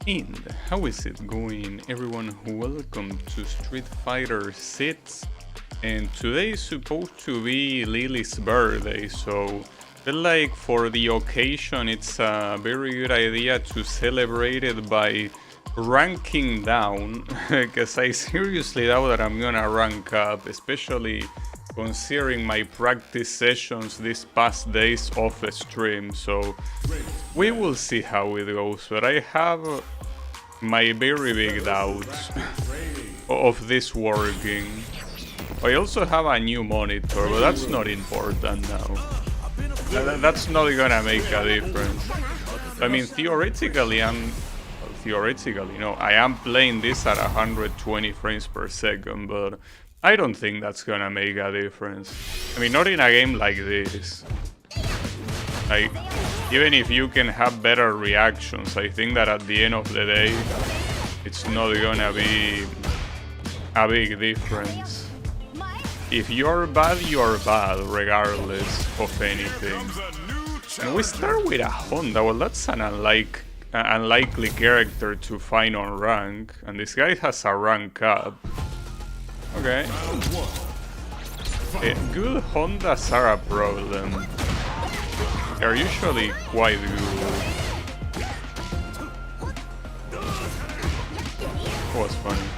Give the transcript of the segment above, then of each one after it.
And how is it going, everyone? Welcome to Street Fighter 6. And today is supposed to be Lily's birthday, so I feel like for the occasion it's a very good idea to celebrate it by ranking down, because I seriously doubt that I'm gonna rank up, especially considering my practice sessions these past days off stream. So we will see how it goes, but I have my very big doubts of this working. I also have a new monitor, but that's not important now. That's not gonna make a difference. I mean, theoretically, I am playing this at 120 frames per second, but I don't think that's gonna make a difference. I mean, not in a game like this. Like, even if you can have better reactions, I think that at the end of the day, it's not gonna be a big difference. If you're bad, regardless of anything. And we start with a Honda. Well, that's an unlikely character to find on rank. And this guy has a rank up. Okay. Good Hondas are a problem. They're usually quite good. That was funny.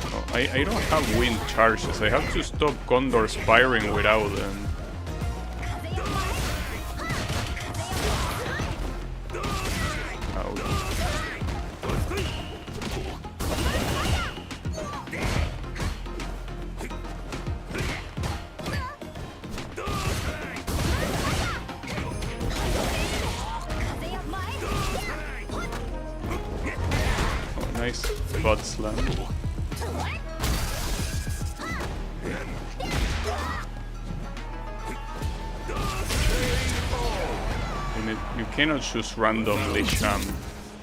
Oh, I don't have wind charges. I have to stop Condor firing without them. Nice butt slam. And you cannot just randomly jump.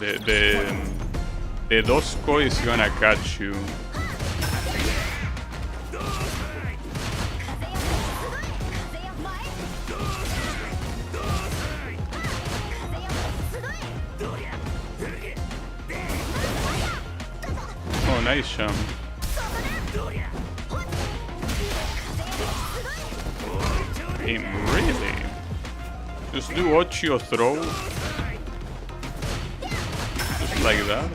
The Dosco is gonna catch you. Oh, nice jump. Damn, really? Just do Ochio throw? Just like that?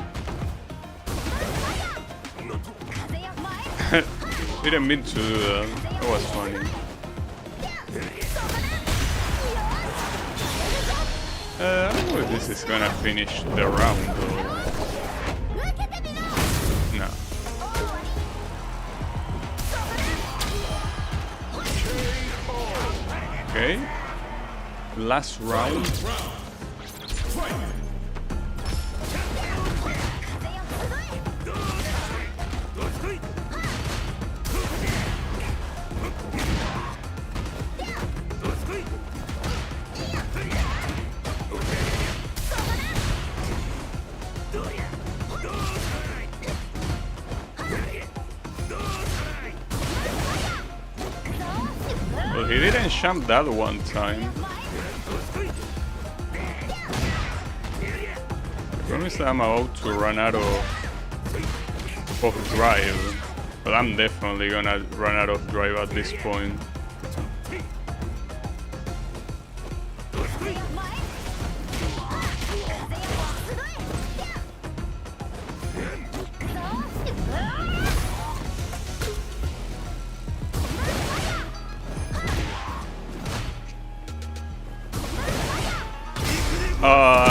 Didn't mean to do that. That was funny. I don't know if this is gonna finish the round though. No. Okay. Last round. Well, he didn't jump that one time. I promise that I'm about to run out of drive. But I'm definitely gonna run out of drive at this point.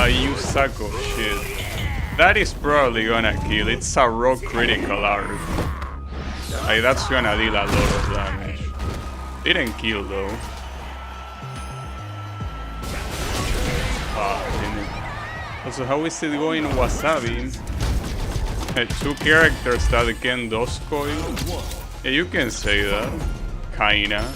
You suck of shit. That is probably gonna kill. It's a raw critical art. Like, that's gonna deal a lot of damage. Didn't kill though. Ah, also, how is it going, Wasabi? Two characters that can Doscoil? Yeah, you can say that. Kinda.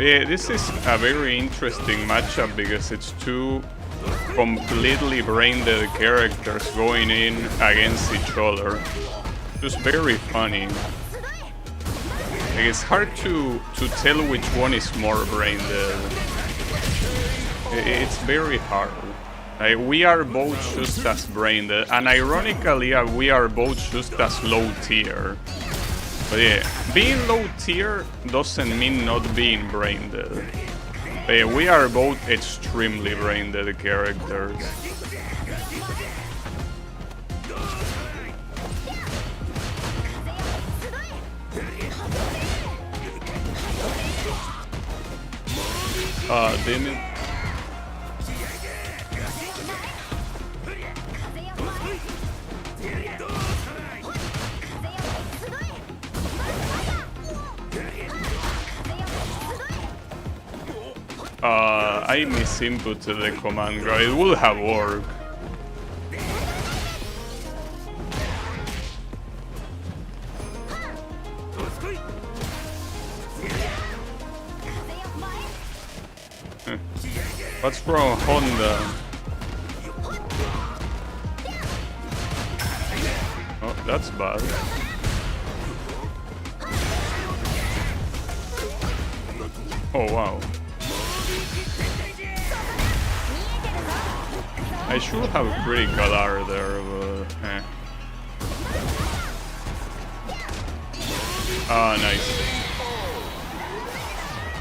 Yeah, this is a very interesting matchup because it's two completely brain-dead characters going in against each other. Just very funny. Like, it's hard to tell which one is more brain-dead. It's very hard. Like, we are both just as brain-dead, and ironically, we are both just as low tier. But yeah, being low tier doesn't mean not being brain-dead. But yeah, we are both extremely brain-dead characters. Damn it. I misinputted the command guard. It would have worked. What's from Honda? Oh, that's bad. Oh wow. I should have a critical R there, but eh. Ah, nice.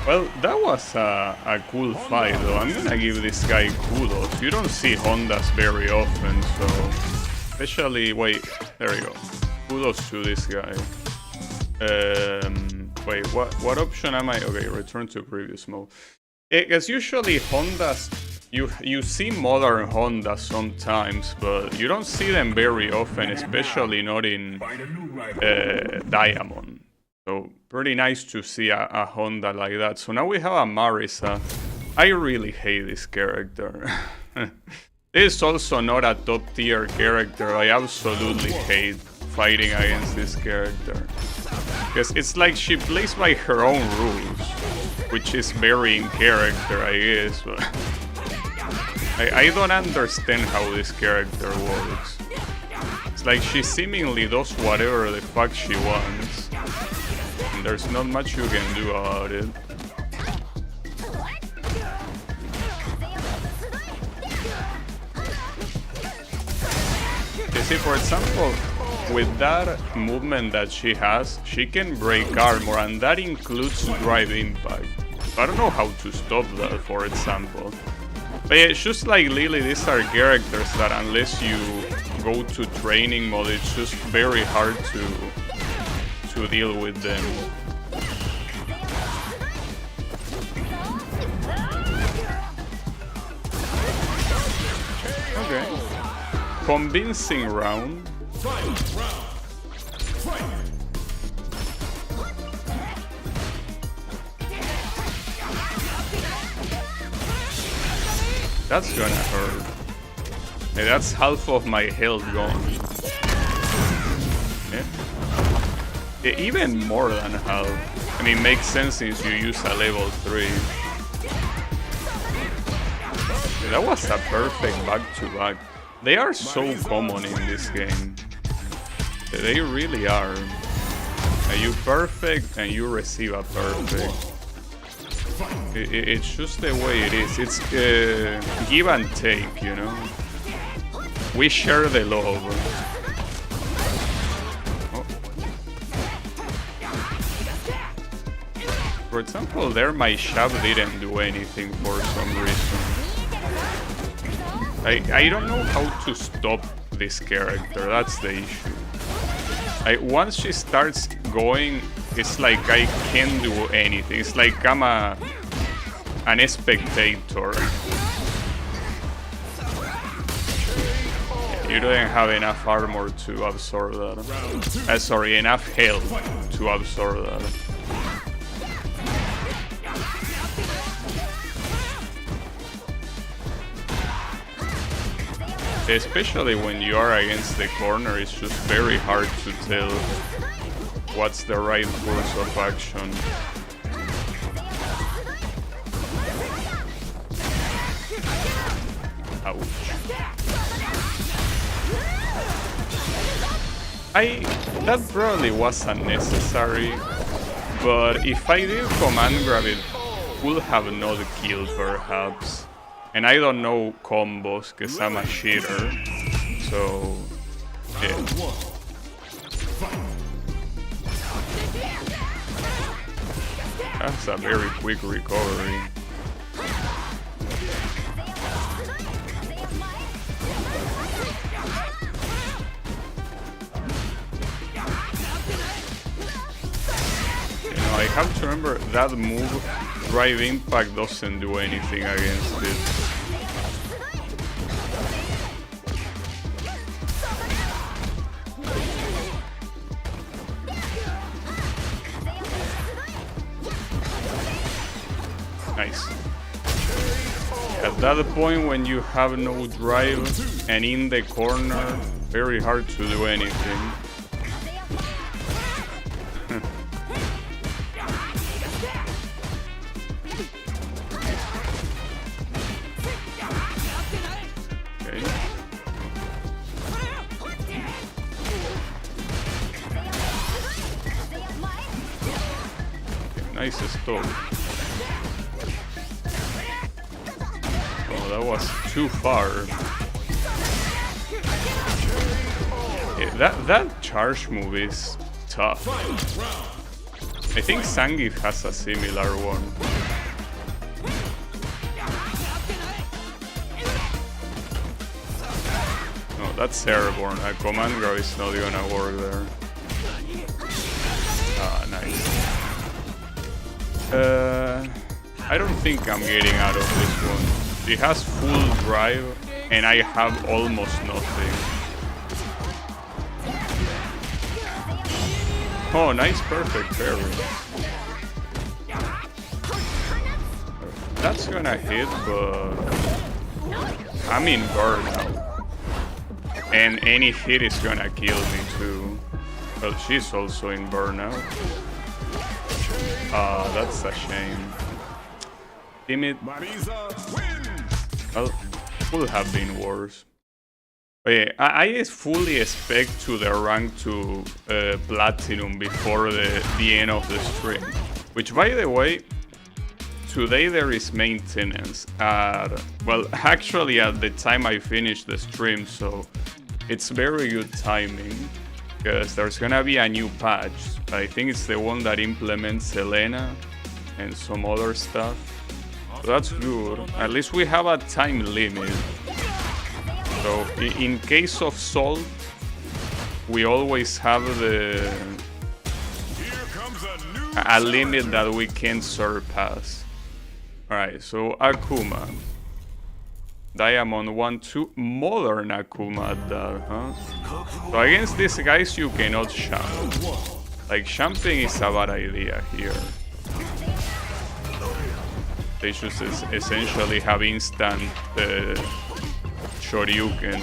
Well, that was a cool fight, though. I'm gonna give this guy kudos. You don't see Hondas very often, so... Especially... Wait, there we go. Kudos to this guy. Wait, what option am I? Okay, return to previous mode. Because usually Hondas... You see modern Hondas sometimes, but you don't see them very often, especially not in Diamond. So pretty nice to see a Honda like that. So now we have a Marisa. I really hate this character. This is also not a top tier character. I absolutely hate fighting against this character. Because it's like she plays by her own rules, which is very in character, I guess. But I don't understand how this character works. It's like she seemingly does whatever the fuck she wants. And there's not much you can do about it. You see, for example, with that movement that she has, she can break armor, and that includes drive impact. I don't know how to stop that, for example. But yeah, it's just like Lily, these are characters that unless you go to training mode, it's just very hard to deal with them. Okay. Convincing round. That's gonna hurt. Hey, that's half of my health gone. Yeah. Yeah, even more than half. I mean, makes sense since you use a level 3. Yeah, that was a perfect back-to-back. They are so common in this game. Yeah, they really are. You perfect and you receive a perfect. It's just the way it is. It's give and take, you know. We share the love. Oh. For example, there my shove didn't do anything for some reason. I don't know how to stop this character. That's the issue. Once she starts going, it's like I can't do anything. It's like I'm an spectator. You don't have enough armor to absorb that. Sorry, enough health to absorb that. Especially when you are against the corner, it's just very hard to tell what's the right course of action. That probably was unnecessary, but if I did command grab it would have not killed perhaps. And I don't know combos because I'm a cheater, so yeah. That's a very quick recovery. I have to remember that move, Drive Impact, doesn't do anything against it. Nice. At that point when you have no drive and in the corner, very hard to do anything. Nice stop. Oh, that was too far. Yeah, that charge move is tough. I think Zangief has a similar one. No, that's airborne. A command grab is not gonna work there. Ah, nice. I don't think I'm getting out of this one. It has full drive and I have almost nothing. Oh, nice perfect parry. That's gonna hit, but I'm in burnout. And any hit is gonna kill me too. Well, she's also in burnout. That's a shame. Timid. Well, could have been worse. But yeah, I fully expect to the rank to Platinum before the end of the stream. Which, by the way, today there is maintenance. Well, actually at the time I finished the stream, so it's very good timing. Because there's gonna be a new patch. I think it's the one that implements Selena and some other stuff. So that's good. At least we have a time limit. So in case of Salt, we always have a limit that we can't surpass. Alright, so Akuma. Diamond 1, 2, modern Akuma at that, huh? So against these guys you cannot champ. Like, champing is a bad idea here. They just essentially have instant Shoryuken.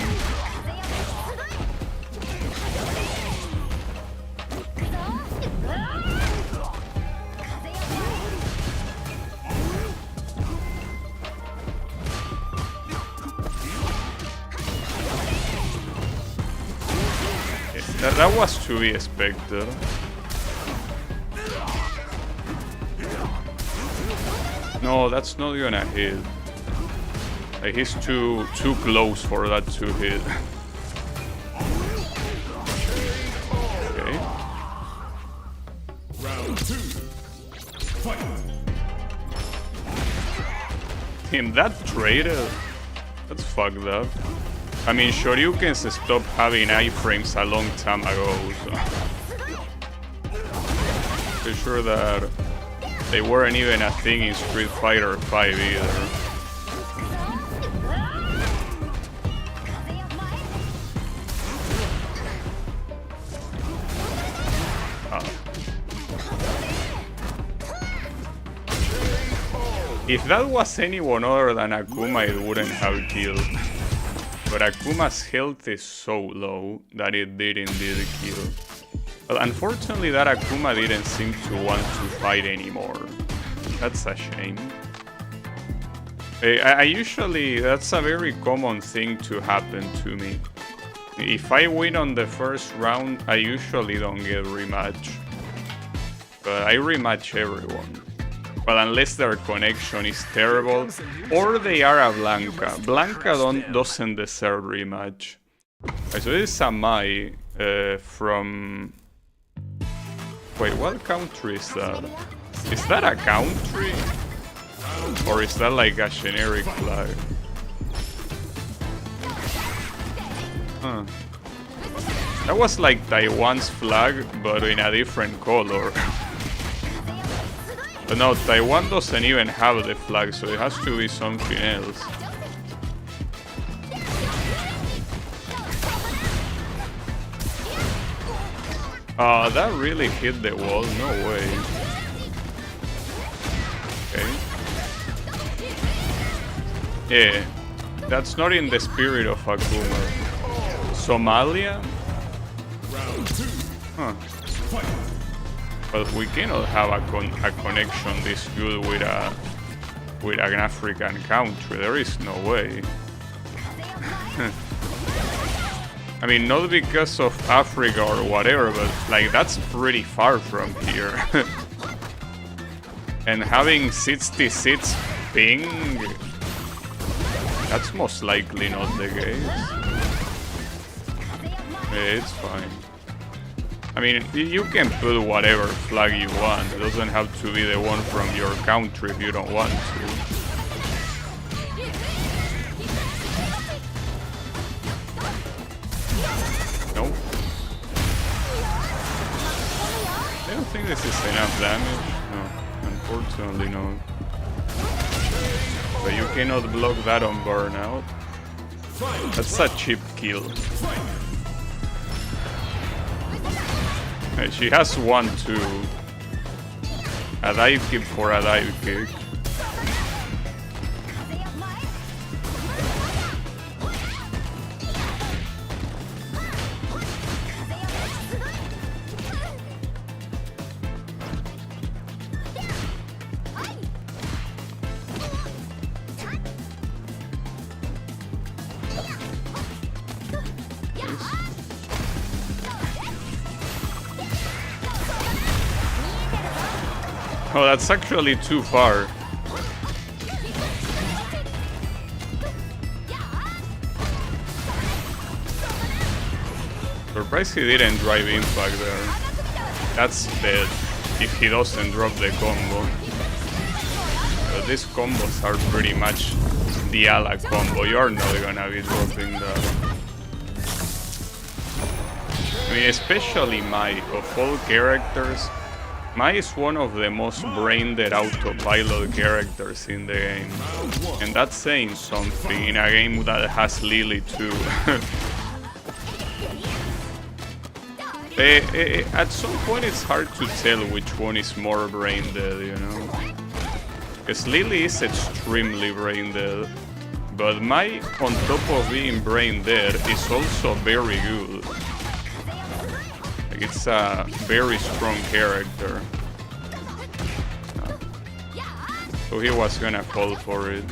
That was to be expected. No, that's not gonna hit. Like, he's too close for that to hit. Okay. Round 2. Fight. Damn, that traded. That's fucked up. I mean, Shoryukens stopped having iframes a long time ago, so pretty sure that they weren't even a thing in Street Fighter 5 either. If that was anyone other than Akuma, it wouldn't have killed. But Akuma's health is so low that it didn't kill. Well, unfortunately that Akuma didn't seem to want to fight anymore. That's a shame. I usually, that's a very common thing to happen to me. If I win on the first round, I usually don't get rematch. But I rematch everyone. But unless their connection is terrible, or they are a Blanca. Blanca doesn't deserve rematch. Okay, so this is a Mai from... Wait, what country is that? Is that a country? Or is that like a generic flag? Huh. That was like Taiwan's flag, but in a different color. But no, Taiwan doesn't even have the flag, so it has to be something else. Oh, that really hit the wall? No way. Okay. Yeah, that's not in the spirit of Akuma. Somalia? Huh. But we cannot have a connection this good with an African country. There is no way. I mean, not because of Africa or whatever, but like that's pretty far from here. And having 66 ping, that's most likely not the case. Yeah, it's fine. I mean, you can put whatever flag you want. It doesn't have to be the one from your country if you don't want to. Nope. I don't think this is enough damage. No, unfortunately not. But you cannot block that on burnout. That's a cheap kill. She has 1-2. A dive kick for a dive kick. Oh, that's actually too far. Surprised he didn't drive impact there. That's dead if he doesn't drop the combo. But these combos are pretty much the Ala combo. You're not gonna be dropping that. I mean, especially Mai, of all characters, Mai is one of the most brain-dead autopilot characters in the game. And that's saying something in a game that has Lily too. At some point it's hard to tell which one is more brain-dead, you know? Because Lily is extremely brain-dead. But Mai, on top of being brain-dead, is also very good. It's a very strong character. So he was gonna fall for it.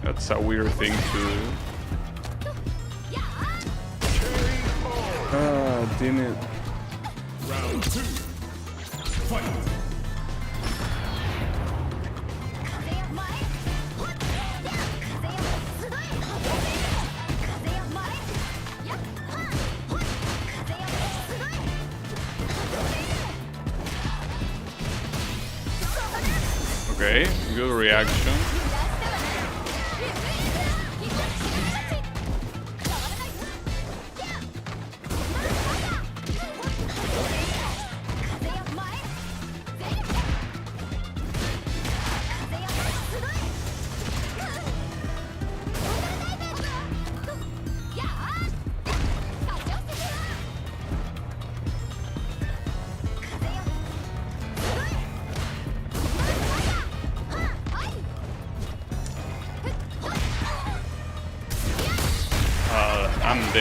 That's a weird thing to do. Ah, damn it. Round 2. Fight. Okay, good reaction.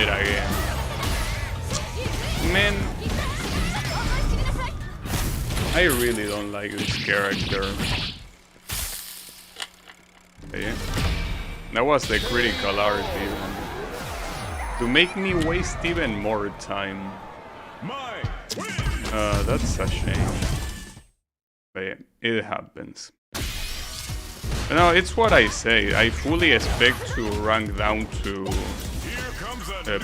dead again. Man, I really don't like this character. Okay. That was the critical art even. To make me waste even more time. That's a shame. But yeah, it happens. No, it's what I say. I fully expect to rank down to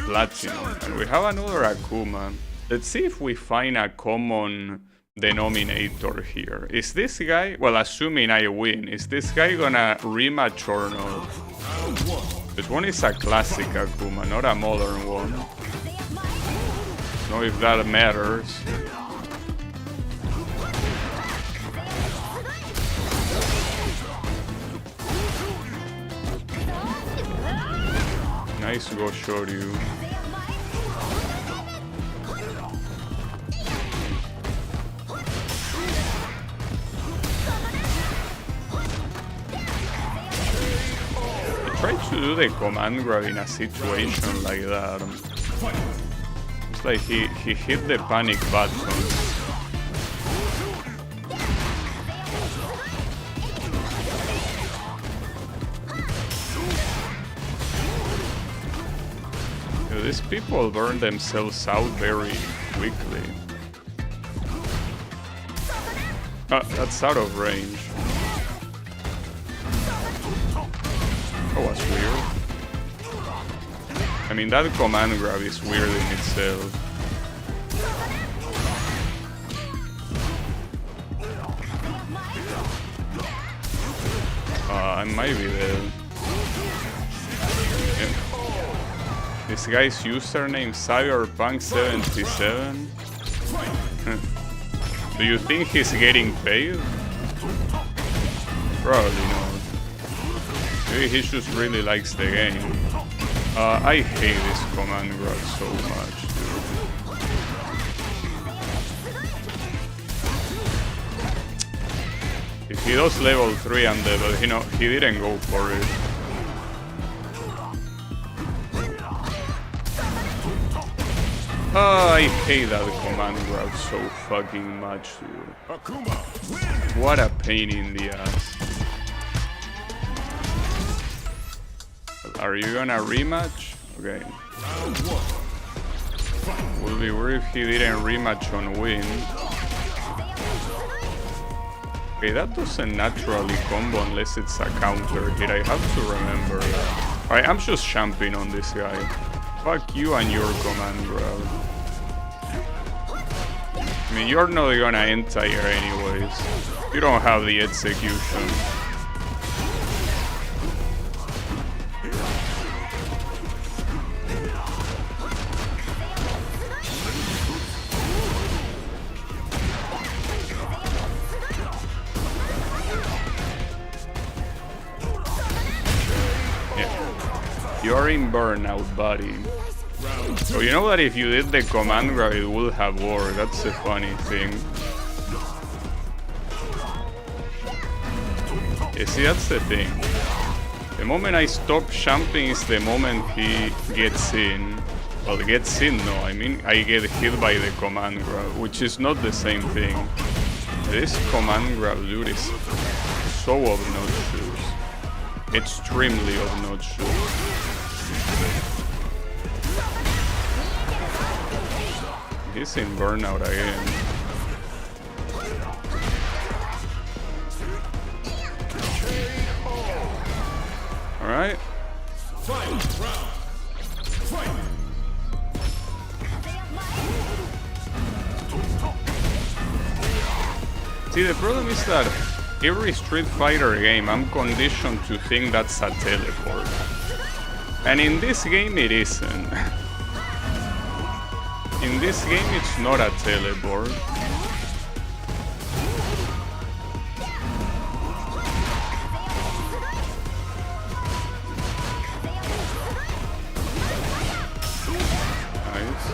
Platinum. And we have another Akuma. Let's see if we find a common denominator here. Is this guy, well, assuming I win, is this guy gonna rematch or not? This one is a classic Akuma, not a modern one. Know if that matters. Nice go Shoryu. I tried to do the command grab in a situation like that. It's like he hit the panic button. These people burn themselves out very quickly. That's out of range. That was weird. I mean, that command grab is weird in itself. I might be dead. Yeah. This guy's username Cyberpunk77. Do you think he's getting paid? Probably not. Maybe he just really likes the game. I hate this command grab so much, dude. If he does level 3 I'm dead, but you know, he didn't go for it. I hate that command grab so fucking much, dude. What a pain in the ass. Are you gonna rematch? Okay. Would be weird if he didn't rematch on win. Okay, that doesn't naturally combo unless it's a counter hit. I have to remember that. Alright, I'm just champing on this guy. Fuck you and your command grab. I mean, you're not gonna enter here anyways. You don't have the execution. Yeah. You're in burnout, buddy. So you know that if you did the command grab it would have worked, that's the funny thing. You see, that's the thing. The moment I stop champing is the moment he gets in. Well, gets in, no, I mean I get hit by the command grab, which is not the same thing. This command grab, dude, is so obnoxious. Extremely obnoxious. He's in burnout again. Alright. See, the problem is that every Street Fighter game I'm conditioned to think that's a teleport. And in this game it isn't. In this game it's not a teleport. Nice.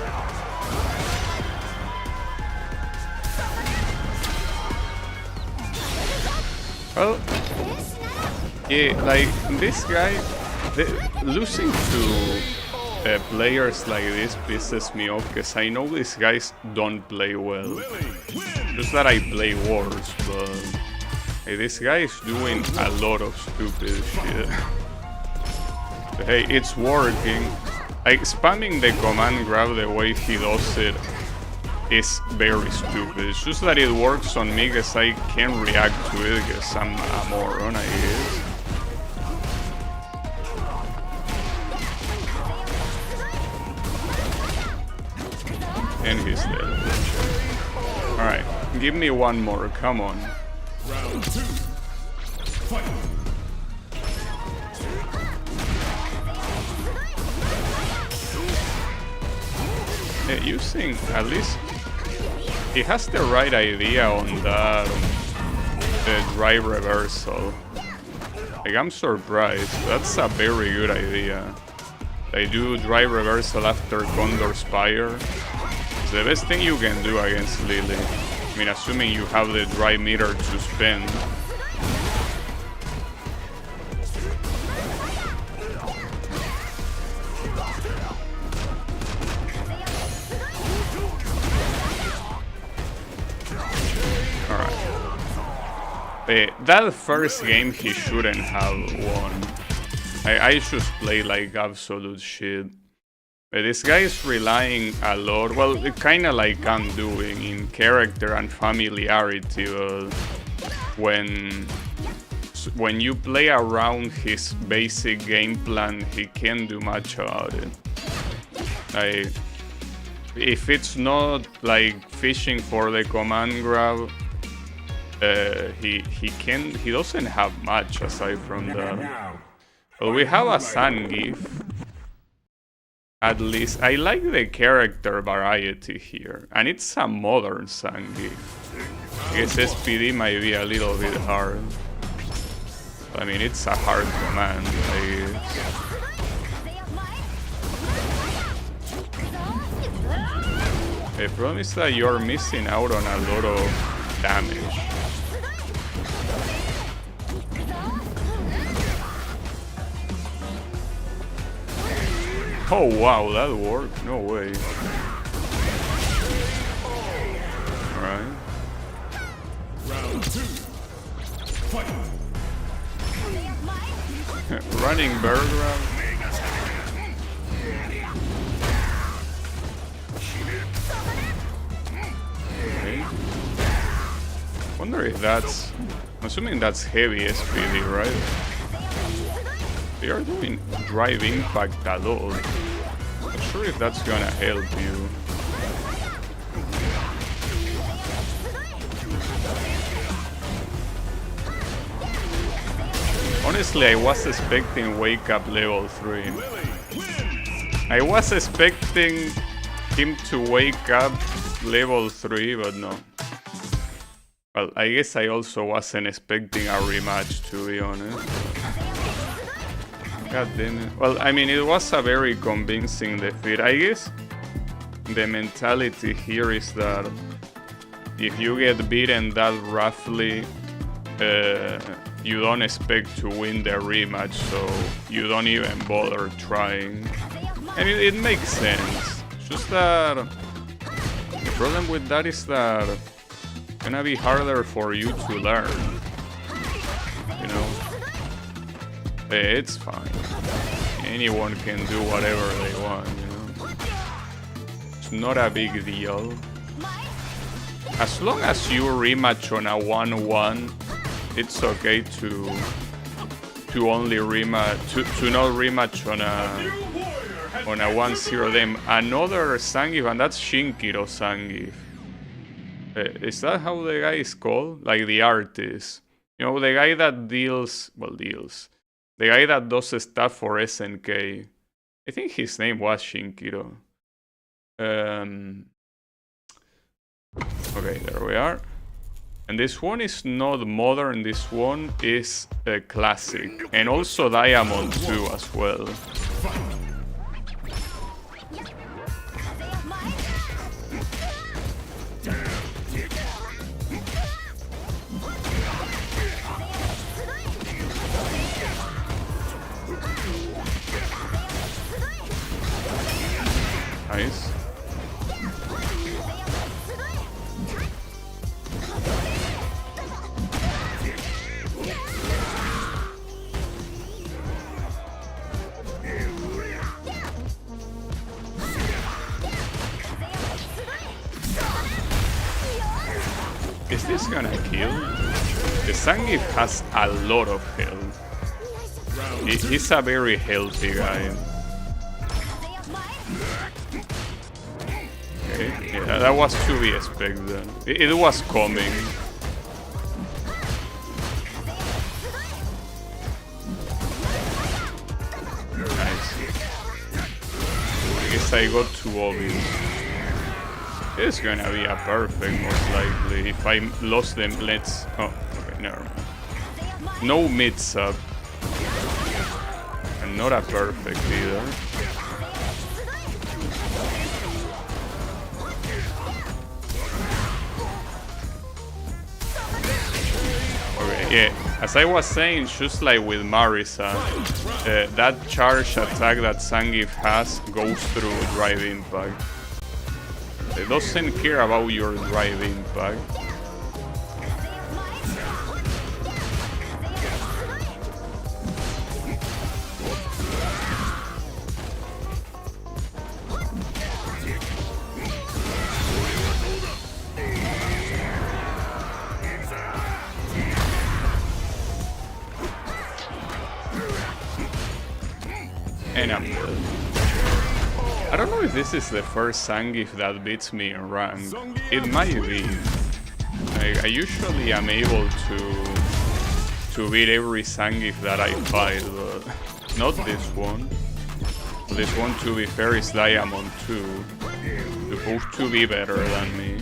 Well, yeah, like this guy, losing to players like this pisses me off because I know these guys don't play well. Just that I play worse, but hey, this guy is doing a lot of stupid shit. But hey, it's working. Like, spamming the command grab the way he does it is very stupid. It's just that it works on me because I can react to it because I'm a moron, I guess. And he's dead. Alright, give me one more, come on. Round 2. Fight. Using, at least, he has the right idea on that drive reversal. Like, I'm surprised. That's a very good idea. They do drive reversal after Condor Spire. It's the best thing you can do against Lily. I mean, assuming you have the drive meter to spend. That first game he shouldn't have won. I just play like absolute shit. This guy is relying a lot, well, kinda like I'm doing, in character and familiarity, but when you play around his basic game plan, he can't do much about it. If it's not like fishing for the command grab, he doesn't have much aside from that. Well, we have a Zangief. At least I like the character variety here, and it's a modern Zangief. I guess SPD might be a little bit hard. I mean, it's a hard command, I guess. The problem is that you're missing out on a lot of damage. Oh wow, that worked? No way. Alright. Round 2. Fight. Running bird grab. Okay. Wonder if that's... I'm assuming that's heavy SPD, right? They are doing drive impact a lot. Not sure if that's gonna help you. Honestly, I was expecting Wake Up level 3. I was expecting him to wake up level 3, but no. Well, I guess I also wasn't expecting a rematch, to be honest. God damn it. Well, I mean, it was a very convincing defeat. I guess the mentality here is that if you get beaten that roughly, you don't expect to win the rematch, so you don't even bother trying. And it makes sense. Just that the problem with that is that it's gonna be harder for you to learn. You know? It's fine. Anyone can do whatever they want, you know? It's not a big deal. As long as you rematch on a 1-1, it's okay to only rematch to not rematch on a 1-0 them. Another Zangief, and that's Shinkiro Zangief. Is that how the guy is called? Like the artist. You know, the guy that deals. The guy that does stuff for SNK. I think his name was Shinkiro. Okay, there we are. And this one is not modern, this one is a classic. And also Diamond 2 as well. Is this gonna kill? The Zangief has a lot of health. He's a very healthy guy. Okay, yeah, that was to be expected. It was coming. Nice. I guess I got too obvious. It's gonna be a perfect, most likely. If I lost them, let's... Oh, okay, never mind. No mid-sub. And not a perfect either. Okay, yeah. As I was saying, just like with Marisa, that charge attack that Zangief has goes through Drive Impact. It doesn't care about your Drive Impact. And I'm dead. I don't know if this is the first Zangief that beats me in rank. It might be. I usually am able to beat every Zangief that I fight, but not this one. This one, to be fair, is Diamond 2. Supposed to be better than me.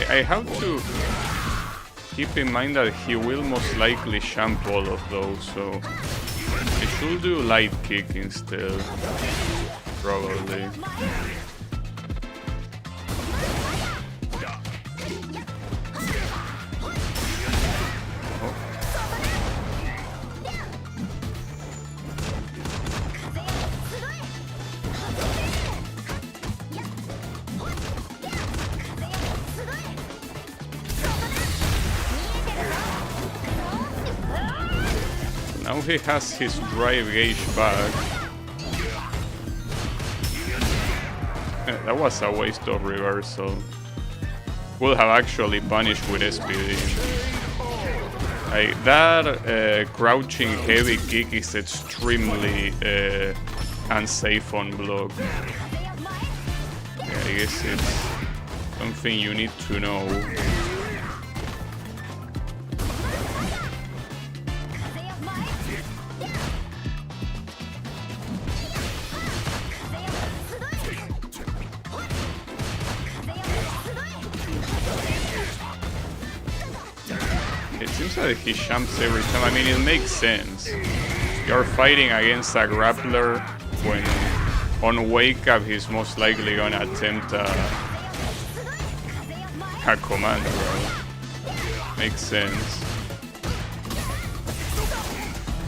I have to keep in mind that he will most likely champ all of those, so I should do light kick instead, probably. Now he has his drive gauge back. That was a waste of reversal. Would have actually punished with SPD. That crouching heavy kick is extremely unsafe on block. Yeah, I guess it's something you need to know. It seems like he jumps every time. I mean, it makes sense. You're fighting against a grappler when on wake up he's most likely gonna attempt a command throw. Makes sense.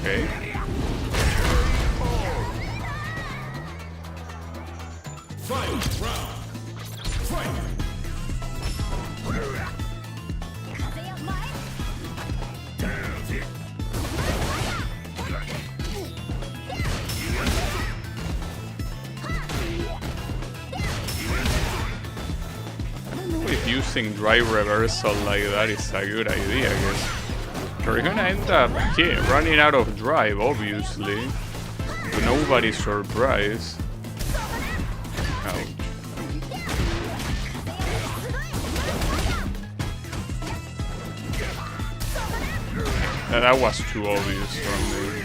Okay. Fight round. Fight. If using drive reversal like that is a good idea, I guess. We're gonna end up running out of drive, obviously. To nobody's surprise. Ouch. That was too obvious from me.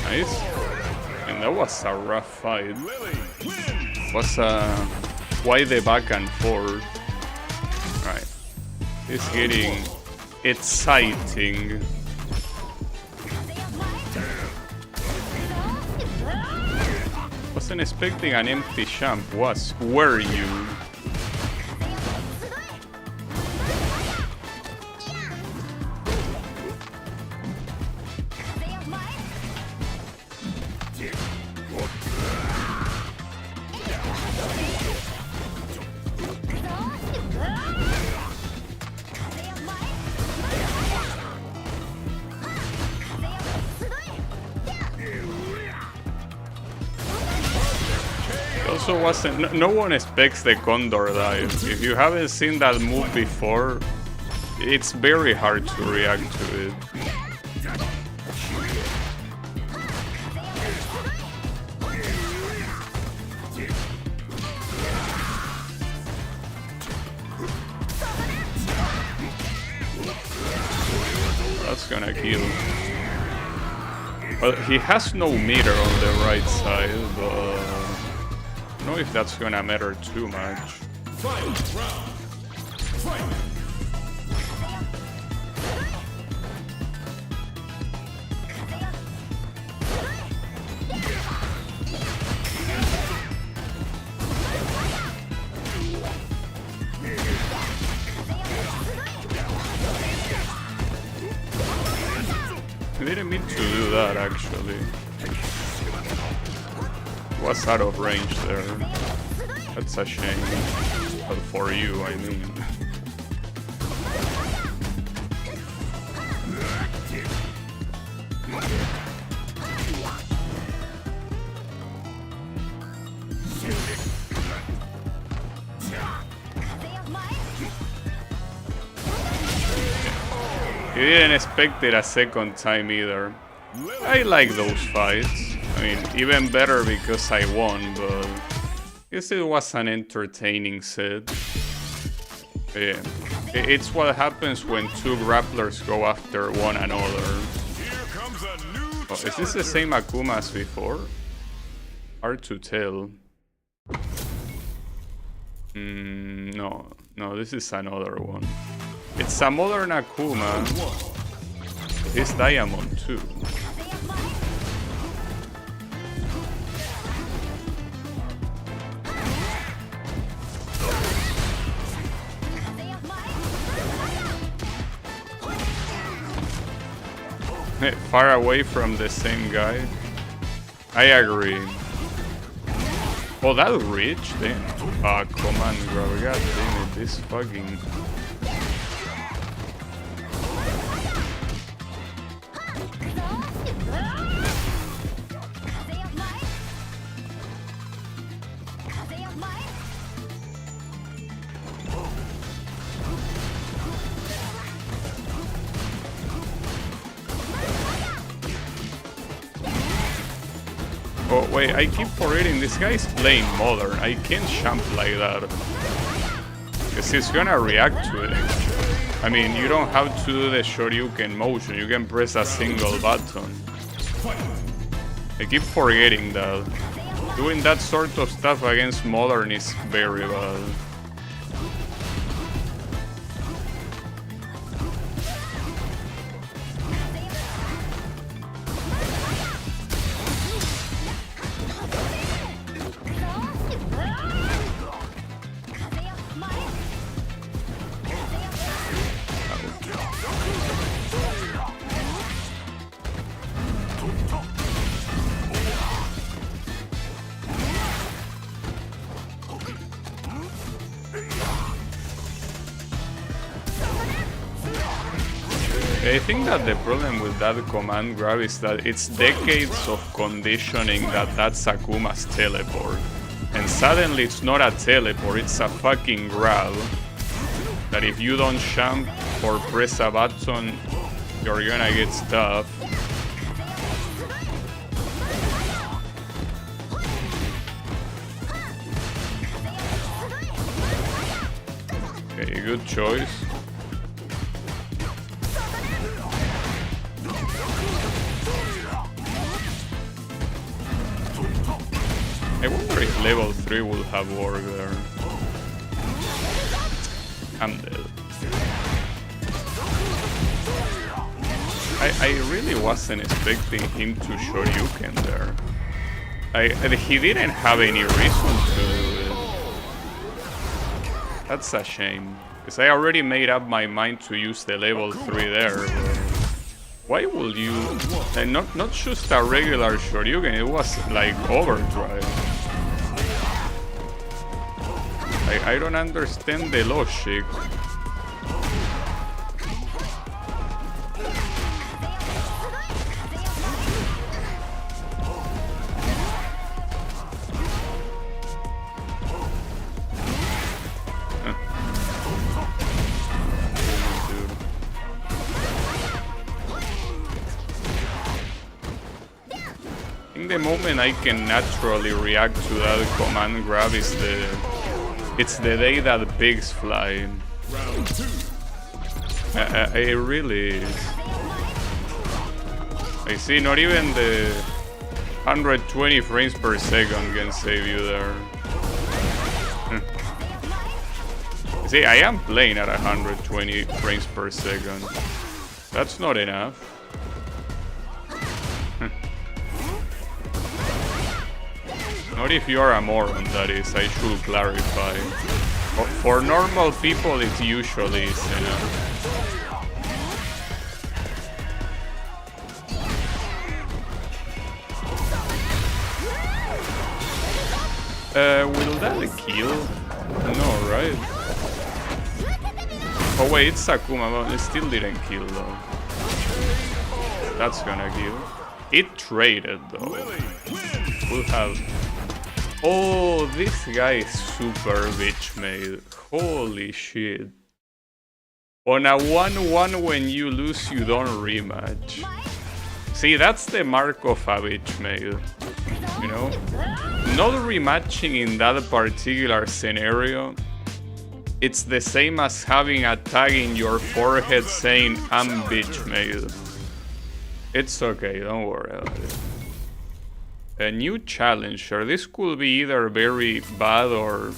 Nice. And that was a rough fight. Was quite the back and forth. Right. It's getting exciting. Wasn't expecting an empty champ, were you? also wasn't... No one expects the Condor dive. If you haven't seen that move before, it's very hard to react to it. That's gonna kill. Well, he has no meter on the right side, but I don't know if that's gonna matter too much. Final round. Fight. I didn't mean to do that, actually. Was out of range there. That's a shame. But for you, I mean. He didn't expect it a second time either. I like those fights. I mean, even better because I won, but I guess it was an entertaining set. Yeah. It's what happens when two grapplers go after one another. Oh, is this the same Akuma as before? Hard to tell. No, this is another one. It's a modern Akuma. He's Diamond too. Far away from the same guy. I agree. Oh, that reach? Damn. Command grab. God damn it, this fucking... Oh wait, I keep forgetting this guy's playing modern. I can't jump like that. Because he's gonna react to it. I mean, you don't have to do the Shoryuken motion. You can press a single button. I keep forgetting that. Doing that sort of stuff against modern is very bad. I think that the problem with that command grab is that it's decades of conditioning that that's Akuma's teleport. And suddenly it's not a teleport, it's a fucking grab. That if you don't jump or press a button, you're gonna get stuff. Okay, good choice. I wonder if level 3 will have worked there. I'm dead. I really wasn't expecting him to Shoryuken there. He didn't have any reason to do it. That's a shame. Because I already made up my mind to use the level 3 there. But why would you... not just a regular Shoryuken, it was like overdrive. I don't understand the logic. think the moment I can naturally react to that command grab is it's the day that pigs fly. Round 2. It really is. I see, not even the 120 frames per second can save you there. See, I am playing at 120 frames per second. That's not enough. Not if you are a moron, that is, I should clarify. For normal people, it usually is enough. Will that kill? No, right? Oh wait, it's Sakuma, but it still didn't kill though. That's gonna kill. It traded though. We'll have... Oh, this guy is super bitch made. Holy shit. On a 1-1 when you lose you don't rematch. See, that's the mark of a bitch made. You know? Not rematching in that particular scenario, it's the same as having a tag in your forehead saying, I'm bitch made. It's okay, don't worry about it. A new challenger. This could be either very bad or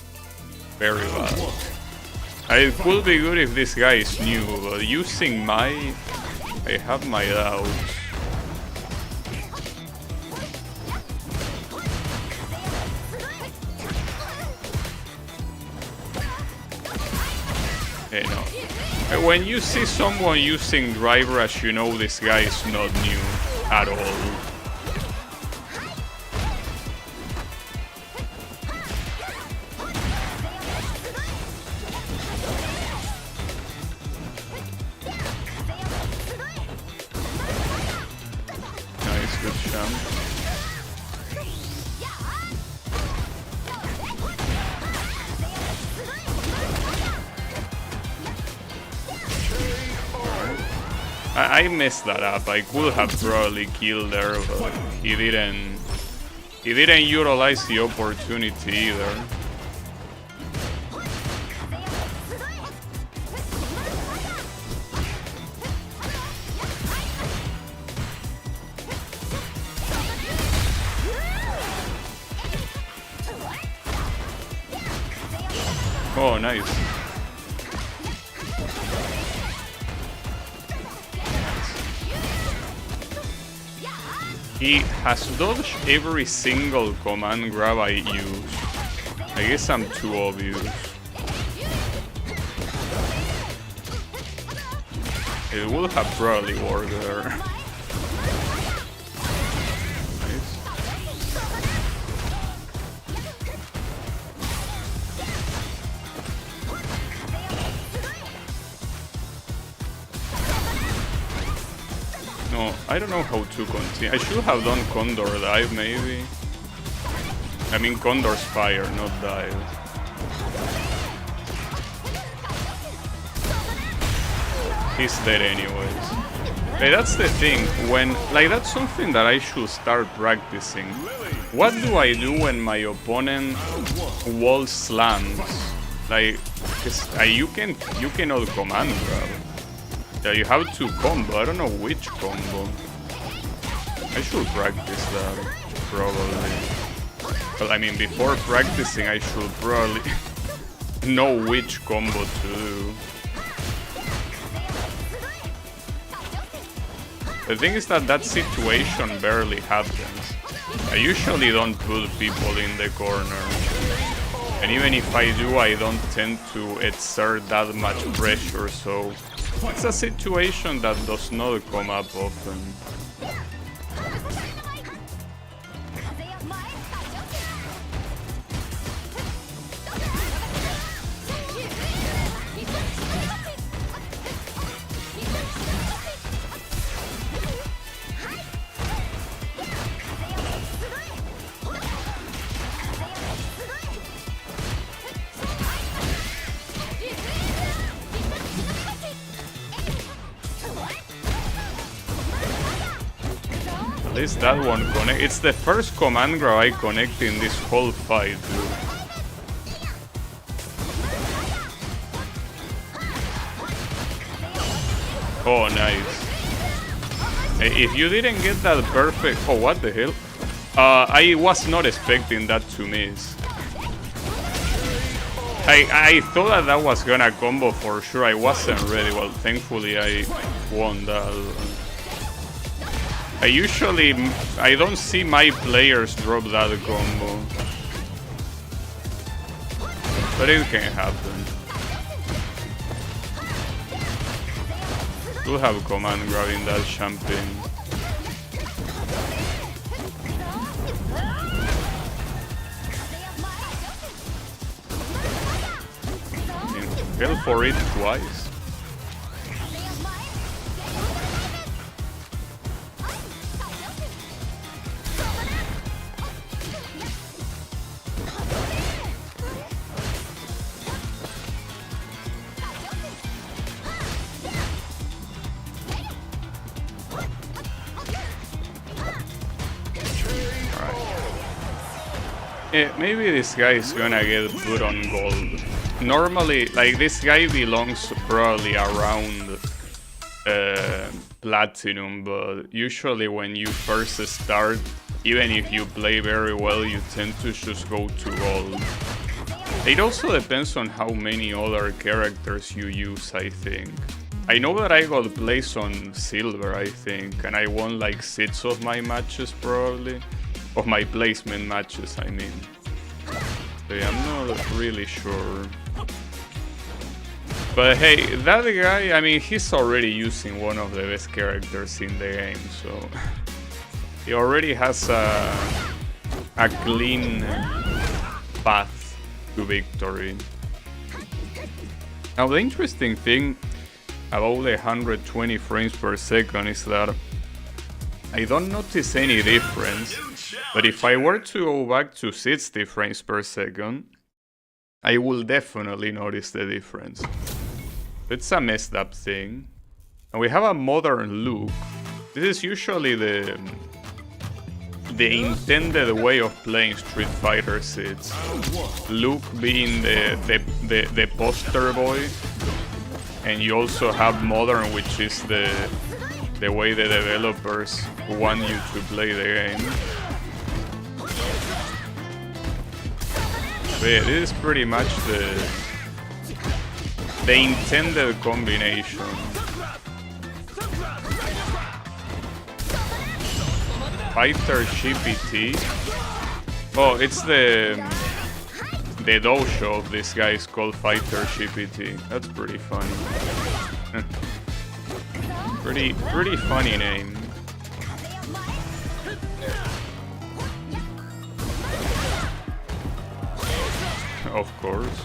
very bad. It could be good if this guy is new, but using Mai, I have my doubts. You know, when you see someone using Dry Brush, you know this guy is not new at all. Nice, good jump. I messed that up. I could have probably killed there, but he didn't utilize the opportunity either. Oh, nice. He has dodged every single command grab I use. I guess I'm too obvious. It would have probably worked there. Nice. No, I don't know how to continue. I should have done Condor dive, maybe. I mean Condor's fire, not dive. He's dead anyways. Hey, that's the thing, when... Like, that's something that I should start practicing. What do I do when my opponent wall slams? Like, you cannot command grab. Yeah, you have to combo. I don't know which combo. I should practice that, probably. But I mean, before practicing, I should probably know which combo to do. The thing is that situation barely happens. I usually don't put people in the corner. And even if I do, I don't tend to exert that much pressure, so... It's a situation that does not come up often. least that one connect. It's the first command grab I connect in this whole fight, dude. Oh, nice. If you didn't get that perfect... Oh, what the hell? I was not expecting that to miss. I thought that was gonna combo for sure. I wasn't ready. Well, thankfully I won that. I don't see my players drop that combo. But it can happen. Do have command grabbing that champion. Fell for it twice. Yeah, maybe this guy is gonna get put on gold. Normally, like, this guy belongs probably around platinum, but usually when you first start, even if you play very well, you tend to just go to gold. It also depends on how many other characters you use, I think. I know that I got placed on silver, I think, and I won like 6 of my matches probably. Of my placement matches, I mean. So yeah, I'm not really sure. But hey, that guy, I mean, he's already using one of the best characters in the game, so he already has a clean path to victory. Now, the interesting thing about the 120 frames per second is that I don't notice any difference, but if I were to go back to 60 frames per second, I will definitely notice the difference. It's a messed up thing. And we have a modern look. This is usually the intended way of playing Street Fighter 6. Luke being the poster boy. And you also have modern, which is the way the developers want you to play the game. But yeah, this is pretty much the intended combination. Fighter GPT. Oh, it's the dojo of this guy is called Fighter GPT. That's pretty funny. pretty funny name. Of course.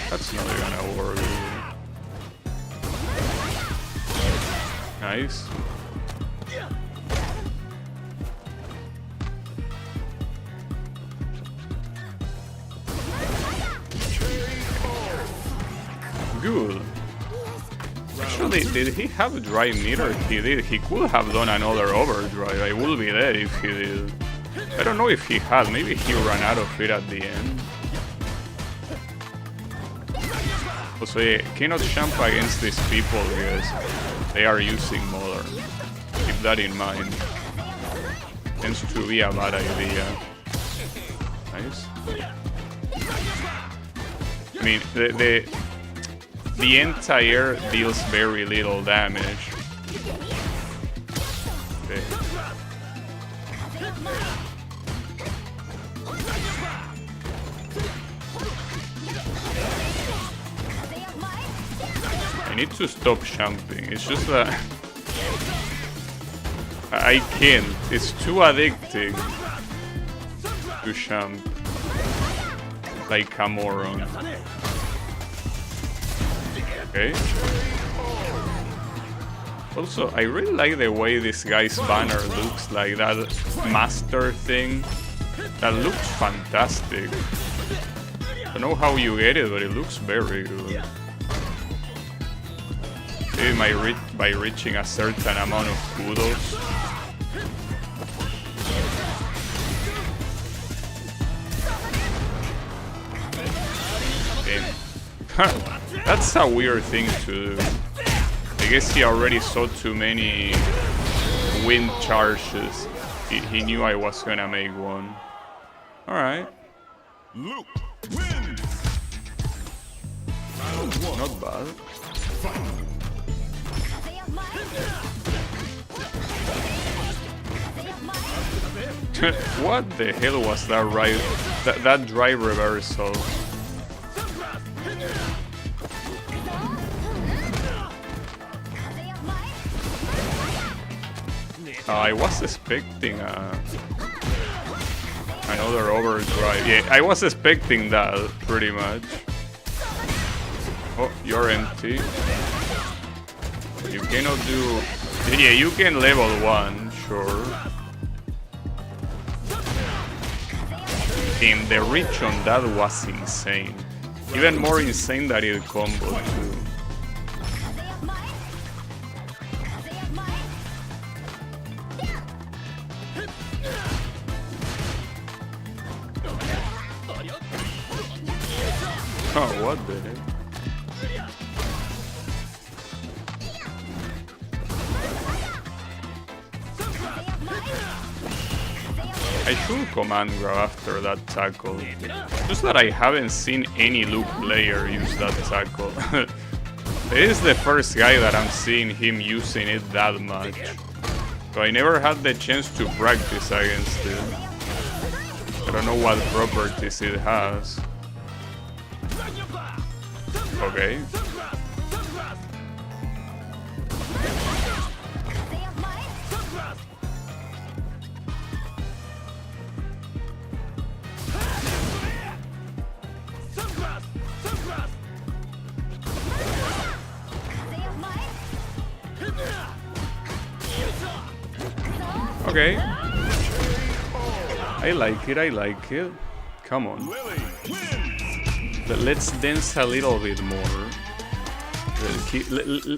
That's not gonna work. Nice. Good. Actually, did he have a dry meter? He did. He could have done another overdrive. I will be there if he did. I don't know if he had. Maybe he ran out of it at the end. Also, yeah, cannot jump against these people because they are using modern. Keep that in mind. Tends to be a bad idea. Nice. I mean, the entire deals very little damage. Okay. I need to stop jumping. It's just that I can't. It's too addicting to jump like a moron. Okay. Also, I really like the way this guy's banner looks, like that master thing. That looks fantastic. I don't know how you get it, but it looks very good. Maybe by reaching a certain amount of kudos. Okay. That's a weird thing to do. I guess he already saw too many wind charges. He knew I was gonna make one. Alright. Luke wins. Not bad. What the hell was that that drive reversal? I was expecting another overdrive. Yeah, I was expecting that pretty much. Oh, you're empty. You cannot do... Yeah, you can level 1, sure. And the reach on that was insane. Even more insane than it combo too. Oh, what the heck? I should command grab after that tackle. Just that I haven't seen any Luke player use that tackle. It is the first guy that I'm seeing him using it that much. So I never had the chance to practice against it. I don't know what properties it has. Okay. Okay. I like it, I like it. Come on. Let's dance a little bit more.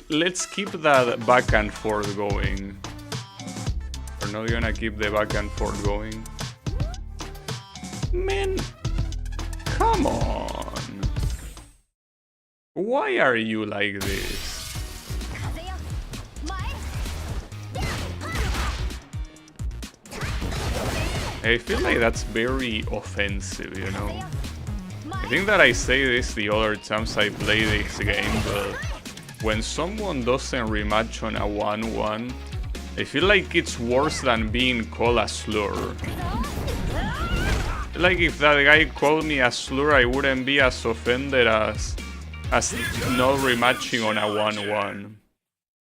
Let's keep that back and forth going. We're not gonna keep the back and forth going. Man, come on. Why are you like this? I feel like that's very offensive, you know? I think that I say this the other times I play this game, but when someone doesn't rematch on a 1-1, I feel like it's worse than being called a slur. Like if that guy called me a slur, I wouldn't be as offended as not rematching on a 1-1.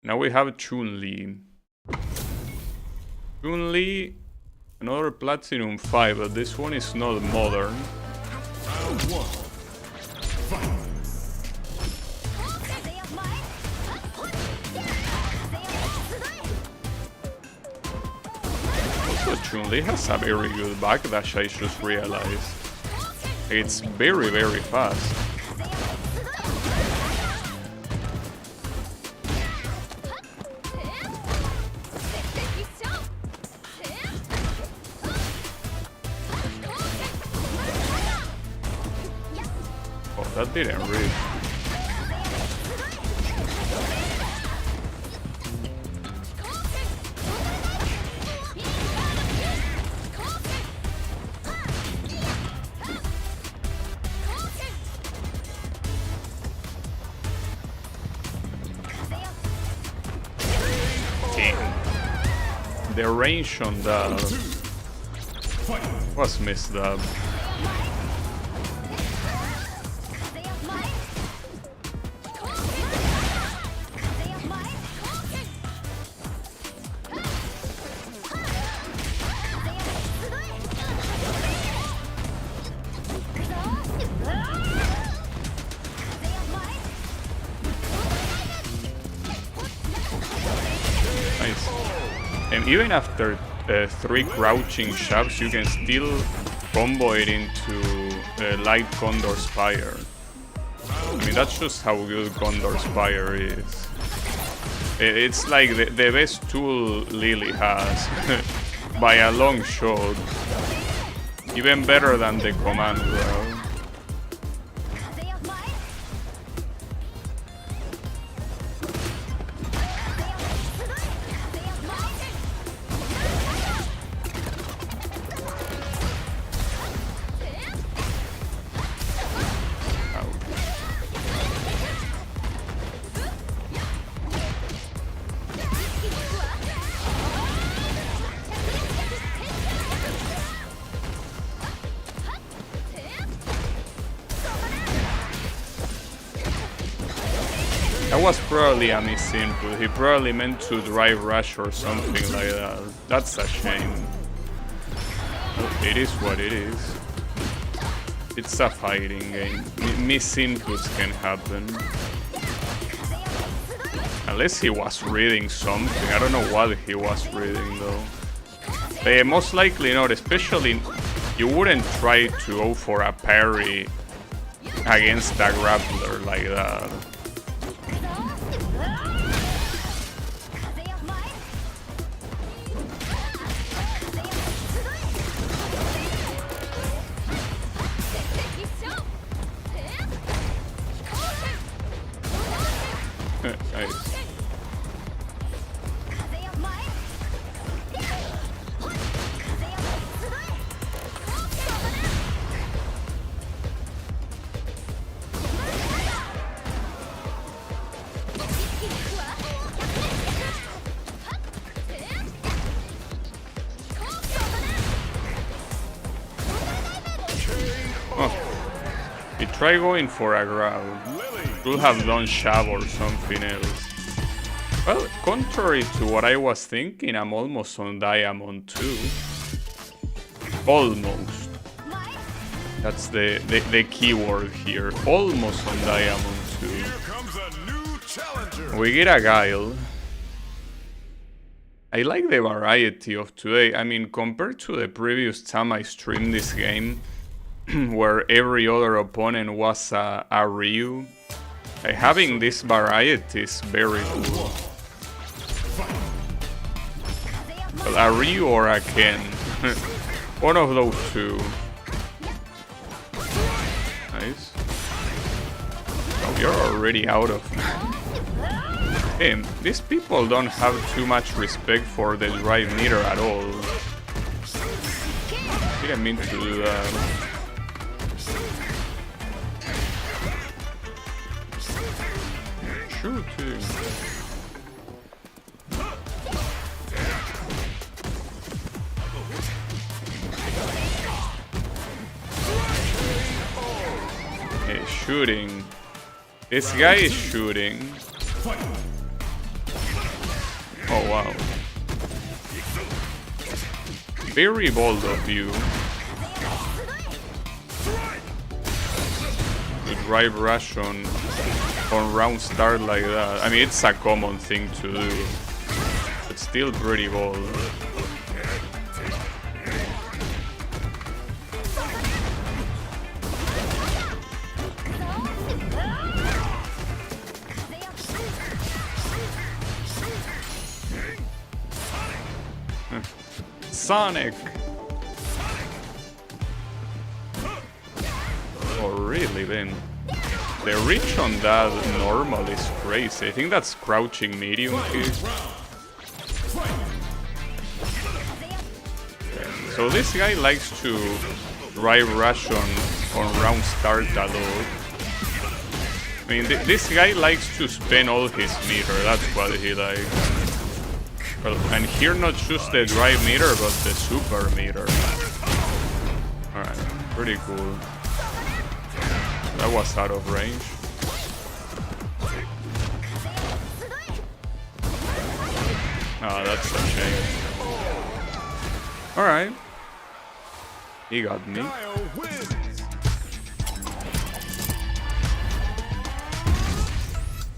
Now we have Chun-Li. Chun-Li, another Platinum 5, but this one is not modern. Also, Chun-Li has a very good backdash, I just realized. It's very, very fast. That didn't read. Damn. The range on that was messed up. And even after 3 crouching shoves, you can still combo it into Light Condor Spire. I mean, that's just how good Condor Spire is. It's like the best tool Lily has by a long shot. Even better than the command grab. That was probably a misinput. He probably meant to drive rush or something like that. That's a shame. It is what it is. It's a fighting game. Misinputs can happen. Unless he was reading something. I don't know what he was reading though. Most likely not, especially you wouldn't try to go for a parry against a grappler like that. Nice. Oh, he tried going for a grab. Could have done shove or something else. Well, contrary to what I was thinking, I'm almost on Diamond 2. Almost. That's the key word here. Almost on Diamond 2. Here comes a new challenger. We get a Guile. I like the variety of today. I mean, compared to the previous time I streamed this game, where every other opponent was a Ryu, having this variety is very cool. Well, a Ryu or a Ken. One of those two. Nice. Oh, you're already out of... Hey, these people don't have too much respect for the drive meter at all. Didn't mean to do that. Shooting. Hey, shooting. This guy is shooting. Oh wow. Very bold of you. To drive rush on round start like that. I mean, it's a common thing to do, but still pretty bold. Sonic! Oh really, then? The reach on that normal is crazy. I think that's crouching medium kick. So this guy likes to drive rush on round start a lot. I mean, this guy likes to spend all his meter, that's what he likes. Well, and here not just the drive meter, but the super meter. Alright, pretty cool. That was out of range. Ah, that's a shame. Alright. He got me.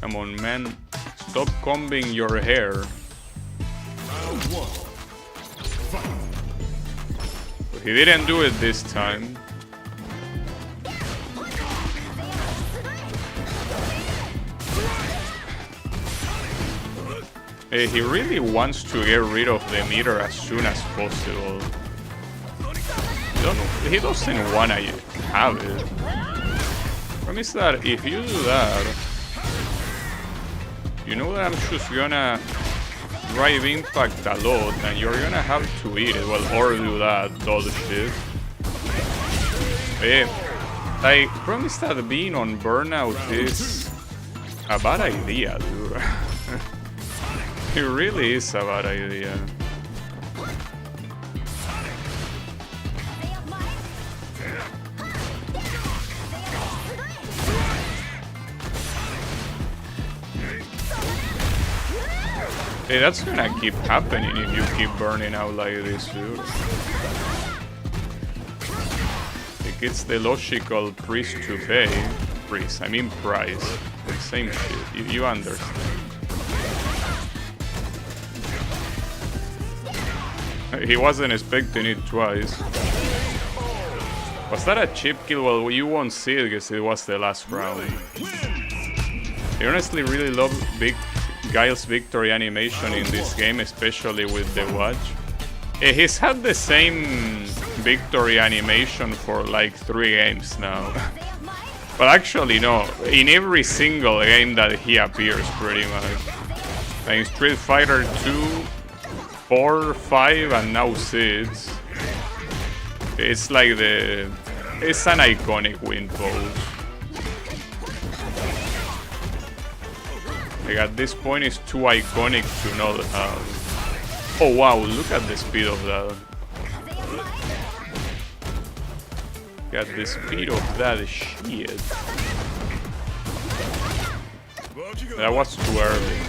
Come on, man. Stop combing your hair. But he didn't do it this time. He really wants to get rid of the meter as soon as possible. He doesn't want to have it. Problem is that if you do that, you know that I'm just gonna drive impact a lot and you're gonna have to eat it. Well, or do that, dodge shit. But yeah, like, problem is that being on burnout is a bad idea, dude. It really is a bad idea. Hey, that's gonna keep happening if you keep burning out like this, dude. Like, it's the logical price to pay. Price, I mean price. Same shit, you understand. He wasn't expecting it twice. Was that a chip kill? Well, you won't see it because it was the last round. I honestly really love Guile's victory animation in this game, especially with the watch. He's had the same victory animation for like 3 games now. But actually no, in every single game that he appears pretty much. Like in Street Fighter 2, 4, 5 and now 6. It's like it's an iconic win pose. Like at this point it's too iconic to not have. Oh wow, look at the speed of that. Look at the speed of that shit. That was too early.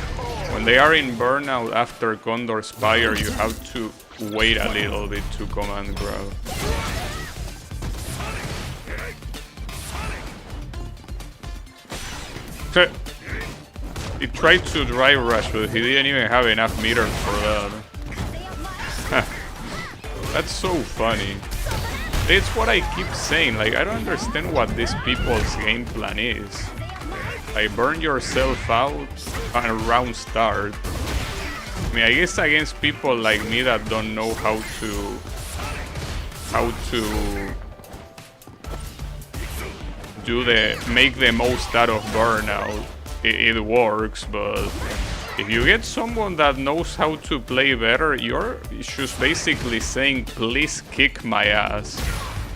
When they are in burnout after Condor Spire, you have to wait a little bit to command grab. He tried to drive rush, but he didn't even have enough meters for that. That's so funny. It's what I keep saying, like I don't understand what these people's game plan is. Like burn yourself out and round start. I mean, I guess against people like me that don't know how to make the most out of burnout, it works, but if you get someone that knows how to play better, you're just basically saying, please kick my ass.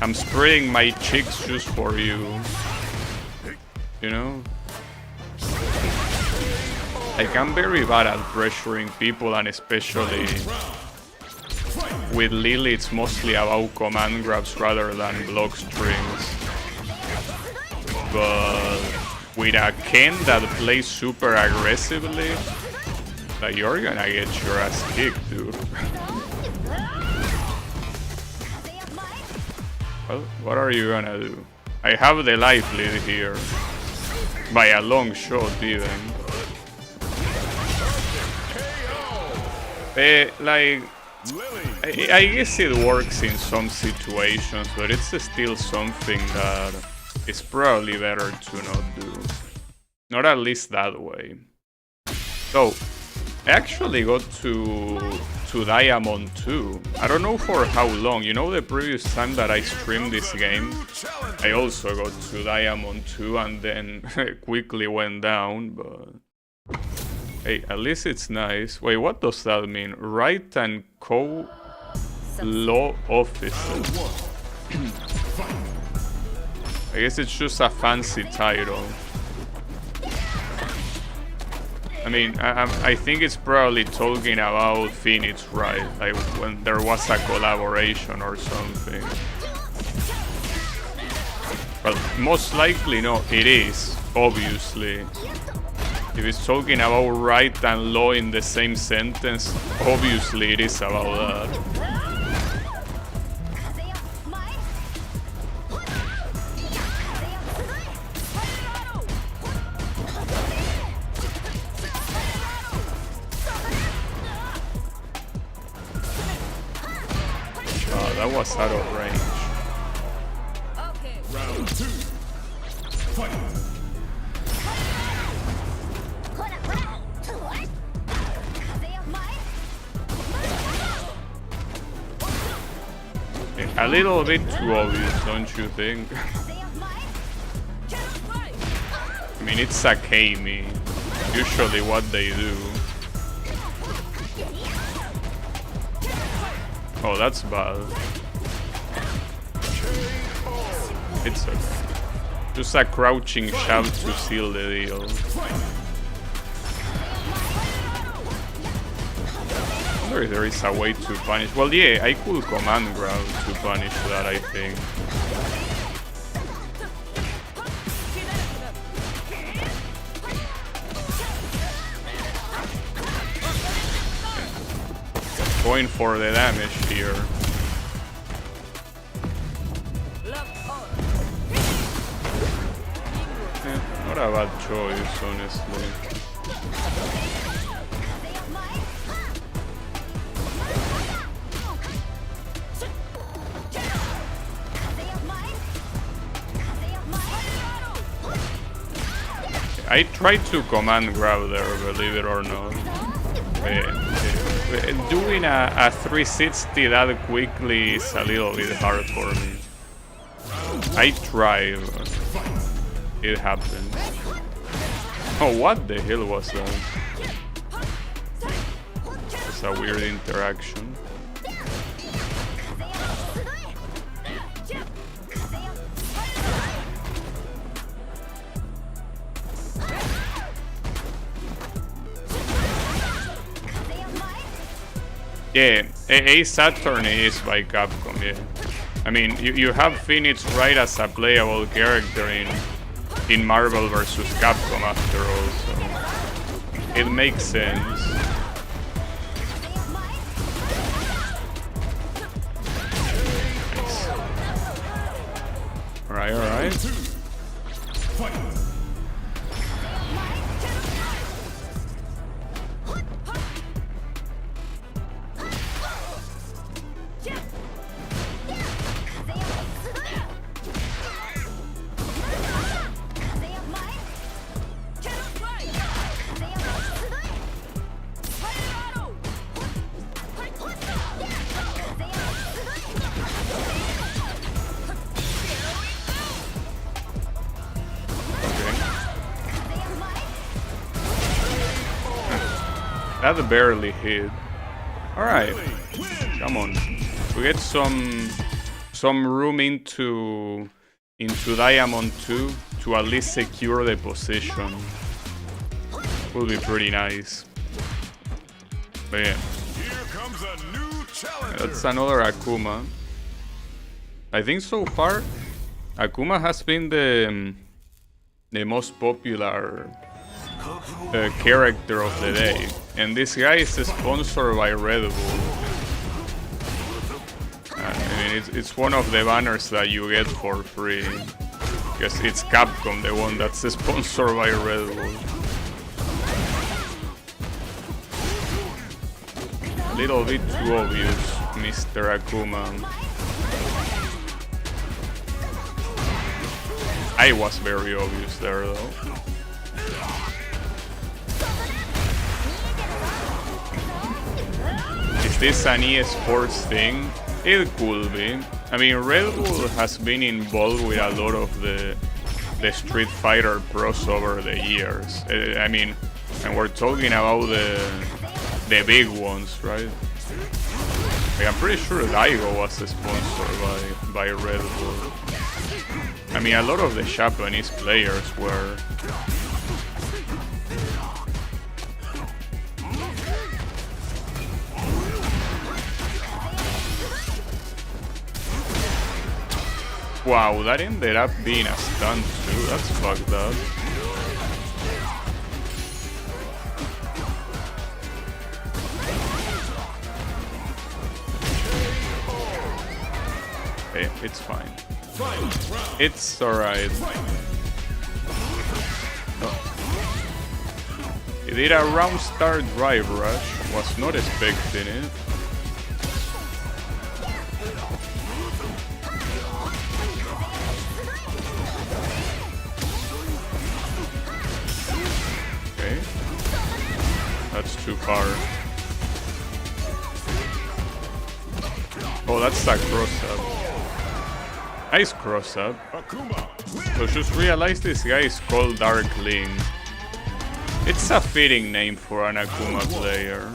I'm spreading my cheeks just for you. You know? Like, I'm very bad at pressuring people, and especially with Lily, it's mostly about command grabs rather than block strings. But with a Ken that plays super aggressively, like, you're gonna get your ass kicked, dude. Well, what are you gonna do? I have the life lead here. By a long shot, even. Like, I guess it works in some situations, but it's still something that is probably better to not do. Not at least that way. So, I actually got to Diamond 2. I don't know for how long. You know, the previous time that I streamed this game, I also got to Diamond 2 and then quickly went down, but hey, at least it's nice. Wait, what does that mean? Right and co-law officer. I guess it's just a fancy title. I mean, I think it's probably talking about Phoenix Wright, like when there was a collaboration or something. Well, most likely, no, it is, obviously. If it's talking about right and law in the same sentence, obviously it is about that. That was out of range. Round 2. Fight. A little bit too obvious, don't you think? I mean, it's Akemi. Usually what they do. Oh, that's bad. It's okay. Just a crouching shove to seal the deal. I wonder if there is a way to punish. Well, yeah, I could command grab to punish that, I think. Going for the damage here. Not a bad choice, honestly. I tried to command grab there, believe it or not. Doing a 360 that quickly is a little bit hard for me. I try, but it happens. Oh, what the hell was that? It's a weird interaction. Yeah, Ace Attorney is by Capcom, yeah. I mean, you have Phoenix Wright as a playable character in Marvel vs. Capcom after all, so it makes sense. Nice. Alright. That barely hit. Alright. Come on. We get some room into Diamond 2 to at least secure the position. Will be pretty nice. But yeah. Here comes a new challenger. That's another Akuma. I think so far Akuma has been the most popular character of the day, and this guy is sponsored by Red Bull. I mean, it's one of the banners that you get for free, because it's Capcom, the one that's sponsored by Red Bull. A little bit too obvious, Mr. Akuma. I was very obvious there, though. Is this an eSports thing? It could be. I mean, Red Bull has been involved with a lot of the Street Fighter pros over the years. I mean, and we're talking about the big ones, right? Like, I'm pretty sure Daigo was sponsored by Red Bull. I mean, a lot of the Japanese players were. Wow, that ended up being a stunt too. That's fucked up. Okay, it's fine. It's alright. Oh. He did a round star drive rush. Was not expecting it. Okay. That's too far. Oh, that's a cross up. Nice cross up. Akuma So just realized this guy is called Dark Link. It's a fitting name for an Akuma player,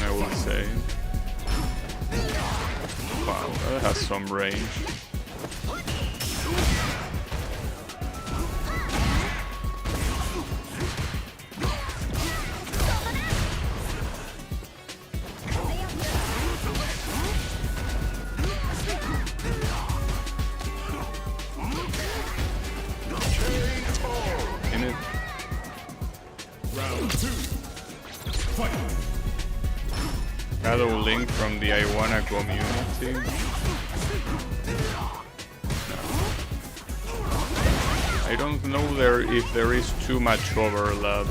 I will say. Wow, that has some range. In it. round 2. Fight. Shadow Link from the Iwana community. No. I don't know if there is too much overlap.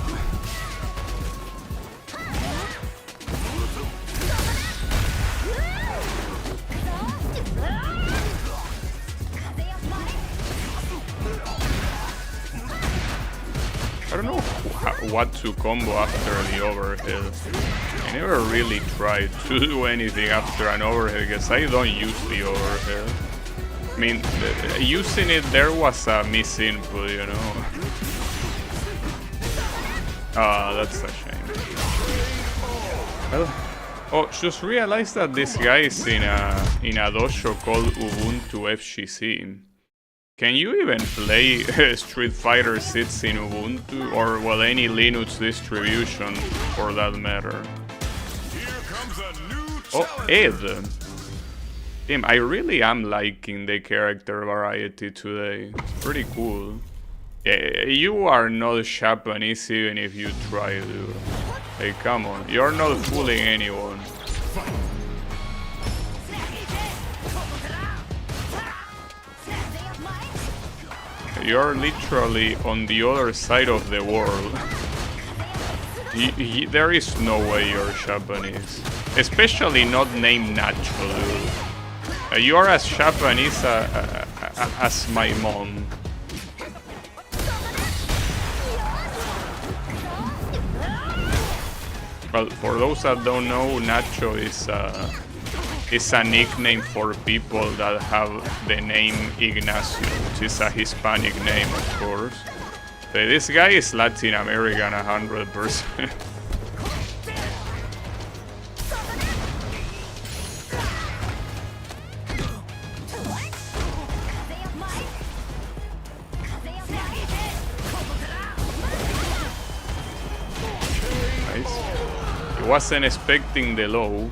I don't know what to combo after the overhead. I never really tried to do anything after an overhead because I don't use the overhead. I mean, using it there was a misinput, you know. Ah, that's a shame. Well, oh, just realized that this guy is in a dojo called Ubuntu FGC. Can you even play Street Fighter 6 in Ubuntu, or well, any Linux distribution for that matter? Here comes a new Oh, challenger. Ed! Damn, I really am liking the character variety today. It's pretty cool. Yeah, you are not Japanese even if you try, dude. Hey, come on. You're not fooling anyone. You're literally on the other side of the world. There is no way you're Japanese. Especially not named Nacho, dude. You're as Japanese as my mom. Well, for those that don't know, Nacho is a nickname for people that have the name Ignacio, which is a Hispanic name, of course. But this guy is Latin American 100%. Nice. He wasn't expecting the low.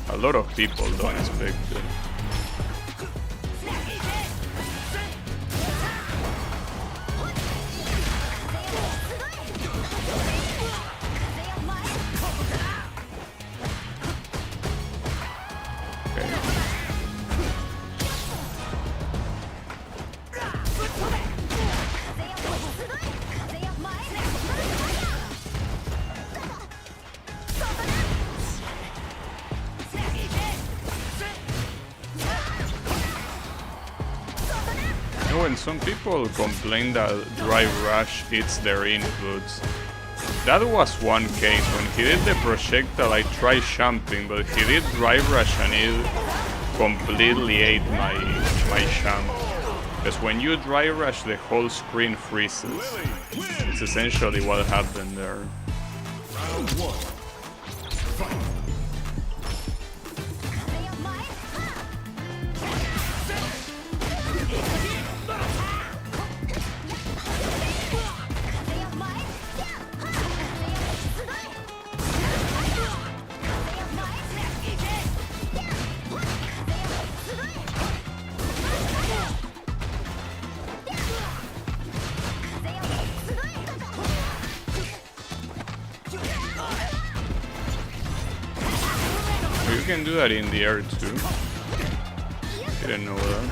A lot of people don't expect it. When some people complain that Drive Rush eats their inputs, that was one case. When he did the projectile, I tried jumping, but he did Drive Rush and it completely ate my jump. Because when you Drive Rush, the whole screen freezes. It's essentially what happened there. Round 1. Fight. You can do that in the air too. Didn't know that.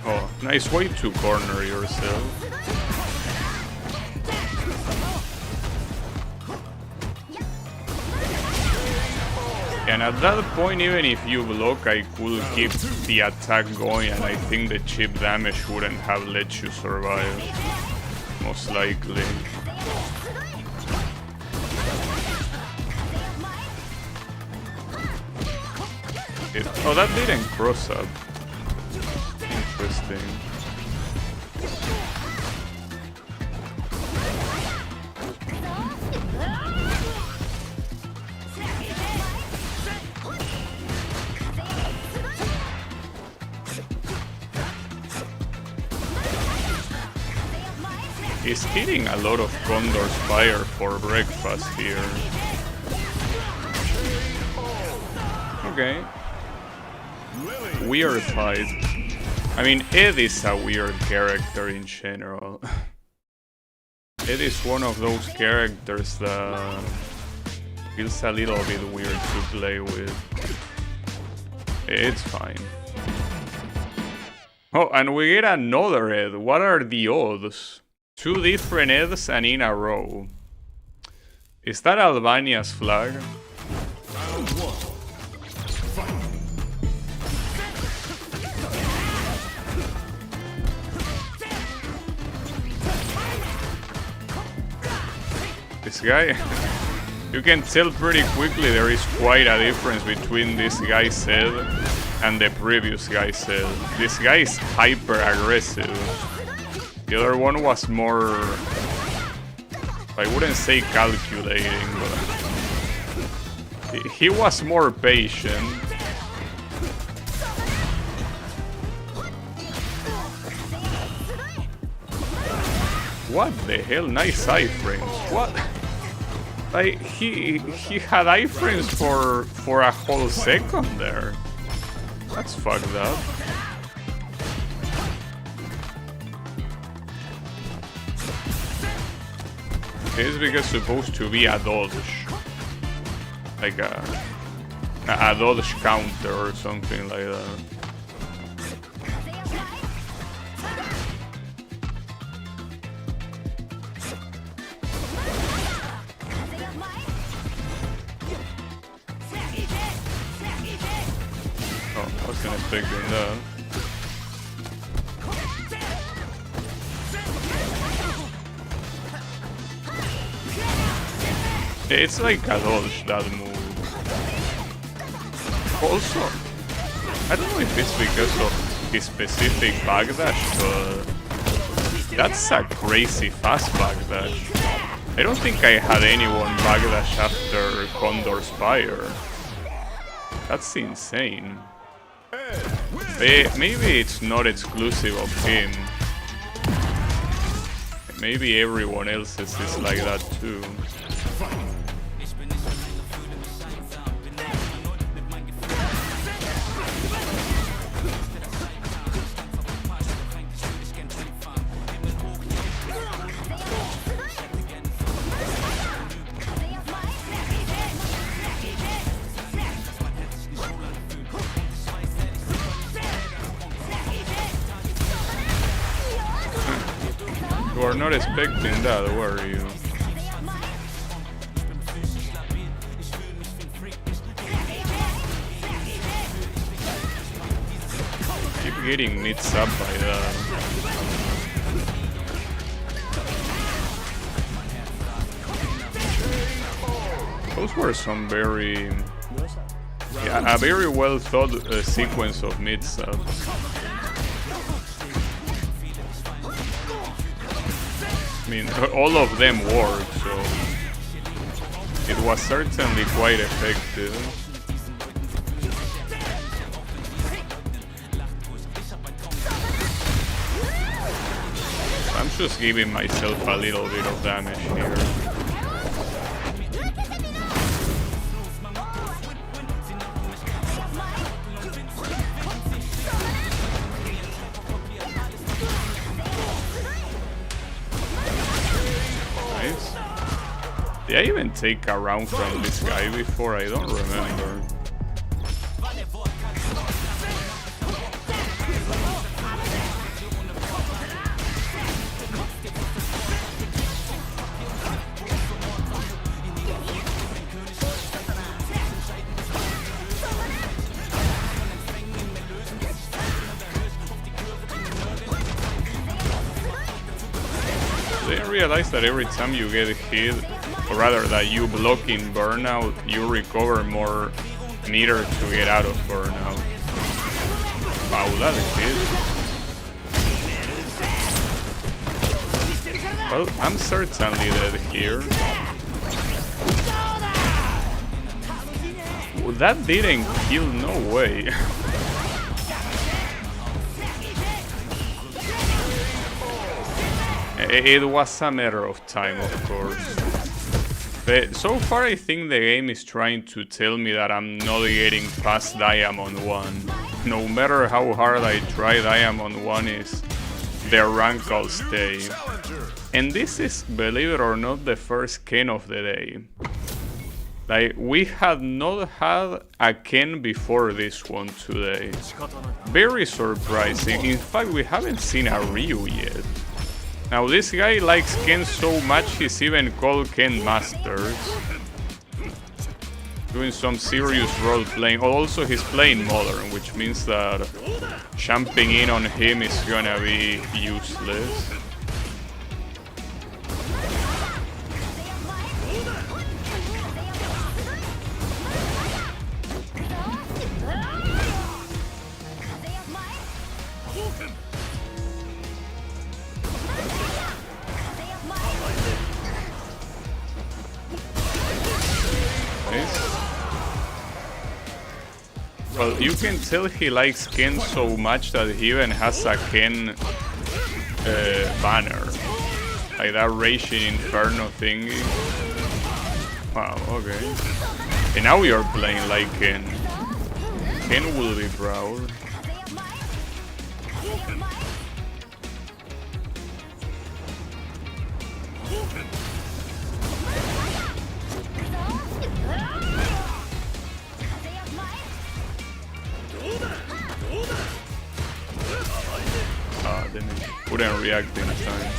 Oh, nice way to corner yourself. And at that point, even if you block, I could keep the attack going, and I think the chip damage wouldn't have let you survive. Most likely. Oh, that didn't cross up. Interesting. He's eating a lot of Condor's Fire for breakfast here. Okay. Weird fight. I mean, Ed is a weird character in general. Ed is one of those characters that feels a little bit weird to play with. It's fine. Oh, and we get another Ed. What are the odds? 2 different Eds and in a row. Is that Albania's flag? Round 1. Fight. This guy, you can tell pretty quickly there is quite a difference between this guy Zed and the previous guy Zed. This guy is hyper aggressive. The other one was more, I wouldn't say calculating, but he was more patient. What the hell? Nice iframes. What? Like he had iframes for a whole second there. That's fucked up. It's because it's supposed to be a dodge, like a dodge counter or something like that. Oh, I wasn't expecting that. It's like a dodge, that move. Also, I don't know if it's because of his specific backdash, but that's a crazy fast backdash. I don't think I had anyone backdash after Condor's Fire. That's insane. Maybe it's not exclusive of him. Maybe everyone else's is like that too. You were not expecting that, were you? Keep getting mixed up by that. Those were some very... yeah, a very well thought sequence of mid-subs. I mean, all of them worked, so it was certainly quite effective. I'm just giving myself a little bit of damage here. Did I even take a round from this guy before? I don't remember. They realize that every time you get hit, or rather that you block in burnout, you recover more need her to get out of her now. Wow, that hit. Well, I'm certainly dead here. Well, that didn't kill, no way. It was a matter of time, of course. But so far I think the game is trying to tell me that I'm not getting past Diamond 1. No matter how hard I try, Diamond 1 is the rank I'll stay. And this is, believe it or not, the first Ken of the day. Like, we had not had a Ken before this one today. Very surprising. In fact, we haven't seen a Ryu yet. Now this guy likes Ken so much he's even called Ken Masters. Doing some serious role playing. Also he's playing Modern, which means that jumping in on him is gonna be useless. Well, you can tell he likes Ken so much that he even has a Ken banner. Like that Raging Inferno thingy. Wow, okay. And now we are playing like Ken. Ken will be proud. Then it wouldn't react in time.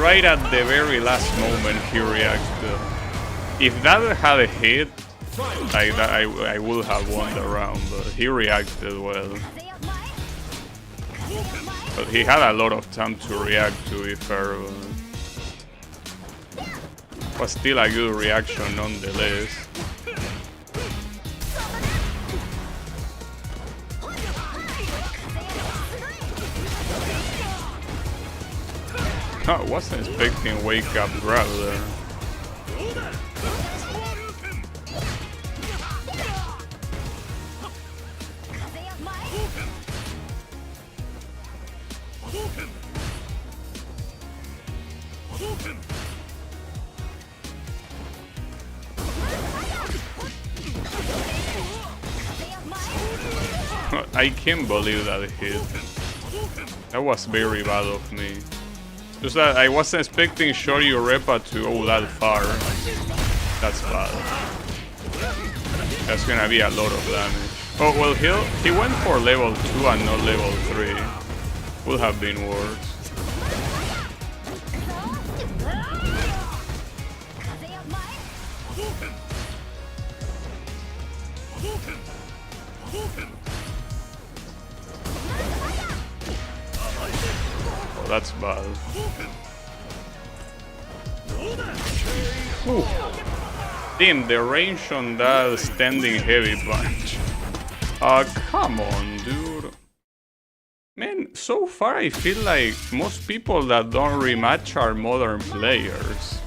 Right at the very last moment he reacted. If that had a hit, I would have won the round, but he reacted well. But he had a lot of time to react, to be fair. Was still a good reaction nonetheless. I wasn't expecting wake up grab there. I can't believe that hit. That was very bad of me. Just that I wasn't expecting Shoryurepa to go that far. That's bad. That's gonna be a lot of damage. Oh well, he went for level 2 and not level 3. Would have been worse. Oh, that's bad. Ooh. Damn, the range on that standing heavy punch. Come on, dude. Man, so far I feel like most people that don't rematch are modern players.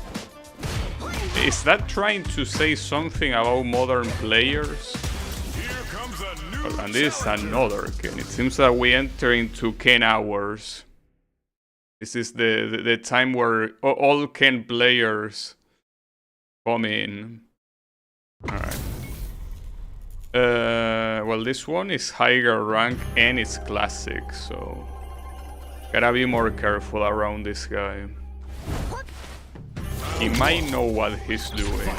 Is that trying to say something about modern players? Well, and this is another Ken. It seems that we enter into Ken hours. This is the time where all Ken players come in. Alright. Well, this one is higher rank and it's classic, so gotta be more careful around this guy. He might know what he's doing.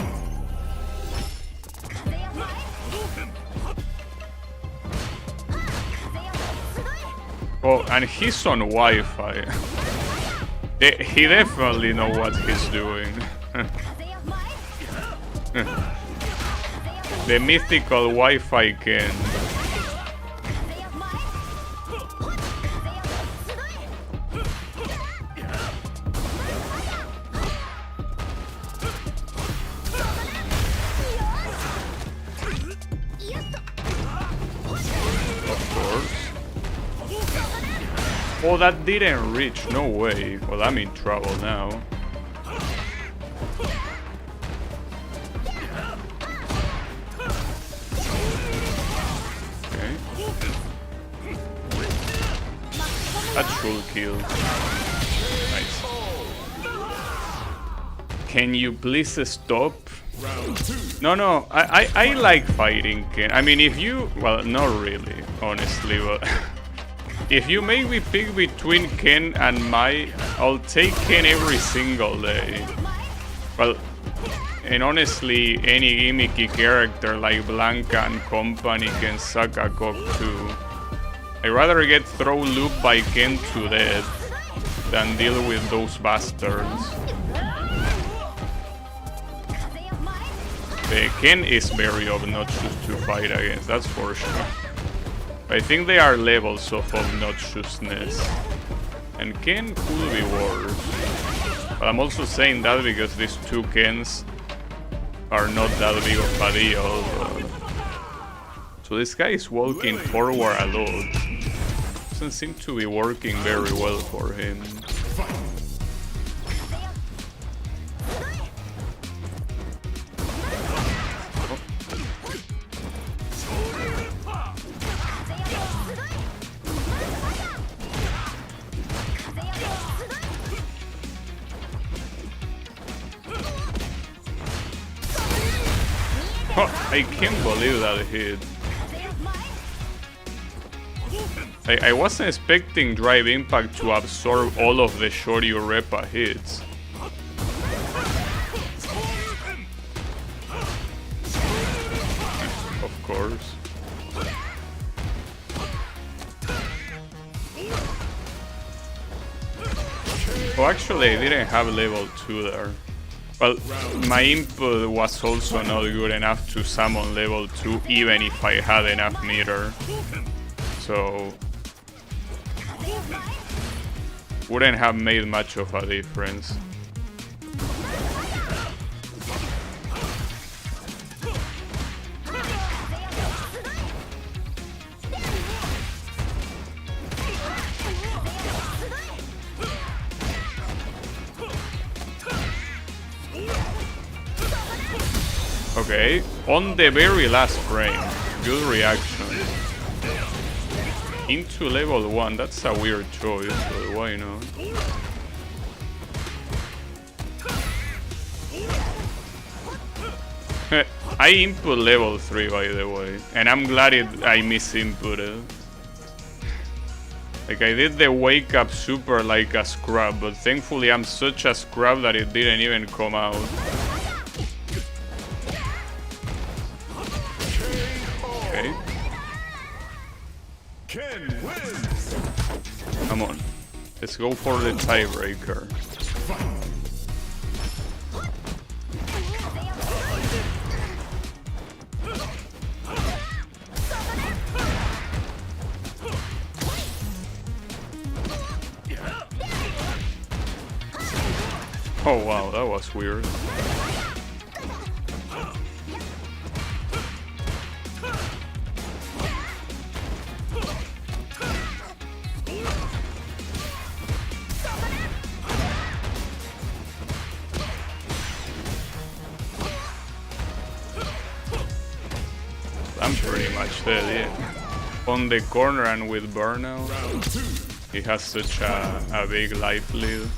Oh, and he's on Wi-Fi. He definitely knows what he's doing. The mythical Wi-Fi Ken. Oh, that didn't reach. No way. Well, I'm in trouble now. Okay. That should kill. Nice. Can you please stop? No, I like fighting Ken. I mean, if you... Well, not really, honestly, but... If you make me pick between Ken and Mai, I'll take Ken every single day. Well, and honestly, any gimmicky character like Blanca and company can suck a cock too. I'd rather get thrown loop by Ken to death than deal with those bastards. Ken is very obnoxious to fight against, that's for sure. I think they are levels of obnoxiousness, and Ken could be worse. But I'm also saying that because these two Kens are not that big of a deal. So this guy is walking forward a lot. Doesn't seem to be working very well for him. Oh, I can't believe that hit. I wasn't expecting Drive Impact to absorb all of the Shoryurepa hits. Of course. Oh, actually, I didn't have level 2 there. Well, my input was also not good enough to summon level 2, even if I had enough meter. So... wouldn't have made much of a difference. Okay, on the very last frame, good reaction. Into level 1, that's a weird choice, but why not? I input level 3 by the way, and I'm glad I misinputted. Like I did the wake up super like a scrub, but thankfully I'm such a scrub that it didn't even come out. Okay. Ken wins. Come on. Let's go for the tiebreaker. Oh wow, that was weird. I'm pretty much dead, yeah. On the corner and with burnout, he has such a big life lead.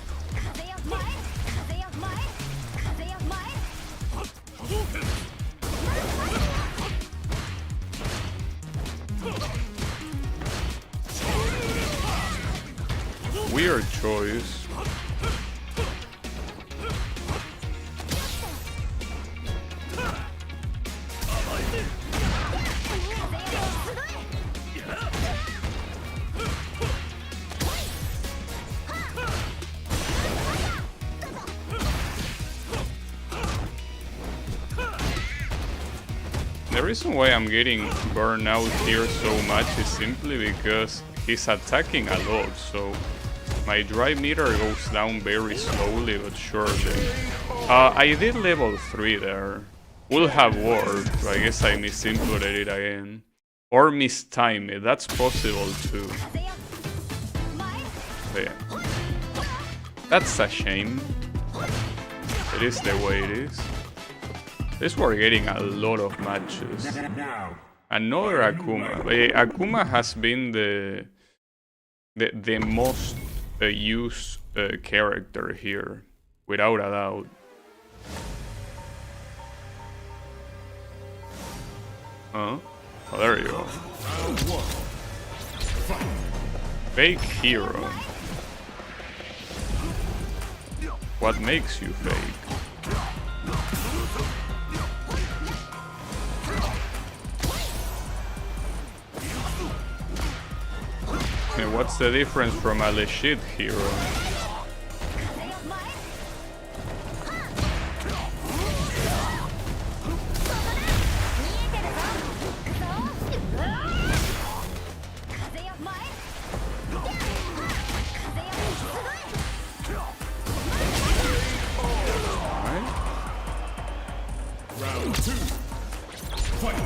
Weird choice. the reason why I'm getting burned out here so much is simply because he's attacking a lot, so my drive meter goes down very slowly but surely. I did level 3 there. Would have worked, but I guess I misinputted it again. Or mistimed it, that's possible too. So yeah. That's a shame. It is the way it is. This we're getting a lot of matches. Another Akuma. Akuma has been the most used character here, without a doubt. Oh, there you go. Fake hero. What makes you fake? And what's the difference from a legit hero? Round 2. Fight.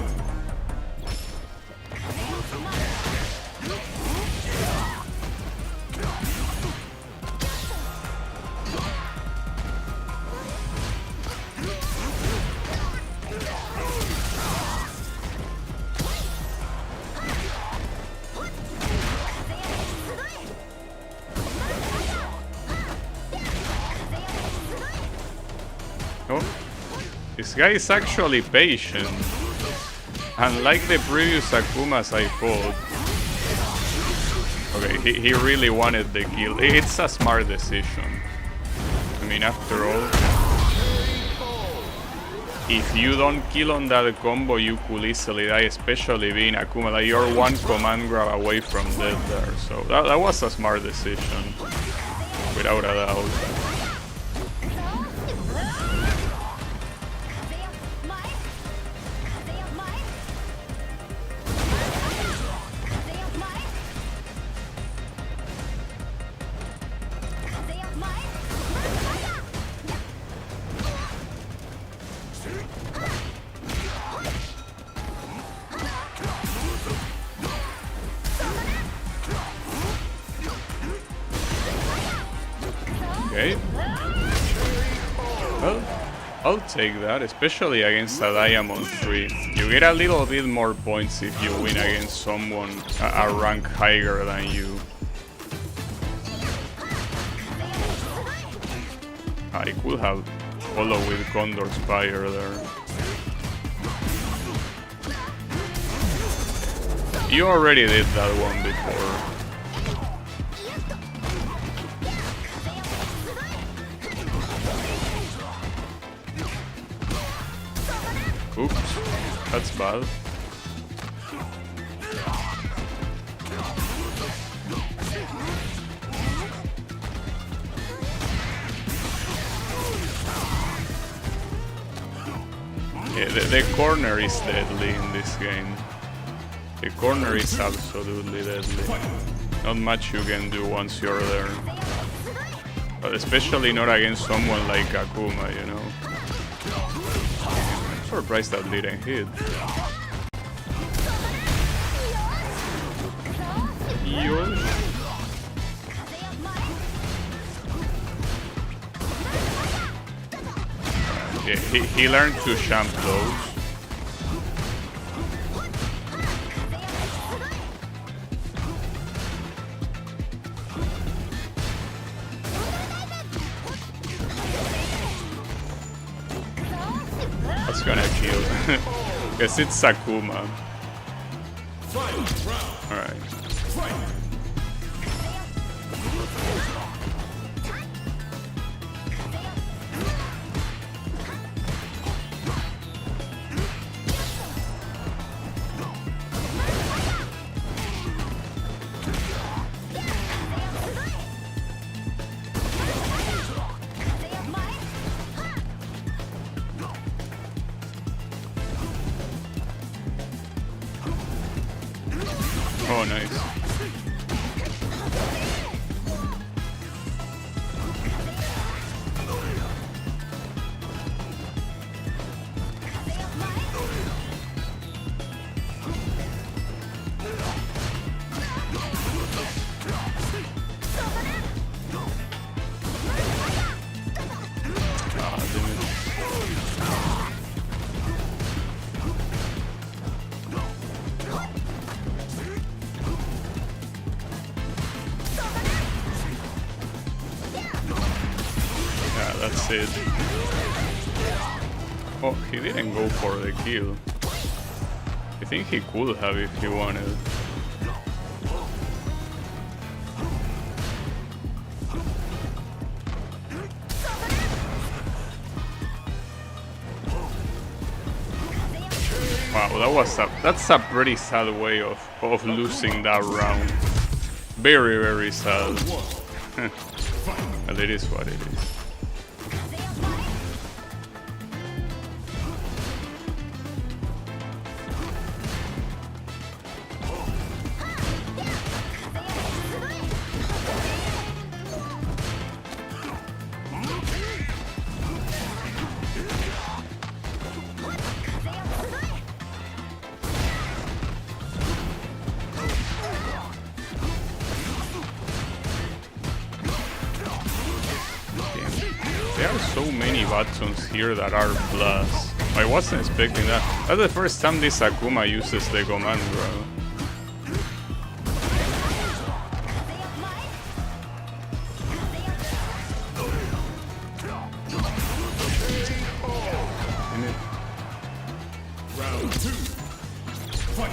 Oh, this guy is actually patient. Unlike the previous Akumas I fought. Okay, he really wanted the kill. It's a smart decision. I mean, after all, if you don't kill on that combo, you could easily die, especially being Akuma. Like, you're one command grab away from death there. So that was a smart decision, without a doubt. Okay. Well, I'll take that, especially against a Diamond 3. You get a little bit more points if you win against someone a rank higher than you. I could have followed with Condor's Fire there. You already did that one before. Oops, that's bad. Yeah, the corner is deadly in this game. The corner is absolutely deadly. Not much you can do once you're there. But especially not against someone like Akuma, you know. I'm surprised that didn't hit. Yosh. Yeah, he learned to champ those. That's gonna kill. Guess it's Akuma. Alright. Oh, nice. Ah, damn it. Yeah, that's it. Oh, he didn't go for the kill. I think he could have if he wanted. Wow, that's a pretty sad way of losing that round. Very, very sad. But it is what it is. There are so many buttons here that are plus. I wasn't expecting that. That's the first time this Akuma uses the command grab. Round 2. Fight.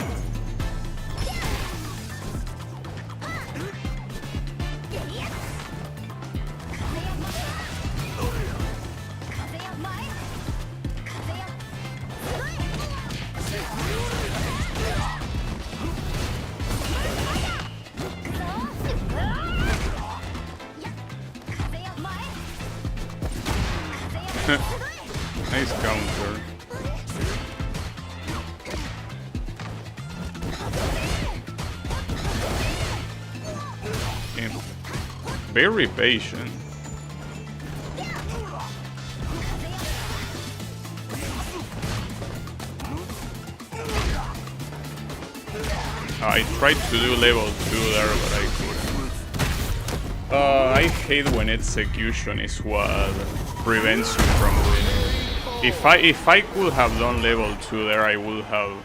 Nice counter. Okay. Very patient. I tried to do level 2 there, but I couldn't. I hate when execution is what prevents you from winning. If I could have done level 2 there, I would have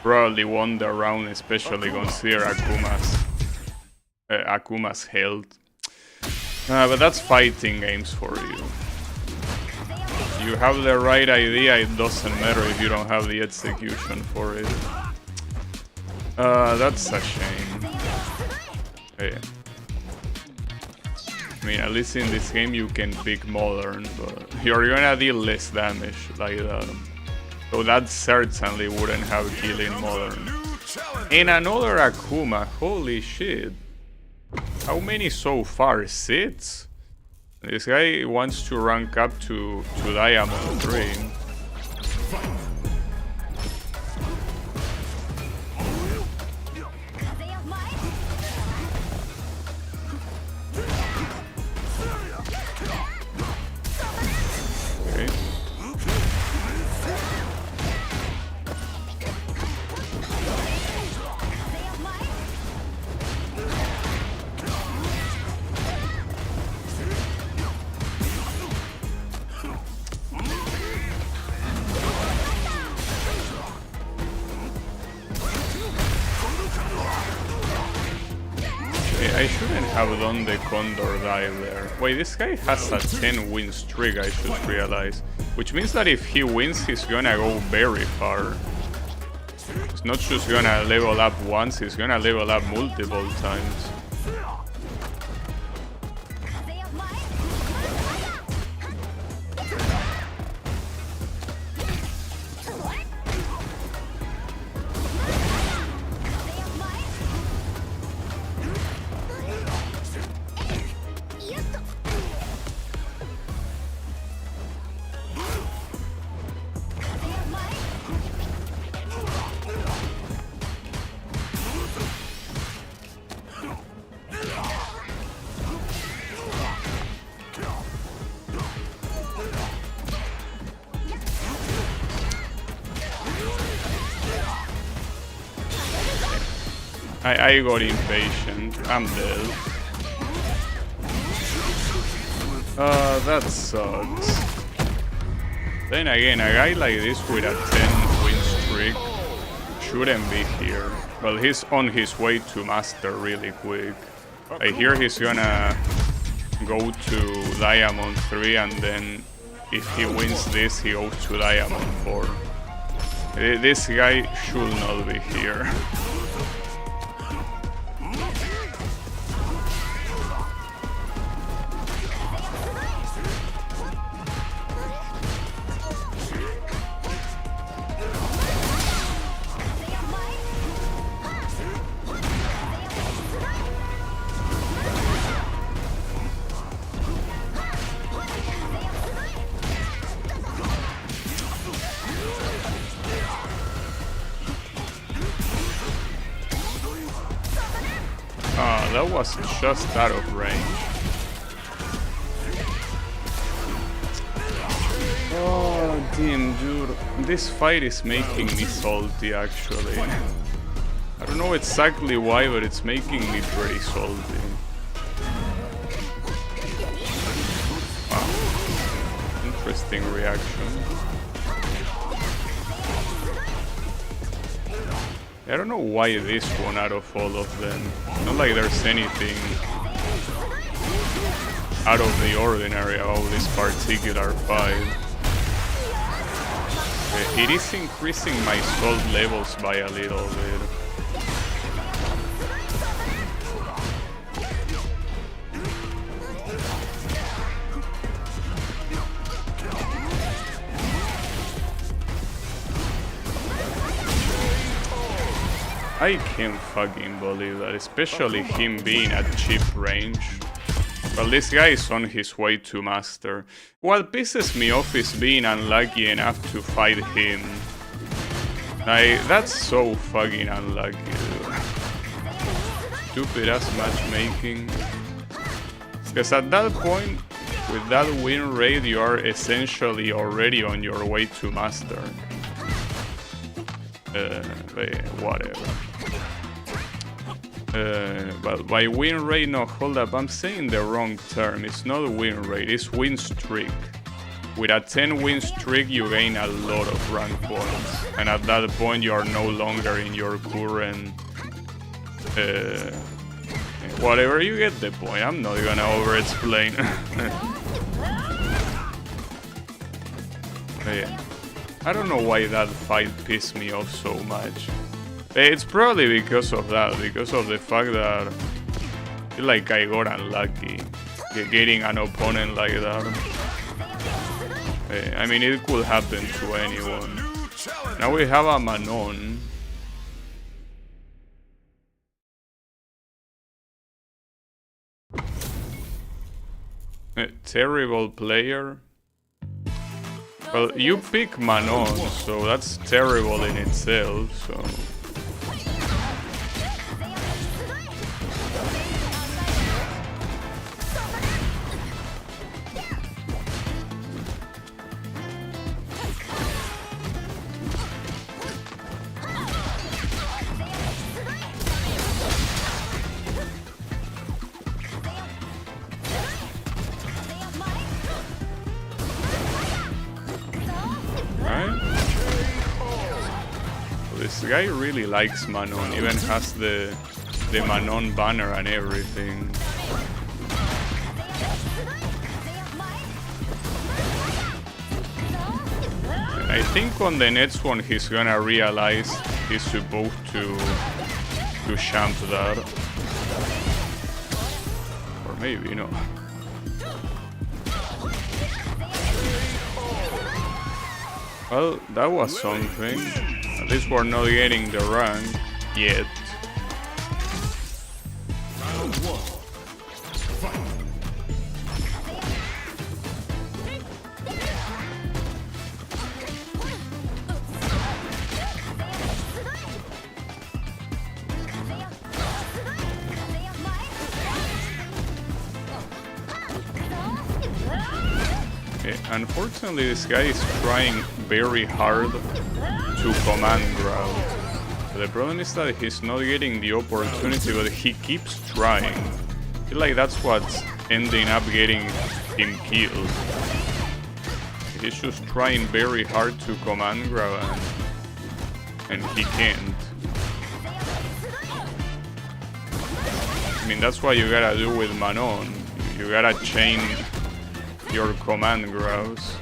probably won the round, especially consider Akuma's health. But that's fighting games for you. You have the right idea, it doesn't matter if you don't have the execution for it. That's a shame. Yeah. I mean, at least in this game you can pick modern, but you're gonna deal less damage like that. So that certainly wouldn't have killed in modern. And another Akuma, holy shit. How many so far? 6? This guy wants to rank up to Diamond 3. I shouldn't have done the Condor dive there. Wait, this guy has a 10 win streak, I should realize. Which means that if he wins, he's gonna go very far. He's not just gonna level up once, he's gonna level up multiple times. I got impatient. I'm dead. That sucks. Then again, a guy like this with a 10 win streak shouldn't be here. Well, he's on his way to master really quick. I hear he's gonna go to Diamond 3 and then if he wins this, he goes to Diamond 4. This guy should not be here. That was just out of range. Oh, damn, dude. This fight is making me salty, actually. I don't know exactly why, but it's making me pretty salty. Wow. Interesting reaction. I don't know why this one out of all of them. Not like there's anything out of the ordinary about this particular fight. It is increasing my salt levels by a little bit. I can't fucking believe that, especially him being at cheap range. Well, this guy is on his way to master. What pisses me off is being unlucky enough to fight him. Like, that's so fucking unlucky, dude. Stupid ass matchmaking. Because at that point, with that win rate, you are essentially already on your way to master. Whatever. But by win rate, no, hold up, I'm saying the wrong term. It's not win rate, it's win streak. With a 10 win streak, you gain a lot of rank points. And at that point, you are no longer in your current... whatever, you get the point. I'm not gonna over-explain. Yeah. I don't know why that fight pissed me off so much. It's probably because of that, because of the fact that I feel like I got unlucky getting an opponent like that. I mean, it could happen to anyone. Now we have a Manon. A terrible player. Well, you pick Manon, so that's terrible in itself, so... This guy really likes Manon, even has the Manon banner and everything. And I think on the next one he's gonna realize he's supposed to champ that. Or maybe no. Well, that was something. At least we're not getting the rank yet. Round one. Fight. Unfortunately, this guy is trying very hard to command grab. The problem is that he's not getting the opportunity, but he keeps trying. I feel like that's what's ending up getting him killed. He's just trying very hard to command grab and he can't. I mean, that's what you gotta do with Manon. You gotta chain your command grabs.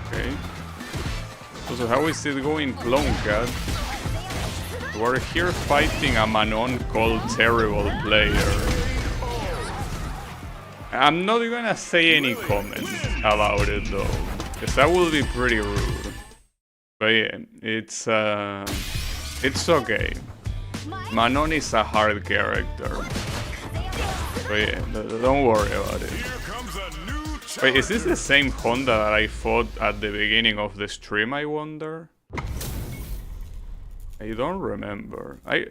Okay. So how is it going, Clone Cat? We're here fighting a Manon called Terrible Player. I'm not gonna say any comments about it though, because that will be pretty rude. But yeah, it's okay. Manon is a hard character. But yeah, don't worry about it. Wait, is this the same Honda that I fought at the beginning of the stream, I wonder? I don't remember. I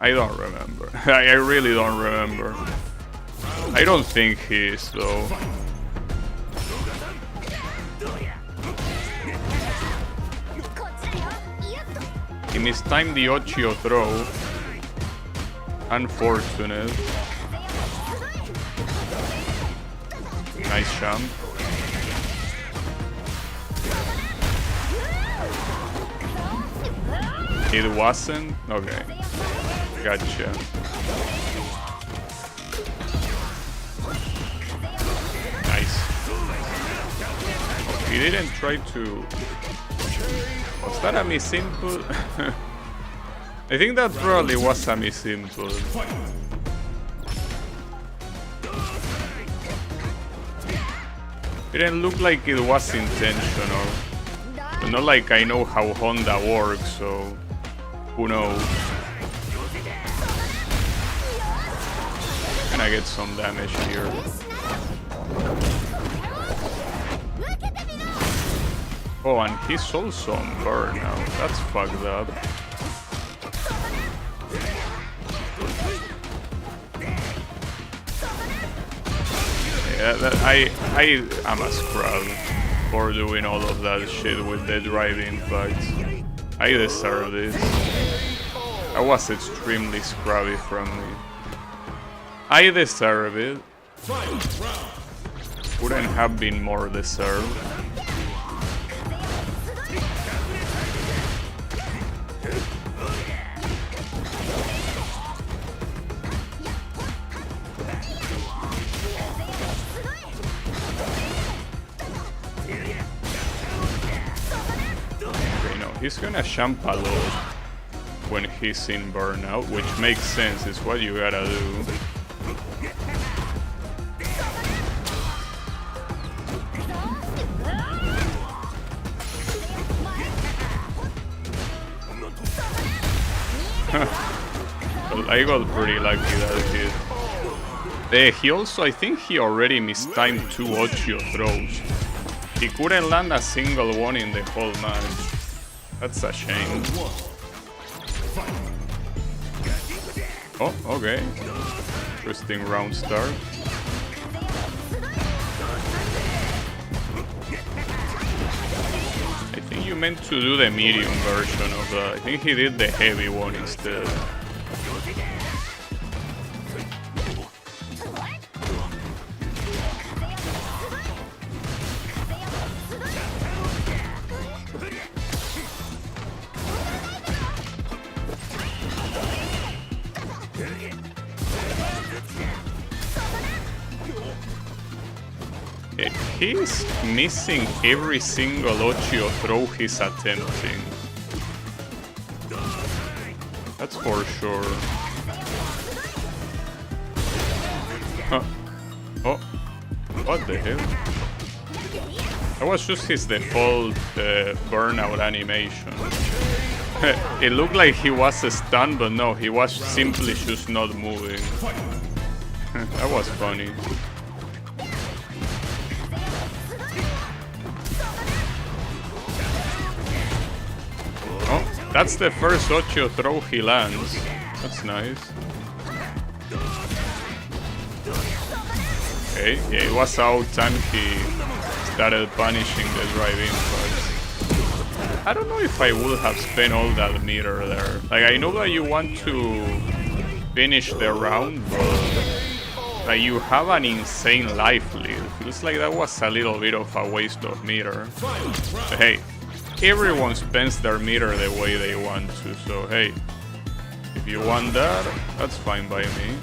don't remember. I really don't remember. I don't think he is, though. He mistimed the Ochio throw. Unfortunate. Nice jump. It wasn't? Okay. Gotcha. Nice. He didn't try to... Was that a misimple? I think that probably was a misimple. It didn't look like it was intentional. But not like I know how Honda works, so who knows? Can I get some damage here? Oh, and he's also on burn now. That's fucked up. Yeah, I am a scrub for doing all of that shit with the drive impacts. I deserve this. That was extremely scrubby from me. I deserve it. Wouldn't have been more deserved. He's gonna jump a lot when he's in burnout, which makes sense, it's what you gotta do. Well, I got pretty lucky that hit. He also, I think he already mistimed 2 Ochio throws. He couldn't land a single one in the whole match. That's a shame. Oh, okay. Interesting round start. I think you meant to do the medium version of that. I think he did the heavy one instead. He's missing every single Ochio throw he's attempting. That's for sure. Huh. Oh, what the hell? That was just his default burnout animation. It looked like he was stunned, but no, he was simply just not moving. That was funny. Oh, that's the first Ochio throw he lands. That's nice. Okay, yeah, it was out and he started punishing the drive impacts. I don't know if I would have spent all that meter there. Like, I know that you want to finish the round, but like, you have an insane life lead. Feels like that was a little bit of a waste of meter. But hey, everyone spends their meter the way they want to, so hey, if you want that, that's fine by me.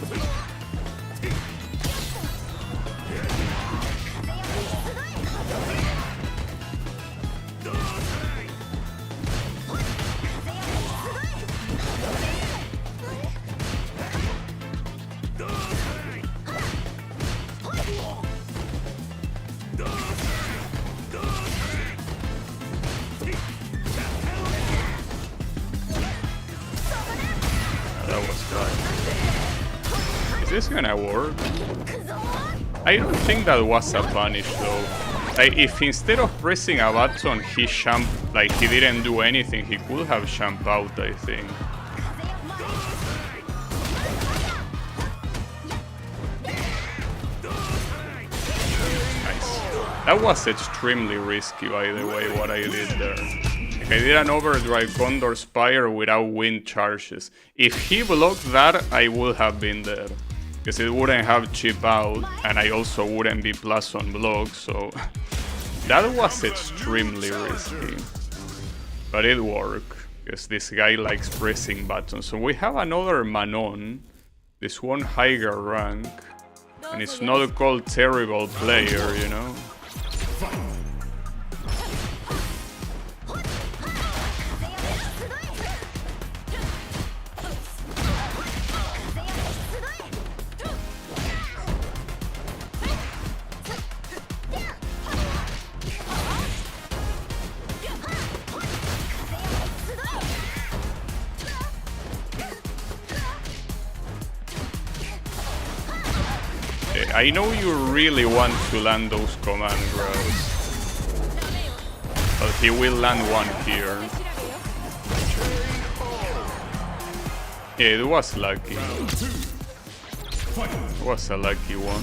Is this gonna work? I don't think that was a punish though. Like, if instead of pressing a button he he didn't do anything, he could have jumped out, I think. Nice. That was extremely risky, by the way, what I did there. I did an overdrive Condor Spire without wind charges. If he blocked that, I would have been dead. Because it wouldn't have chip out, and I also wouldn't be plus on block, so... that was extremely risky. But it worked, because this guy likes pressing buttons. So we have another Manon, this one higher rank, and it's not called terrible player, you know? I know you really want to land those command grabs, but he will land one here. Yeah, it was lucky. It was a lucky one.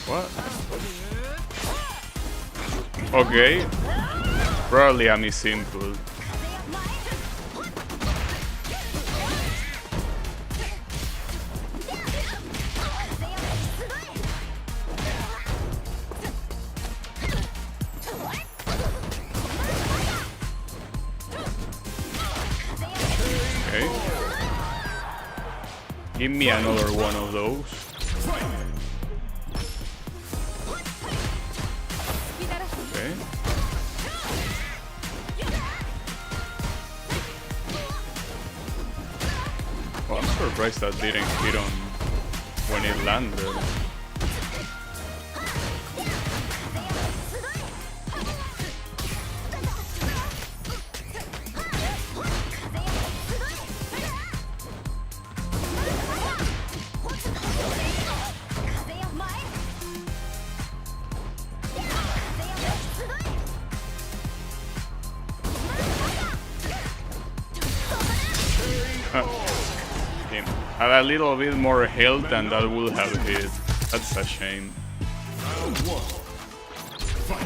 What? Okay. Probably a misinput. Give me another one of those. Okay. Oh, I'm surprised that didn't hit on when it landed. Had a little bit more health and that would have hit. That's a shame. Round one. Fight.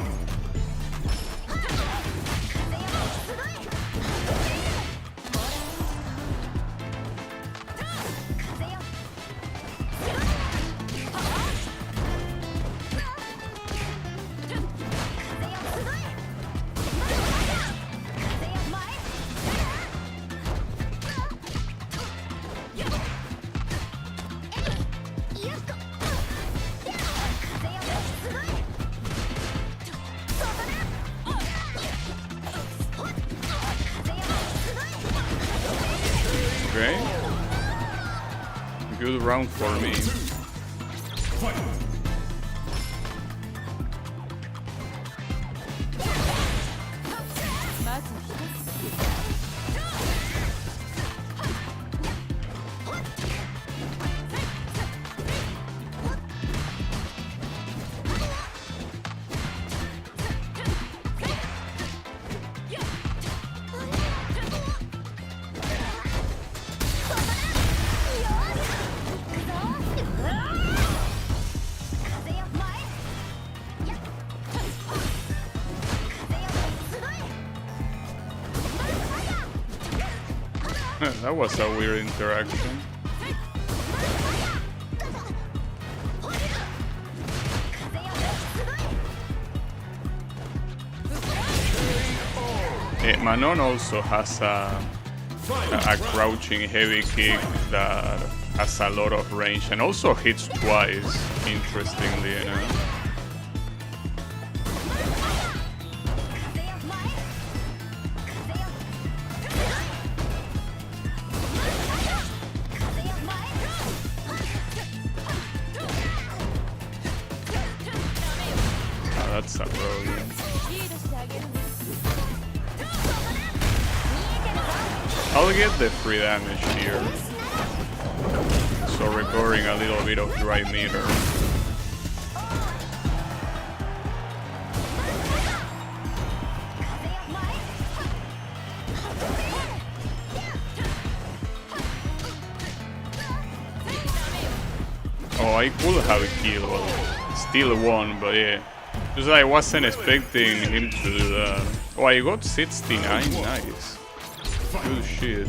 Okay. Good round for me. Fight. That was a weird interaction. Manon also has a crouching heavy kick that has a lot of range and also hits twice, interestingly enough. That's a problem. I'll get the free damage here. So recording a little bit of dry meter. Oh, I could have killed, well, still won, but yeah. Just I wasn't expecting him to do that. Oh, I got 69, nice. Good shit.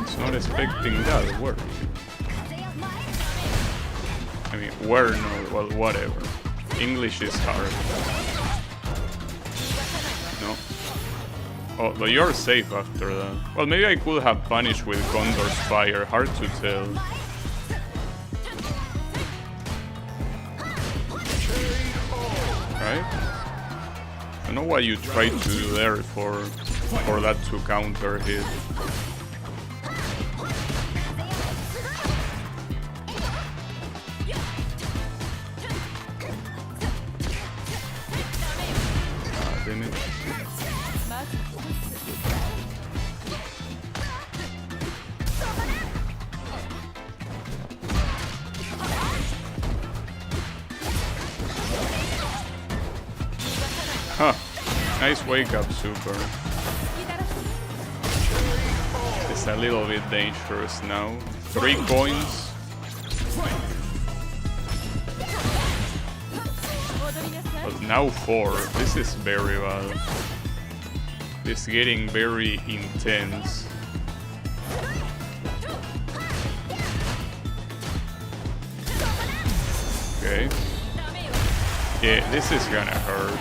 It's not expecting that work. I mean, where no, well, whatever. English is hard. No. Oh, but you're safe after that. Well, maybe I could have punished with Condor's Fire, hard to tell. Right? I don't know what you tried to do there for that to counter hit. Damn it. Huh. Nice wake up, super. It's a little bit dangerous now. 3 coins. But now 4. This is very bad. It's getting very intense. Okay. Yeah, this is gonna hurt.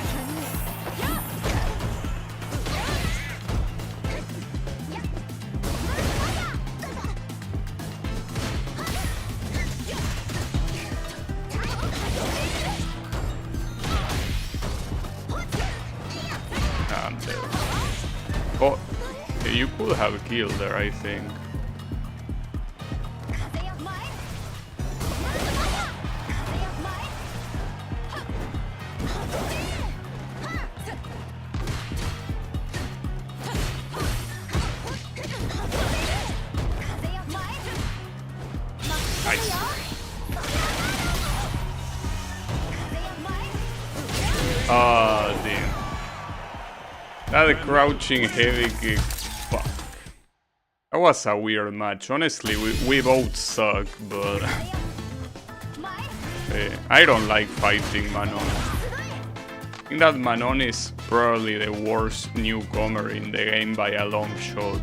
I'm dead. Oh, you could have killed there, I think. Nice. Ah, damn. That crouching heavy kick. Fuck. That was a weird match. Honestly, we both suck, but I don't like fighting Manon. I think that Manon is probably the worst newcomer in the game by a long shot.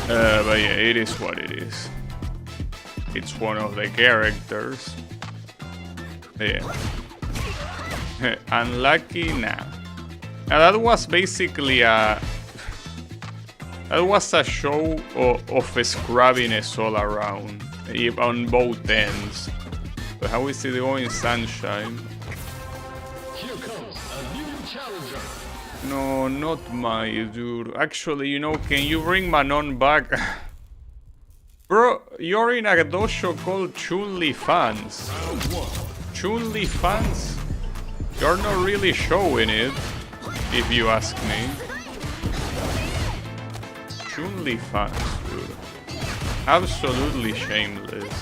But yeah, it is what it is. It's one of the characters. Yeah. Unlucky now. Now that was basically a show of scrabbiness all around, on both ends. But how is it going, Sunshine? Here comes a new challenger. No, not my dude. Actually, you know, can you bring Manon back? Bro, you're in a dojo called Chun-Li Fans. Chun-Li Fans? You're not really showing it, if you ask me. Chun-Li Fans, dude. Absolutely shameless.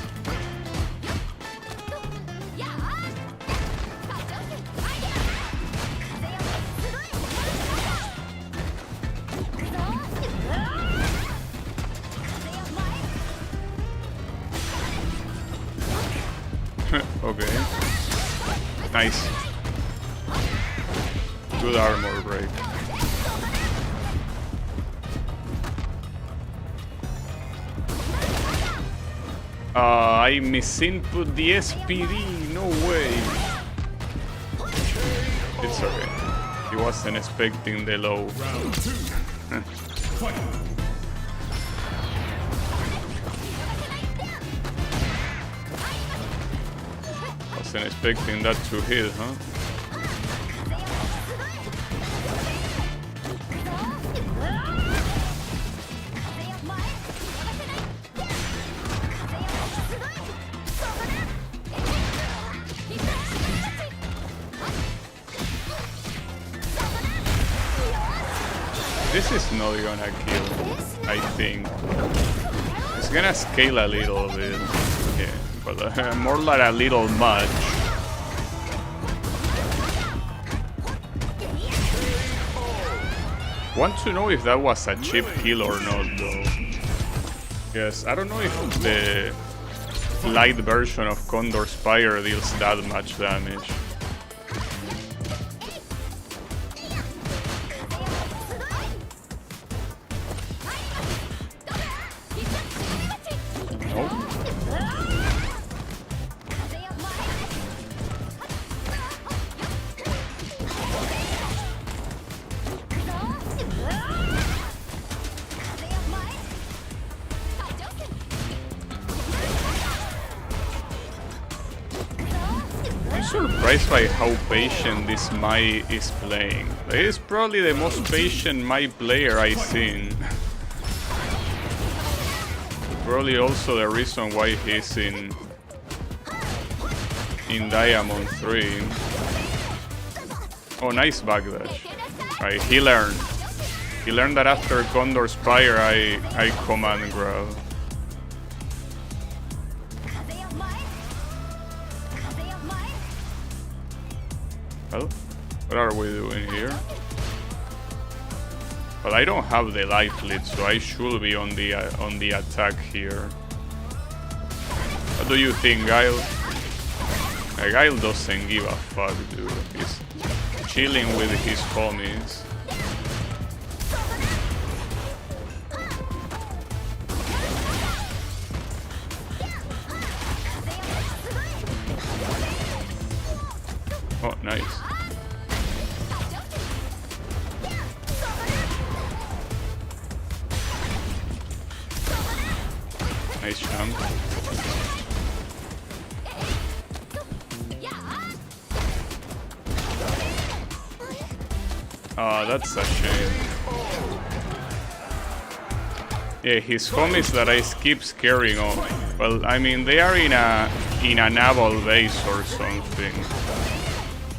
Nice. Good armor break. I misinput the SPD, no way. It's okay. He wasn't expecting the low. Round 2. Fight. Wasn't expecting that to hit, huh? This is not gonna kill, I think. It's gonna scale a little bit. Yeah, but more like a little much. Want to know if that was a cheap kill or not, though. Yes, I don't know if the light version of Condor Spire deals that much damage. Surprised by how patient this Mai is playing. He is probably the most patient Mai player I've seen. Probably also the reason why he's in Diamond 3. Oh, nice backdash. Right, he learned. He learned that after Condor Spire I command grab. Well, what are we doing here? Well, I don't have the life lead, so I should be on the attack here. What do you think, Guile? Guile doesn't give a fuck, dude. He's chilling with his homies. Oh, nice. Nice jump. Oh, that's a shame. Yeah, his homies that I keep scaring off. Well, I mean, they are in a naval base or something.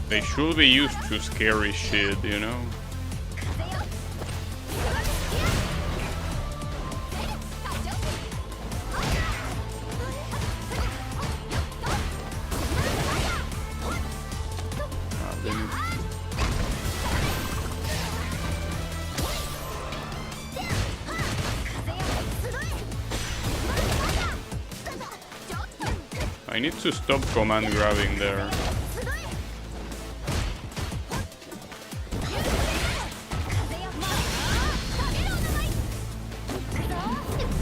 They should be used to scary shit, you know? I need to stop command grabbing there.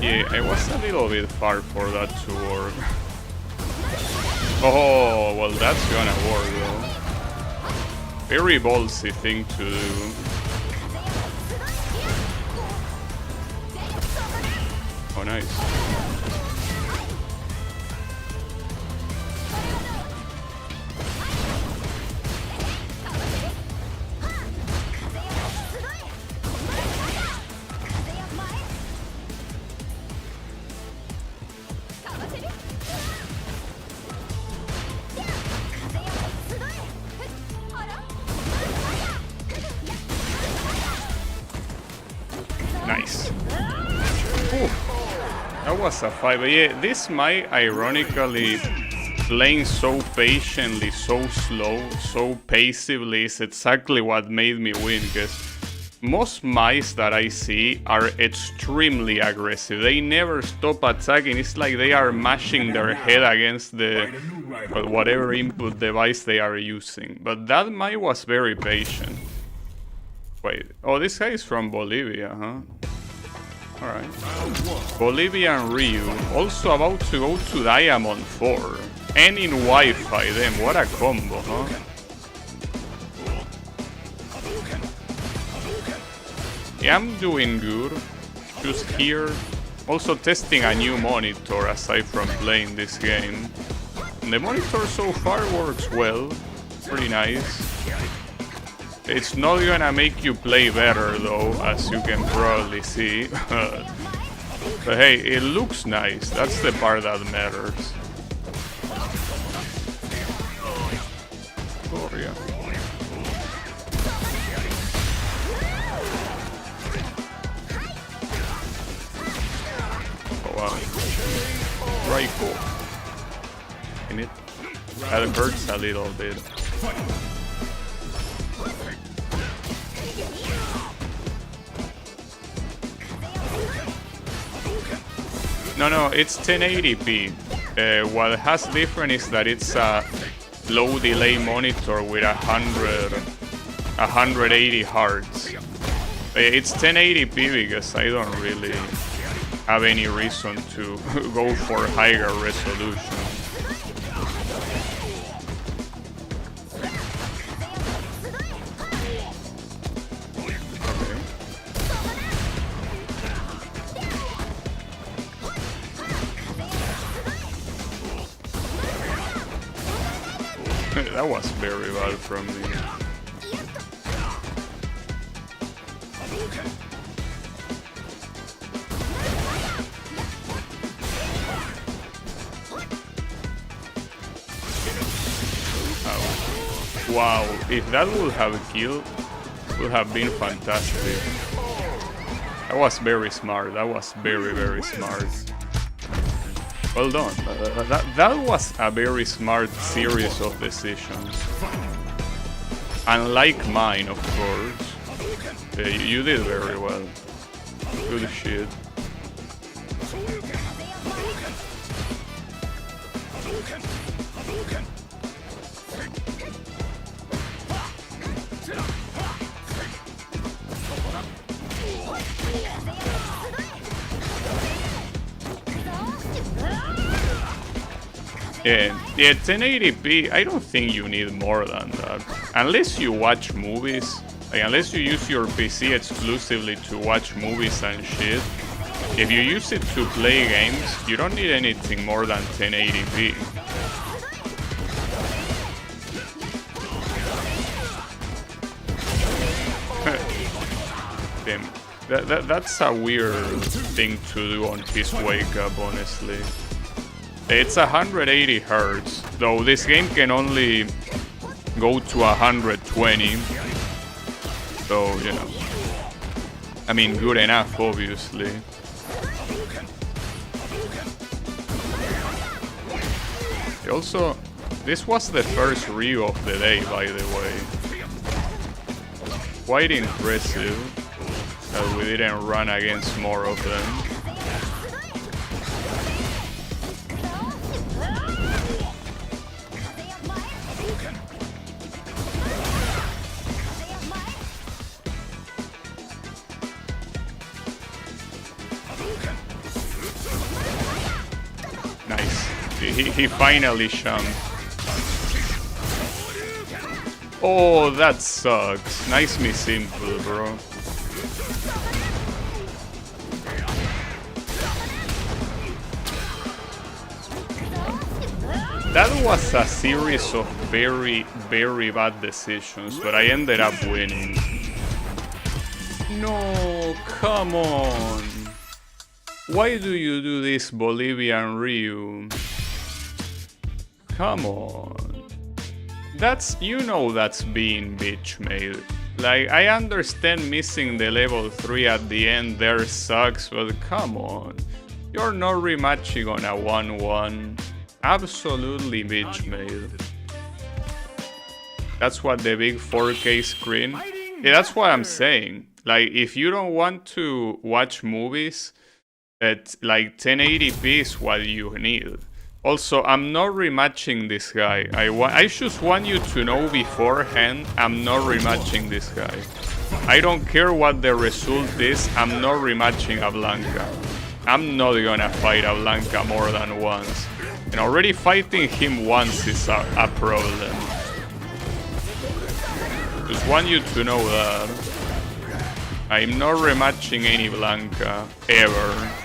Yeah, I was a little bit far for that to work. Oh, well, that's gonna work though. Very ballsy thing to do. Oh, nice. Nice. Ooh, that was a fight. But yeah, this might ironically playing so patiently, so slow, so passively is exactly what made me win. Because most mice that I see are extremely aggressive. They never stop attacking. It's like they are mashing their head against the whatever input device they are using. But that mice was very patient. Wait, oh, this guy is from Bolivia, huh? Alright. Bolivian Ryu, also about to go to Diamond 4. And in Wi-Fi, damn, what a combo, huh? Yeah, I'm doing good. Just here. Also testing a new monitor aside from playing this game. And the monitor so far works well. Pretty nice. It's not gonna make you play better though, as you can probably see. But hey, it looks nice. That's the part that matters. Oh yeah. Oh wow. Raikou. And that hurts a little bit. No, it's 1080p. What has different is that it's a low delay monitor with 180 Hz. It's 1080p because I don't really have any reason to go for higher resolution. That was very bad from me. Oh. Wow, if that would have killed, would have been fantastic. That was very smart. That was very, very smart. Well done. That was a very smart series of decisions. Unlike mine, of course. You did very well. Good shit. Yeah, 1080p, I don't think you need more than that. Unless you watch movies, like unless you use your PC exclusively to watch movies and shit. If you use it to play games, you don't need anything more than 1080p. Damn, that's a weird thing to do on his wake up, honestly. It's 180 Hz, though this game can only go to 120. So, you know. I mean, good enough, obviously. Also, this was the first Ryu of the day, by the way. Quite impressive that we didn't run against more of them. Nice. He finally jumped. Oh, that sucks. Nice me simple, bro. That was a series of very, very bad decisions, but I ended up winning. No, come on. Why do you do this, Bolivian Ryu? Come on. That's, you know that's being bitch made. Like, I understand missing the level 3 at the end there sucks, but come on. You're not rematching on a 1-1. Absolutely bitch made. That's what the big 4K screen... Yeah, that's what I'm saying. Like, if you don't want to watch movies, at like 1080p is what you need. Also, I'm not rematching this guy. I just want you to know beforehand, I'm not rematching this guy. I don't care what the result is, I'm not rematching a Blanka. I'm not gonna fight a Blanka more than once. And already fighting him once is a problem. Just want you to know that. I'm not rematching any Blanka, ever.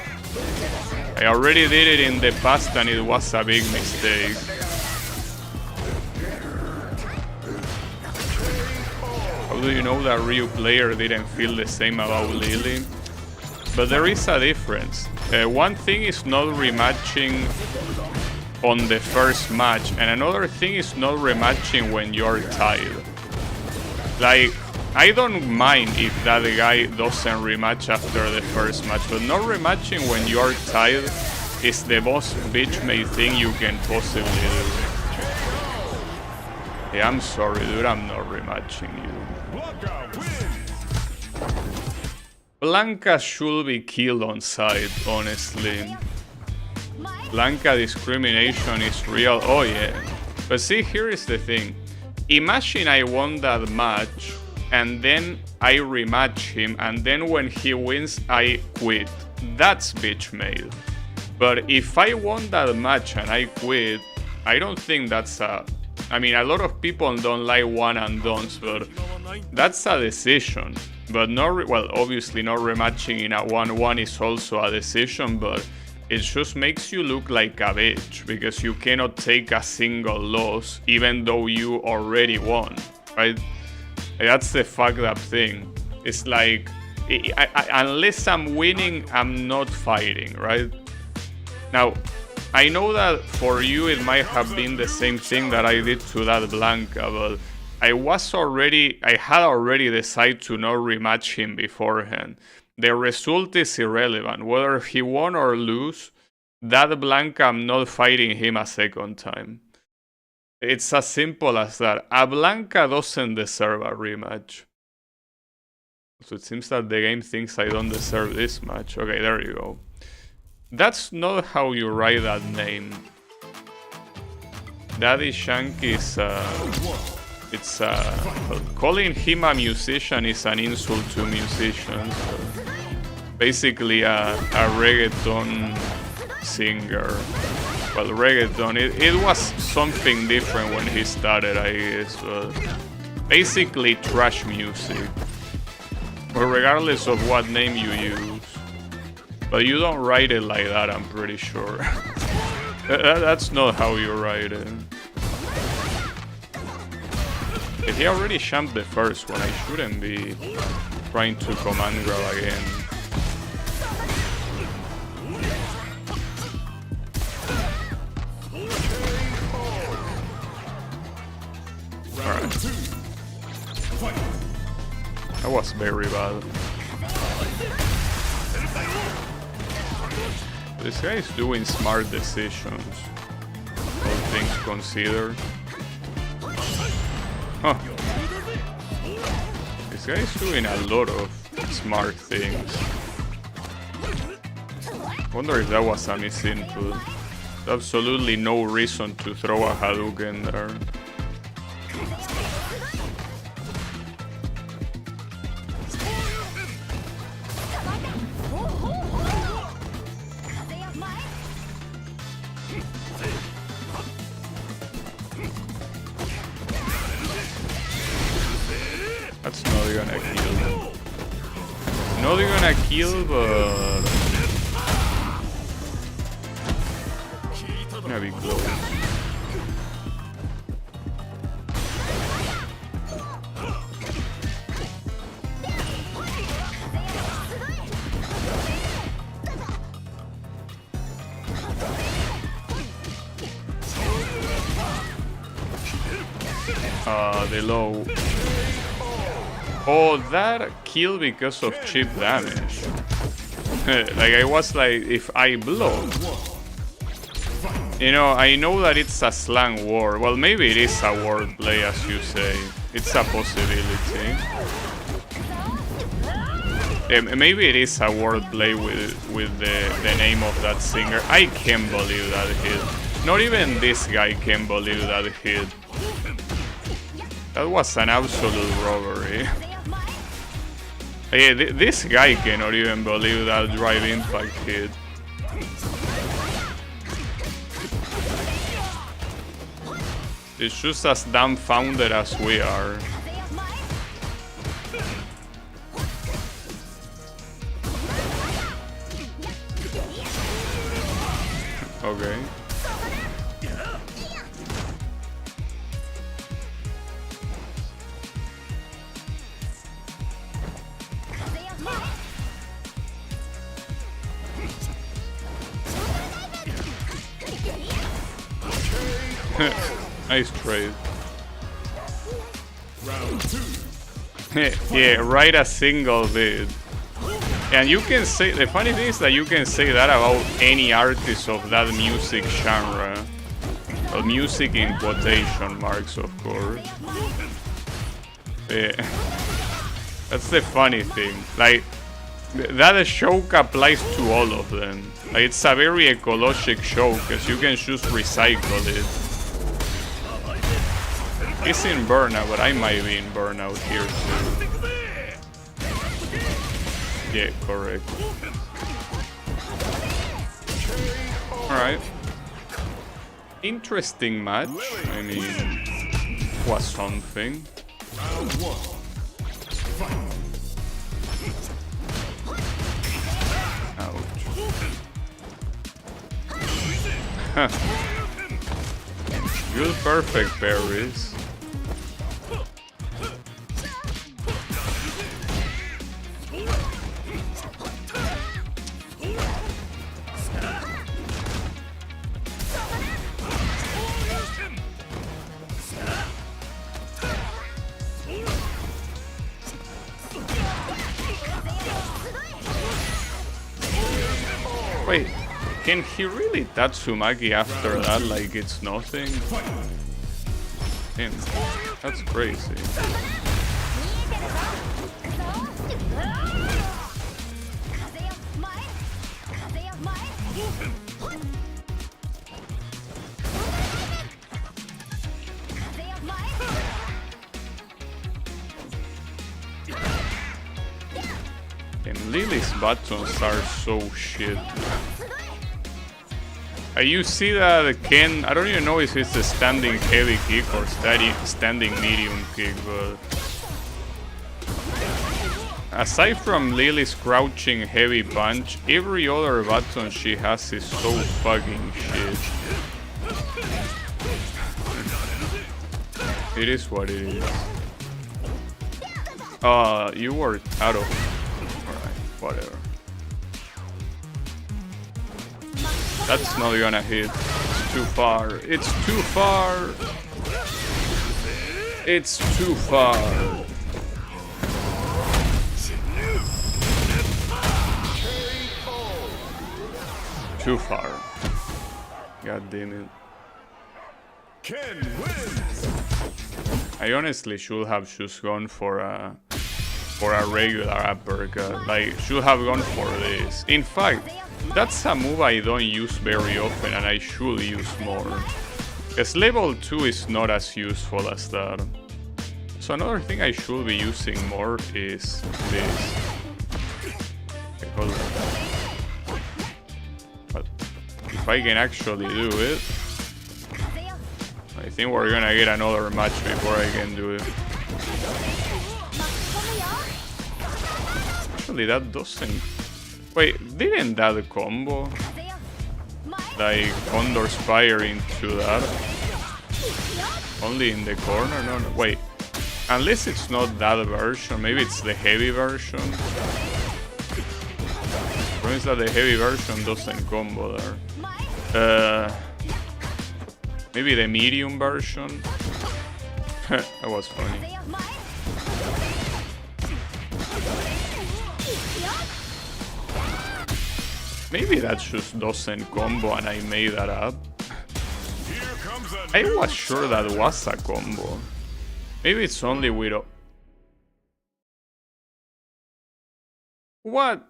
I already did it in the past and it was a big mistake. How do you know that Ryu player didn't feel the same about Lily? But there is a difference. One thing is not rematching on the first match, and another thing is not rematching when you're tied. Like, I don't mind if that guy doesn't rematch after the first match, but not rematching when you're tied is the most bitch-made thing you can possibly do. Hey, I'm sorry, dude, I'm not rematching you. Blanka should be killed on sight, honestly. Blanka discrimination is real, oh yeah. But see, here is the thing. Imagine I won that match, and then I rematch him, and then when he wins, I quit. That's bitch made. But if I won that match and I quit, I don't think that's a... I mean, a lot of people don't like one and dones, but that's a decision. But not... well, obviously not rematching in a 1-1 is also a decision, but it just makes you look like a bitch, because you cannot take a single loss, even though you already won, right? That's the fucked up thing. It's like, unless I'm winning, I'm not fighting, right? Now, I know that for you it might have been the same thing that I did to that Blanka, but I had already decided to not rematch him beforehand. The result is irrelevant. Whether he won or lose, that Blanka, I'm not fighting him a second time. It's as simple as that. A Blanka doesn't deserve a rematch. So it seems that the game thinks I don't deserve this match. Okay, there you go. That's not how you write that name. Daddy Shanky is... calling him a musician is an insult to musicians. Basically a reggaeton singer. Well, reggaeton, it was something different when he started, I guess, but basically trash music. Well, regardless of what name you use. But you don't write it like that, I'm pretty sure. That's not how you write it. If he already jumped the first one, I shouldn't be trying to command grab again. Alright. That was very bad. This guy is doing smart decisions, all things considered. Huh. This guy is doing a lot of smart things. Wonder if that was a misinput. There's absolutely no reason to throw a Hadouken there. That's not gonna kill. Not gonna kill, but gonna be close. The low. Oh, that kill because of chip damage. Like, I was like, if I blow. You know, I know that it's a slang word. Well, maybe it is a word play, as you say. It's a possibility. Maybe it is a wordplay with the name of that singer. I can't believe that hit. Not even this guy can believe that hit. That was an absolute robbery. Yeah, this guy cannot even believe that drive impact hit. It's just as dumbfounded as we are. Okay. Nice trade. Round 2. Yeah, right, a single did. And you can say, the funny thing is that you can say that about any artist of that music genre. Well, music in quotation marks, of course. Yeah. That's the funny thing. Like, that joke applies to all of them. Like, it's a very ecologic joke, because you can just recycle it. He's in Burnout, but I might be in Burnout here too. Yeah, correct. Alright. Interesting match. I mean, was something. Round 1. Ouch. Good perfect parries. Wait, can he really Tatsumaki after that like it's nothing? Damn, that's crazy. And Lily's buttons are so shit. You see that Ken, I don't even know if it's a standing heavy kick or standing medium kick, but aside from Lily's crouching heavy punch, every other button she has is so fucking shit. It is what it is. You were out of... Alright, whatever. That's not gonna hit. It's too far. It's too far. It's too far. Too far. God damn it. Ken wins. I honestly should have just gone for a regular uppercut. Like, should have gone for this. In fact, that's a move I don't use very often and I should use more. Because level 2 is not as useful as that. So another thing I should be using more is this. Okay, hold on. But if I can actually do it, I think we're gonna get another match before I can do it. Actually, that doesn't... Wait, didn't that combo? Like, Condor Spire into that? Only in the corner? No, no, wait. Unless it's not that version, maybe it's the heavy version. The problem is that the heavy version doesn't combo there. Maybe the medium version? That was funny. Maybe that just doesn't combo and I made that up. I was sure that was a combo. Maybe it's only with What?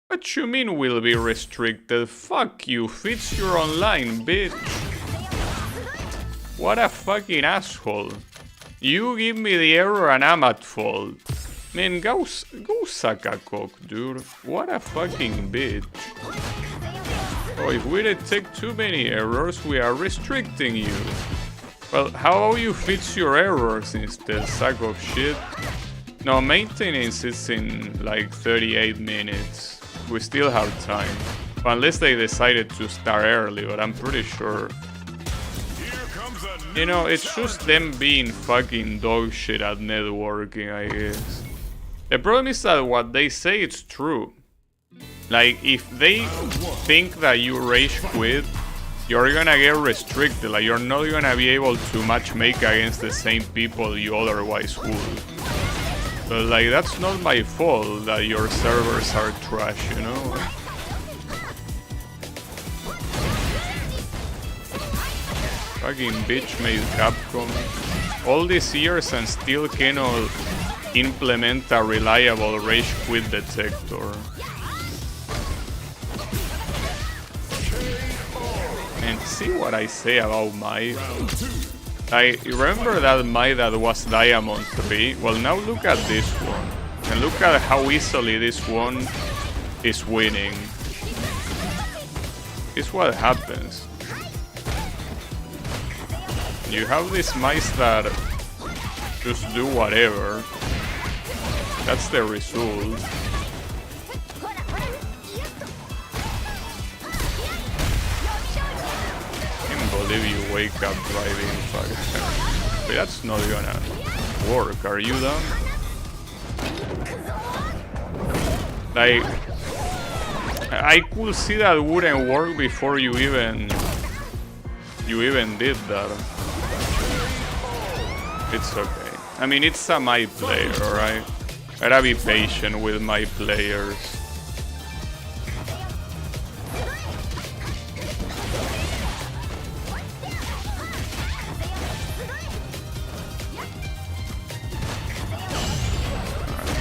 What you mean will be restricted? Fuck you, fix your online, bitch. What a fucking asshole. You give me the error and I'm at fault. Man, go suck a cock, dude. What a fucking bitch. Oh, if we detect too many errors, we are restricting you. Well, how about you fix your errors instead, sack of shit? No, maintenance is in like 38 minutes. We still have time. Well, unless they decided to start early, but I'm pretty sure. You know, it's just them being fucking dog shit at networking, I guess. The problem is that what they say is true. Like, if they think that you rage quit, you're gonna get restricted. Like, you're not gonna be able to matchmake against the same people you otherwise would. But, like, that's not my fault that your servers are trash, you know? Fucking bitch made Capcom all these years and still cannot implement a reliable rage quit detector. And see what I say about Mai. I remember that Mai that was Diamond 3. Well, now look at this one. And look at how easily this one is winning. It's what happens. You have these mice that just do whatever. That's the result. Can't believe you wake up driving. Fuck. But that's not gonna work. Are you dumb? Like, I could see that wouldn't work before you even did that. It's okay. I mean, it's a my player, alright? Gotta be patient with my players.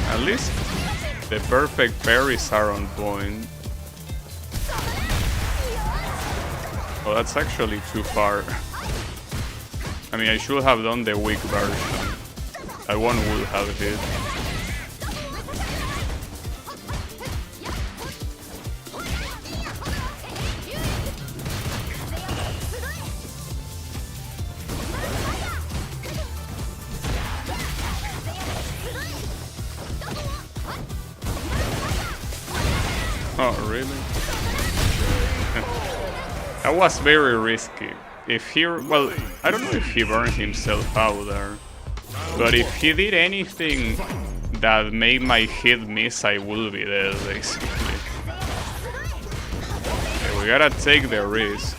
At least the perfect parries are on point. Oh, that's actually too far. I mean, I should have done the weak version. That one would have hit. Oh, really? That was very risky. If he, well, I don't know if he burned himself out there, but if he did anything that made my hit miss, I will be dead, basically. Okay, we gotta take the risk.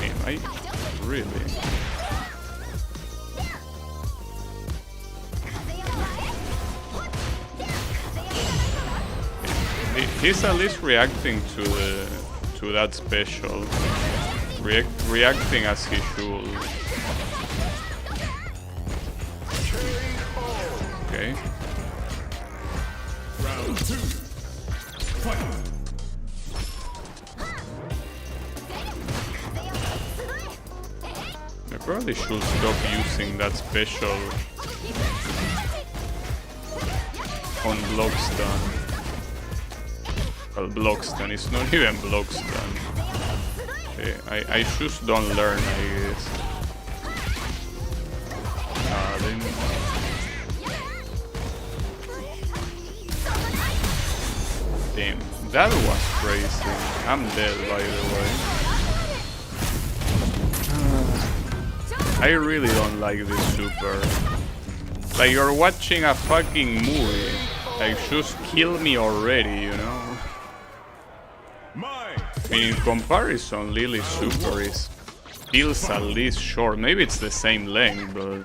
Am I really? He's at least reacting to that special. Reacting as he should. Okay. Round 2. Fight. I probably should stop using that special on Blockstun. Well, Blockstun, it's not even Blockstun. Okay, I just don't learn, I guess. Then... Damn, that was crazy. I'm dead, by the way. I really don't like this super. Like, you're watching a fucking movie. Like, just kill me already, you know? I mean, in comparison, Lily's super feels at least short. Maybe it's the same length, but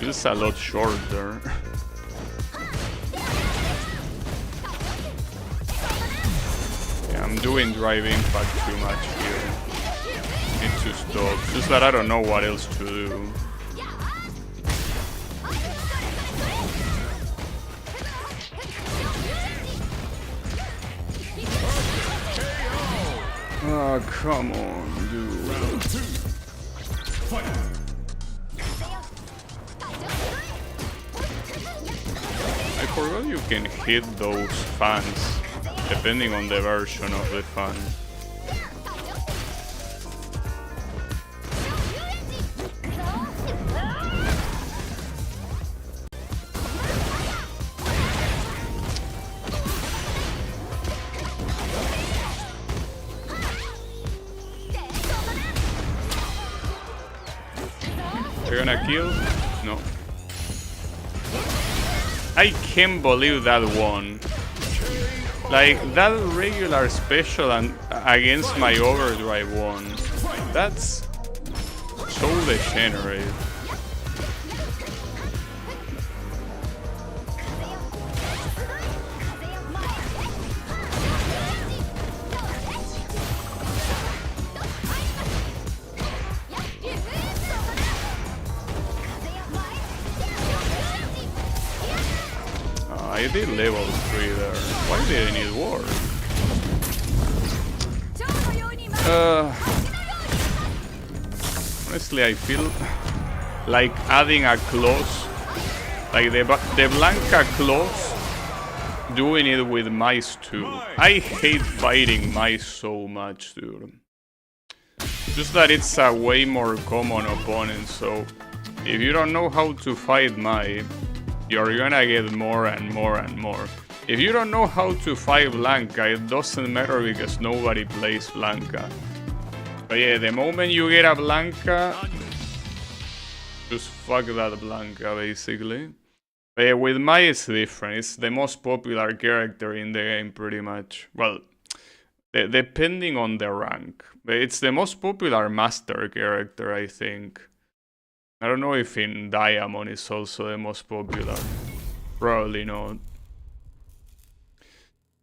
feels a lot shorter. Yeah, I'm doing drive impact too much here. need to stop. Just that I don't know what else to do. Oh, come on, dude. Round 2. Fight. I forgot you can hit those fans, depending on the version of the fan. You're gonna kill? No. I can't believe that one. Like, that regular special and against my overdrive one. That's so degenerate. I did level 3 there. Why didn't it work? Honestly, I feel like adding a clause, like the Blanca clause, doing it with mice too. I hate fighting mice so much, dude. Just that it's a way more common opponent, so if you don't know how to fight Mai, you're gonna get more and more and more. If you don't know how to fight Blanca, it doesn't matter because nobody plays Blanca. But yeah, the moment you get a Blanca, just fuck that Blanca, basically. But yeah, with Mai it's different. It's the most popular character in the game, pretty much. Well, depending on the rank. But it's the most popular master character, I think. I don't know if in Diamond is also the most popular. Probably not.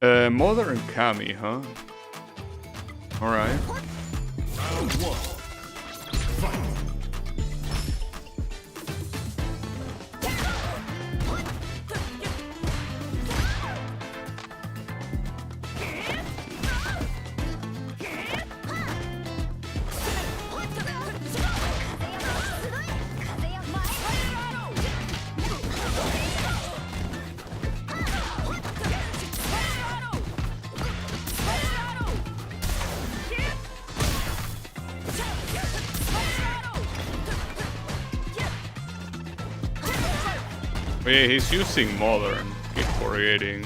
Modern Kami, huh? Alright. Round 1. Fight. Oh yeah, he's using modern. Keep forgetting.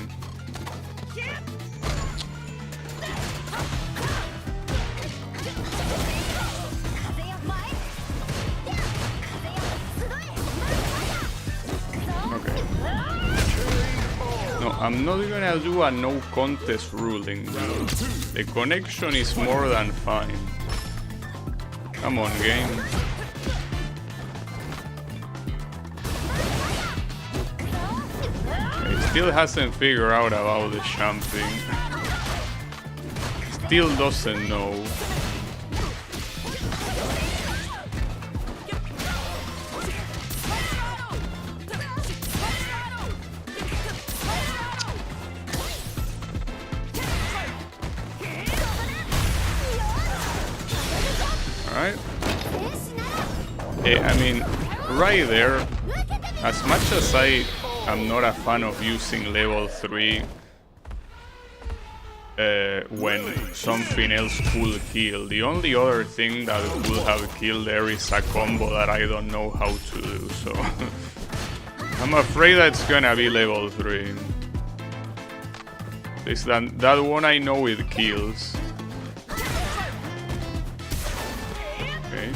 Okay. No, I'm not gonna do a no contest ruling, dude. The connection is more than fine. Come on, game. Still hasn't figured out about the jumping. Still doesn't know. Alright. Yeah, I mean, right there, as much as I'm not a fan of using level 3 when something else could kill. The only other thing that would have killed there is a combo that I don't know how to do, so I'm afraid that's gonna be level 3. That one I know it kills. Okay.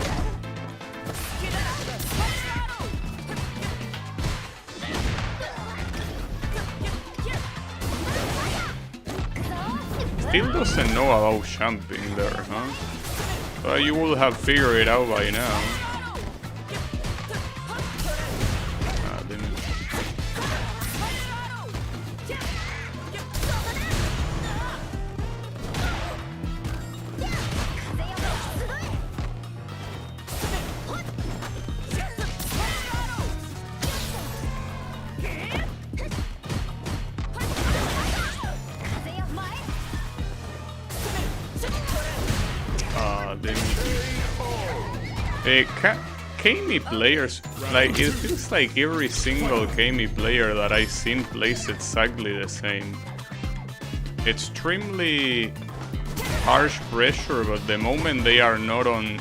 Still doesn't know about jumping there, huh? You will have figured it out by now. Ah, damn it. Kami players, like, it feels like every single Kami player that I've seen plays exactly the same. Extremely harsh pressure, but the moment they are not on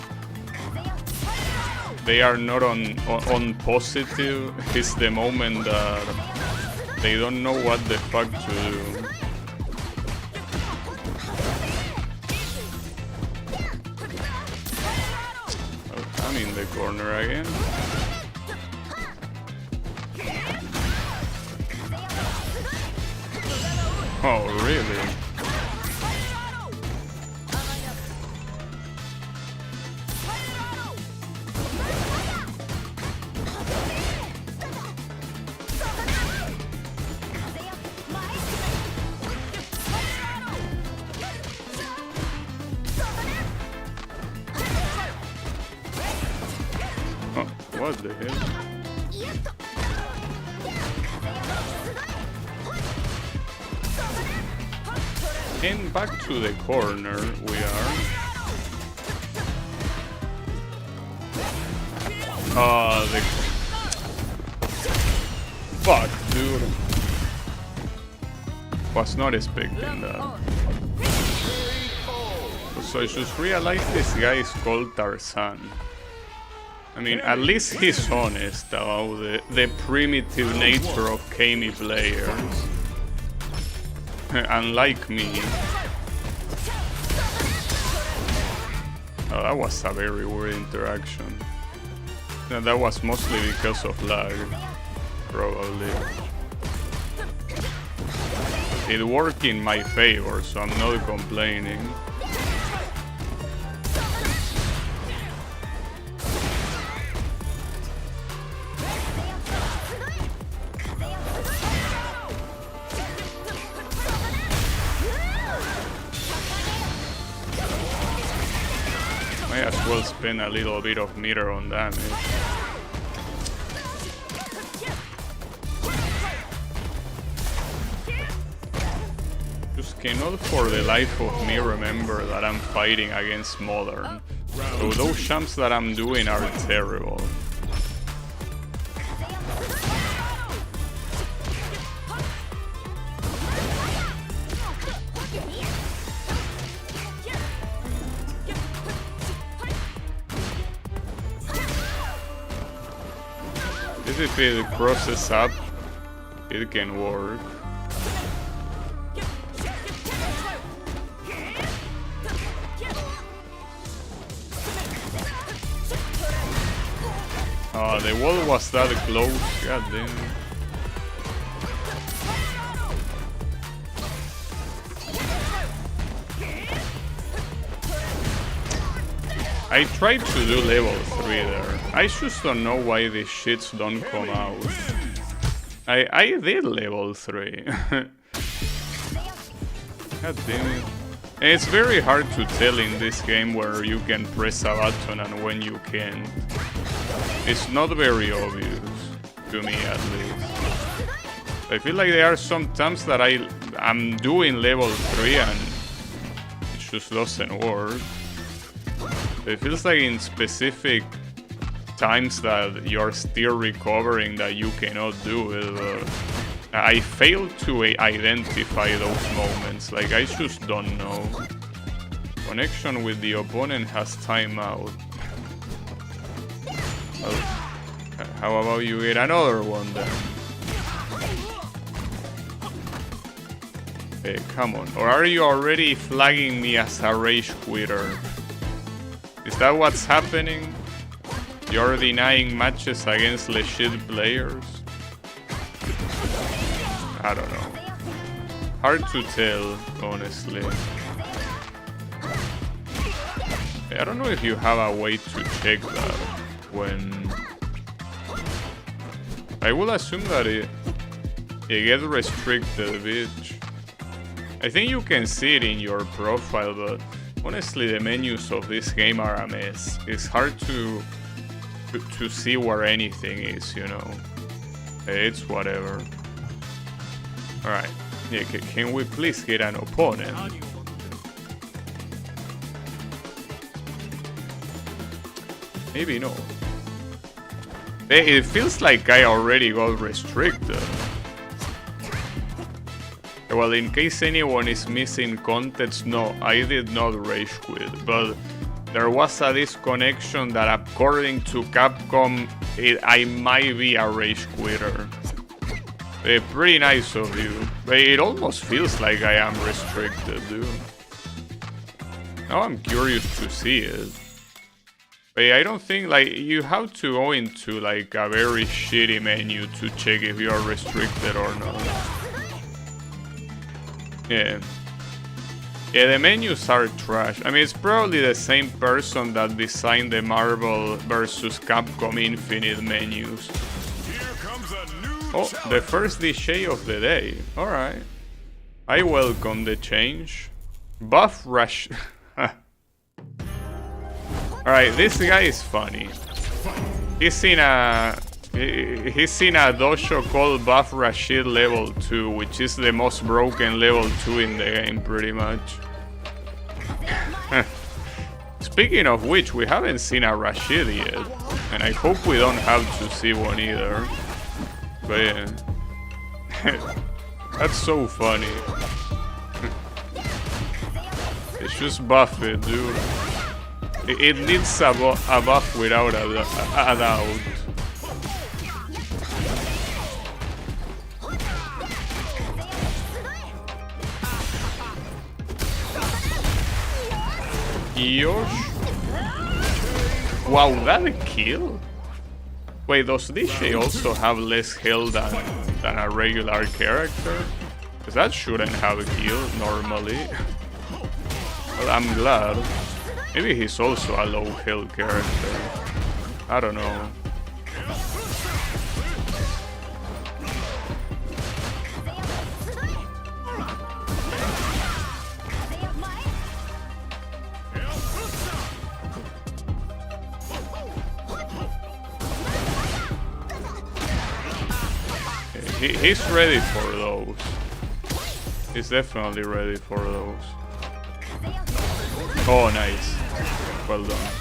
positive is the moment that they don't know what the fuck to do. Oh, I'm in the corner again. Oh, really? Oh, what the hell? And back to the corner we are. The... Fuck, dude. Was not expecting that. So I just realized this guy is called Tarzan. I mean, at least he's honest about the primitive nature of Kami players. Unlike me. Oh, that was a very weird interaction. Yeah, that was mostly because of lag, probably. It worked in my favor, so I'm not complaining. Might as well spend a little bit of meter on damage. Just cannot for the life of me remember that I'm fighting against Modern. So those jumps that I'm doing are terrible. If it crosses up, it can work. The wall was that close, god damn it. I tried to do level 3 there. I just don't know why these shits don't come out. I did level 3. God damn it. And it's very hard to tell in this game where you can press a button and when you can't. It's not very obvious, to me at least. I feel like there are some times that I'm doing level 3 and it just doesn't work. It feels like in specific times that you're still recovering that you cannot do it. I fail to identify those moments, like I just don't know. Connection with the opponent has timeout. Well, how about you get another one then? Hey, come on. Or are you already flagging me as a rage quitter? Is that what's happening? You're denying matches against legit players? I don't know. Hard to tell, honestly. I don't know if you have a way to check that when... I will assume that it gets restricted, bitch. I think you can see it in your profile, but honestly the menus of this game are a mess. It's hard to see where anything is, you know. It's whatever. Alright, yeah, can we please get an opponent? Maybe no. It feels like I already got restricted. Well, in case anyone is missing context, no, I did not rage quit, but there was a disconnection that according to Capcom, I might be a rage quitter. Pretty nice of you. It almost feels like I am restricted, dude. Now I'm curious to see it. But I don't think, like, you have to go into, like, a very shitty menu to check if you are restricted or not. Yeah. Yeah, the menus are trash. I mean, it's probably the same person that designed the Marvel vs. Capcom Infinite menus. Oh, the first DJ of the day. Alright. I welcome the change. Buff Rush. Alright, this guy is funny. He's in a dojo called Buff Rashid level 2, which is the most broken level 2 in the game, pretty much. Speaking of which, we haven't seen a Rashid yet, and I hope we don't have to see one either. But yeah. That's so funny. It's just buff it, dude. It needs a buff without a doubt. Yosh. Wow, that a kill? Wait, does DJ also have less health than a regular character? Because that shouldn't have a kill normally. Well, I'm glad. Maybe he's also a low health character. I don't know. He's ready for those. He's definitely ready for those. Oh, nice. Well done.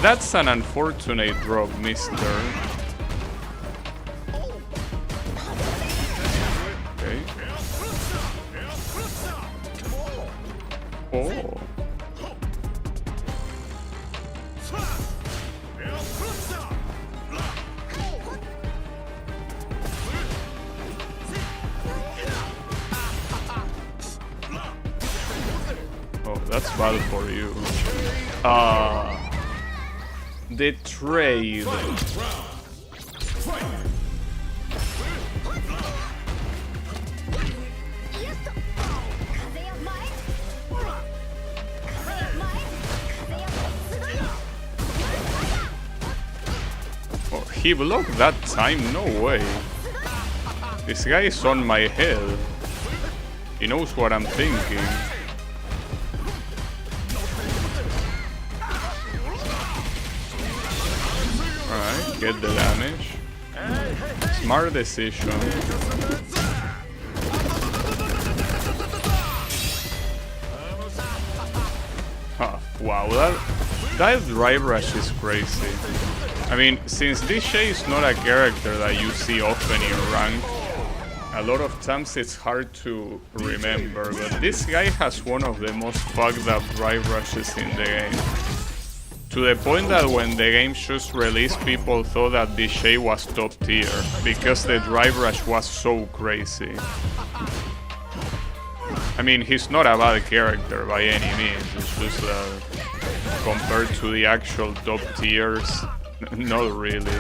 That's an unfortunate drop, mister. Okay. Oh. That's bad for you. The trade. Oh, he blocked that time? No way. This guy is on my head. He knows what I'm thinking. Get the damage. Smart decision. Huh, wow, that drive rush is crazy. I mean, since DJ is not a character that you see often in rank, a lot of times it's hard to remember, but this guy has one of the most fucked up drive rushes in the game. To the point that when the game just released, people thought that DJ was top tier, because the drive rush was so crazy. I mean, he's not a bad character by any means, it's just compared to the actual top tiers, not really.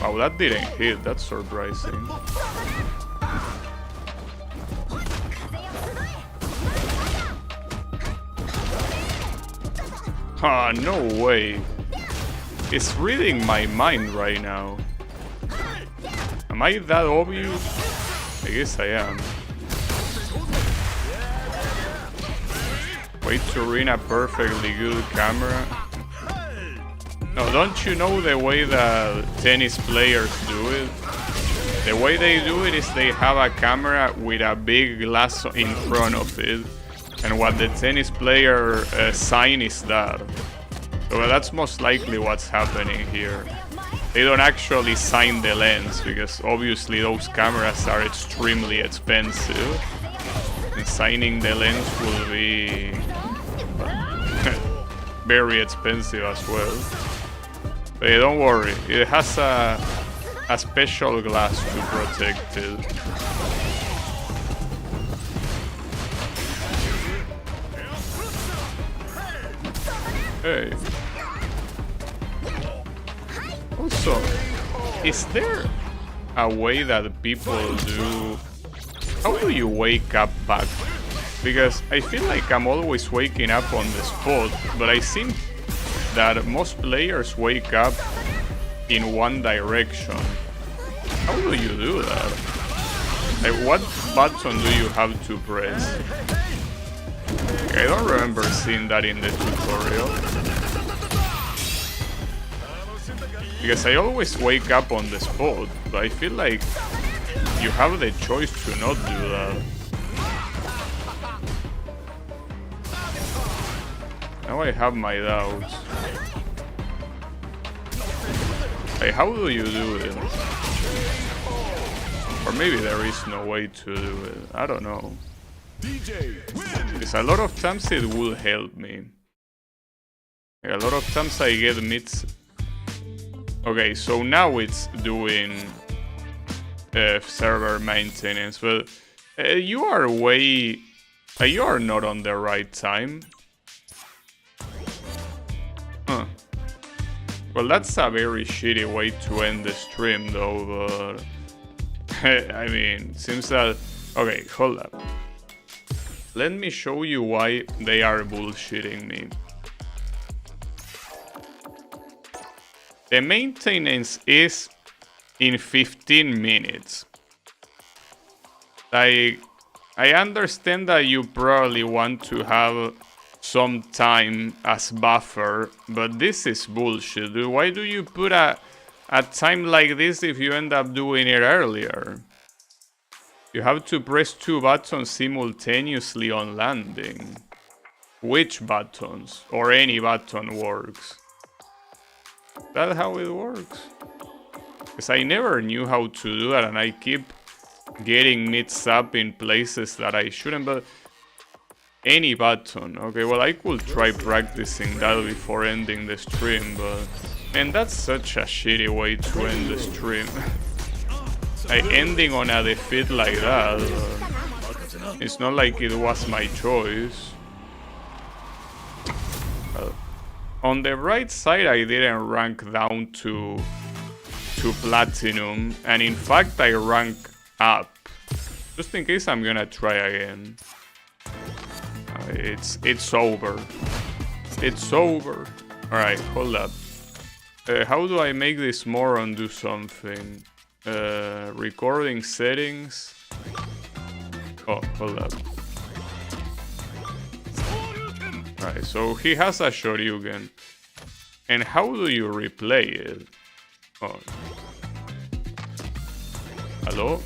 Wow, that didn't hit, that's surprising. Ah, no way. It's reading my mind right now. Am I that obvious? I guess I am. Wait to read a perfectly good camera. No, don't you know the way that tennis players do it? The way they do it is they have a camera with a big glass in front of it. And what the tennis player sign is that. So that's most likely what's happening here. They don't actually sign the lens because obviously those cameras are extremely expensive. And signing the lens will be very expensive as well. But don't worry, it has a special glass to protect it. Hey. Also, is there a way that people do... How do you wake up back? Because I feel like I'm always waking up on the spot, but I think that most players wake up in one direction. How do you do that? Like, what button do you have to press? I don't remember seeing that in the tutorial. Because I always wake up on the spot, but I feel like you have the choice to not do that. Now I have my doubts. Like, how do you do it? Or maybe there is no way to do it. I don't know. Because a lot of times it will help me. Like, a lot of times I get mids. Okay, so now it's doing server maintenance, but you are way... you are not on the right time. Huh. Well, that's a very shitty way to end the stream though, but... I mean, seems that... Okay, hold up. Let me show you why they are bullshitting me. The maintenance is in 15 minutes. Like, I understand that you probably want to have some time as buffer, but this is bullshit. Why do you put a time like this if you end up doing it earlier? You have to press 2 buttons simultaneously on landing. Which buttons? Or any button works. That's how it works. Because I never knew how to do that and I keep getting mixed up in places that I shouldn't, but any button. Okay, well, I could try practicing that before ending the stream, but... And that's such a shitty way to end the stream. Like, ending on a defeat like that, it's not like it was my choice. On the right side, I didn't rank down to platinum, and in fact I rank up. Just in case I'm gonna try again. It's over. It's over. Alright, hold up. How do I make this moron do something? Recording settings. Oh, hold up. Right, so he has a Shoryuken. And how do you replay it? Oh. Hello?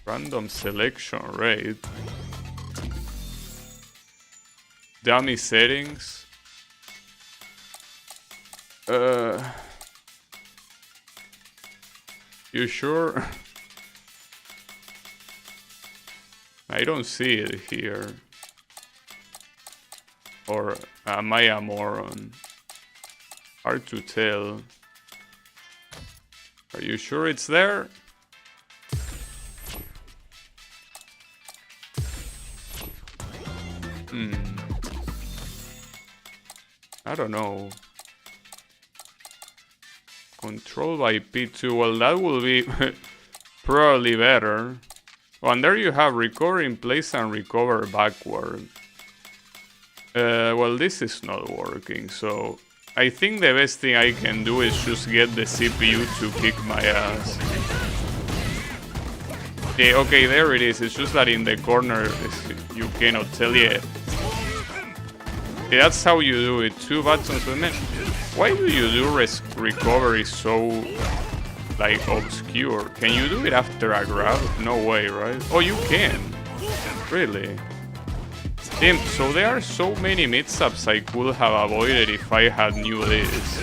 Random selection rate. Dummy settings. You sure? I don't see it here. Or am I a moron? Hard to tell. Are you sure it's there? I don't know. Control by P2. Well, that will be probably better. Oh, and there you have recover in place and recover backward. Well, this is not working, so I think the best thing I can do is just get the CPU to kick my ass. Yeah, okay, there it is. It's just that in the corner you cannot tell yet. Yeah, that's how you do it. 2 buttons, but man, why do you do recovery so, like, obscure? Can you do it after a grab? No way, right? Oh, you can. Really? Damn, so there are so many mid-subs I could have avoided if I had knew this.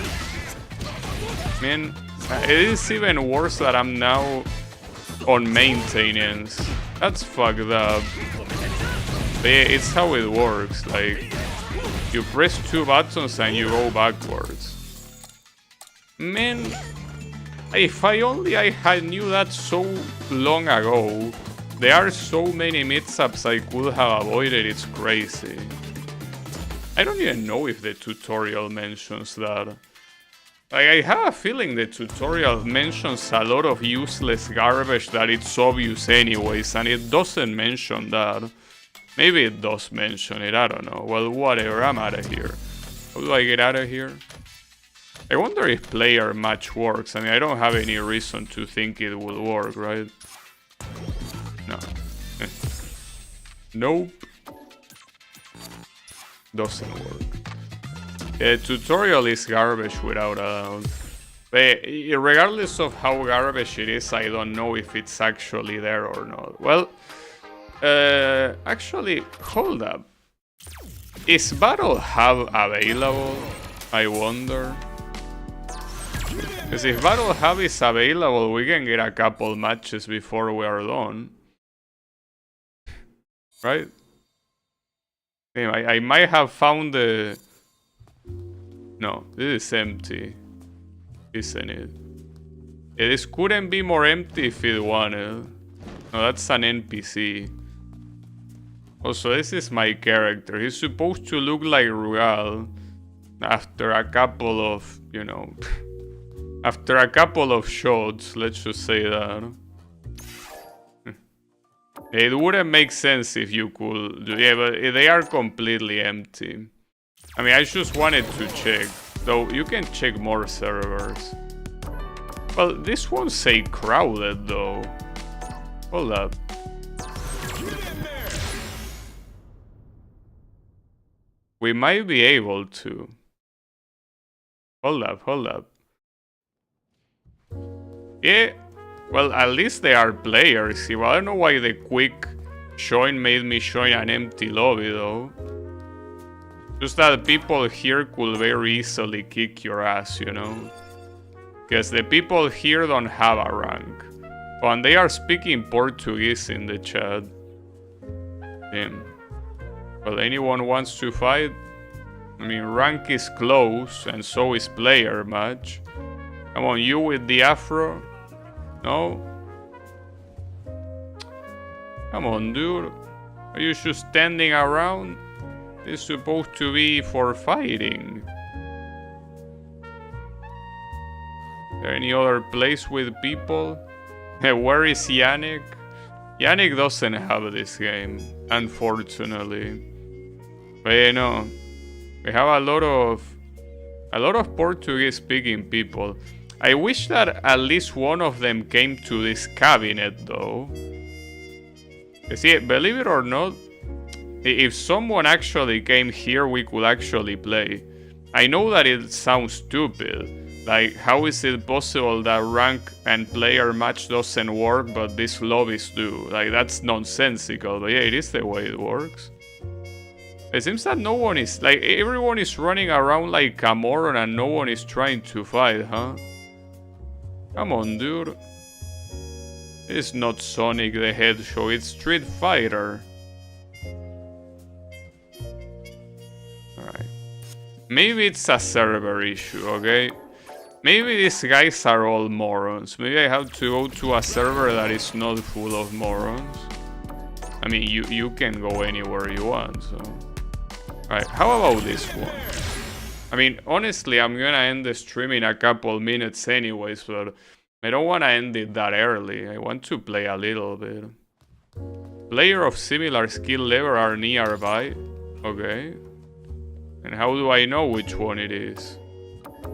Man, it is even worse that I'm now on maintenance. That's fucked up. But yeah, it's how it works. Like, you press 2 buttons and you go backwards. Man, if I had knew that so long ago. There are so many mid-subs I could have avoided, it's crazy. I don't even know if the tutorial mentions that. Like, I have a feeling the tutorial mentions a lot of useless garbage that it's obvious anyways, and it doesn't mention that. Maybe it does mention it, I don't know. Well, whatever, I'm out of here. How do I get out of here? I wonder if player match works. I mean, I don't have any reason to think it will work, right? No. Nope. Doesn't work. The tutorial is garbage without a doubt. But regardless of how garbage it is, I don't know if it's actually there or not. Well, actually, hold up. Is Battle Hub available? I wonder. Because if Battle Hub is available, we can get a couple matches before we are done. Right? Anyway, I might have found the... No, this is empty. Isn't it? Yeah, this couldn't be more empty if it wanted. No, that's an NPC. Also, this is my character. He's supposed to look like Rugal. After a couple of, you know... After a couple of shots, let's just say that. It wouldn't make sense if you could do... Yeah, but they are completely empty. I mean, I just wanted to check. Though, you can check more servers. Well, this won't say crowded, though. Hold up. We might be able to. Hold up, hold up. Yeah. Well, at least they are players. Well, I don't know why the quick join made me join an empty lobby, though. Just that people here could very easily kick your ass, you know? Because the people here don't have a rank. Oh, and they are speaking Portuguese in the chat. Damn. Well, anyone wants to fight? I mean, rank is close, and so is player match. Come on, you with the afro? No? Come on, dude. Are you just standing around? It's supposed to be for fighting. Is there any other place with people? Where is Yannick? Yannick doesn't have this game, unfortunately. But you know, we have a lot of Portuguese speaking people. I wish that at least one of them came to this cabinet, though. See, believe it or not, if someone actually came here, we could actually play. I know that it sounds stupid. Like, how is it possible that rank and player match doesn't work, but these lobbies do? Like, that's nonsensical, but yeah, it is the way it works. It seems that no one is, like, everyone is running around like a moron and no one is trying to fight, huh? Come on, dude. It's not Sonic the Hedgehog, it's Street Fighter. Alright. Maybe it's a server issue, okay? Maybe these guys are all morons. Maybe I have to go to a server that is not full of morons. I mean, you can go anywhere you want, so... Alright, how about this one? I mean, honestly, I'm gonna end the stream in a couple minutes anyways, but I don't want to end it that early. I want to play a little bit. Player of similar skill level are nearby. Okay. And how do I know which one it is?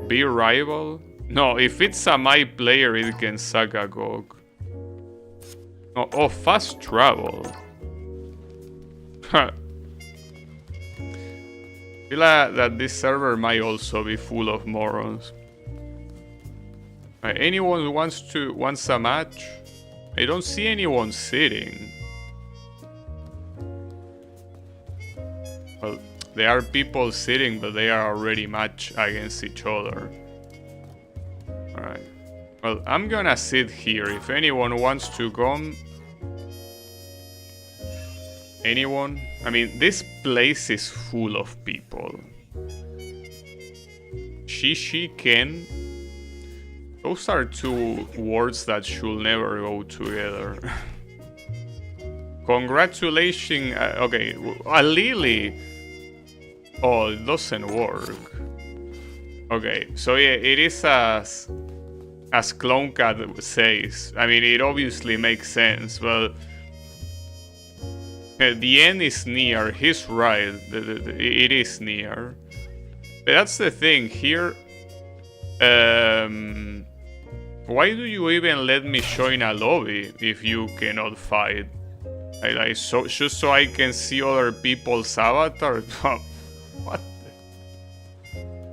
Be rival? No, if it's a my player, it can suck a gog. Oh, fast travel. I feel that this server might also be full of morons. Anyone wants a match? I don't see anyone sitting. Well, there are people sitting, but they are already matched against each other. Alright. Well, I'm gonna sit here. If anyone wants to come... Anyone? I mean, this place is full of people. She, Ken. Those are two words that should never go together. Congratulations. Okay, Lily. Oh, it doesn't work. Okay, so yeah, it is as CloneCat says. I mean, it obviously makes sense, but the end is near. He's right. It is near. But that's the thing here. Why do you even let me join a lobby if you cannot fight? Just so I can see other people's avatars? What?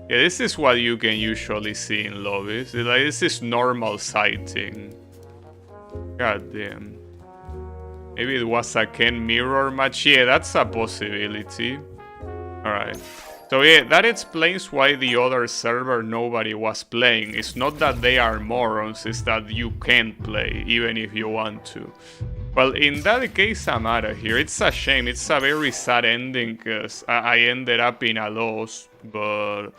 Yeah, this is what you can usually see in lobbies. Like, this is normal sighting. God damn. Maybe it was a Ken mirror match. Yeah, that's a possibility. Alright. So yeah, that explains why the other server nobody was playing. It's not that they are morons, it's that you can't play, even if you want to. Well, in that case, I'm out of here. It's a shame, it's a very sad ending, because I ended up in a loss, but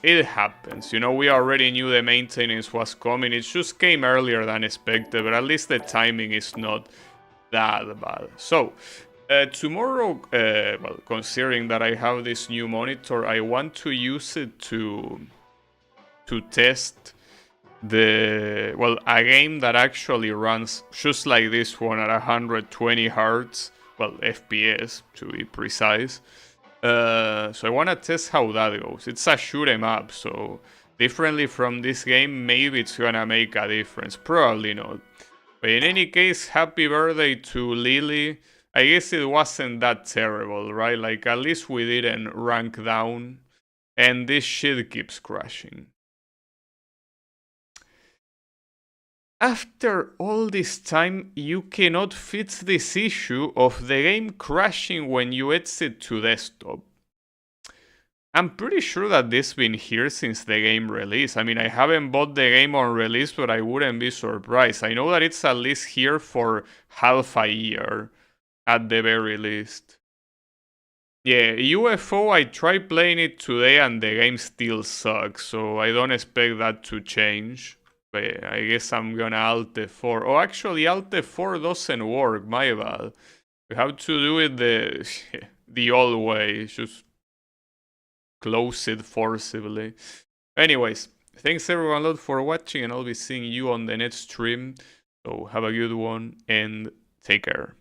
it happens. You know, we already knew the maintenance was coming. It just came earlier than expected, but at least the timing is not that bad. So... tomorrow, well, considering that I have this new monitor, I want to use it to test a game that actually runs just like this one at 120 Hz, well, FPS to be precise. So I want to test how that goes. It's a shoot 'em up, so differently from this game, maybe it's gonna make a difference. Probably not. But in any case, happy birthday to Lily. I guess it wasn't that terrible, right? Like, at least we didn't rank down. And this shit keeps crashing. After all this time, you cannot fix this issue of the game crashing when you exit to desktop. I'm pretty sure that this has been here since the game release. I mean, I haven't bought the game on release, but I wouldn't be surprised. I know that it's at least here for half a year. At the very least. Yeah, UFO, I tried playing it today and the game still sucks, so I don't expect that to change. But yeah, I guess I'm gonna Alt F4. Oh, actually, Alt F4 doesn't work, my bad. We have to do it the old way, just close it forcibly. Anyways, thanks everyone a lot for watching, and I'll be seeing you on the next stream. So have a good one and take care.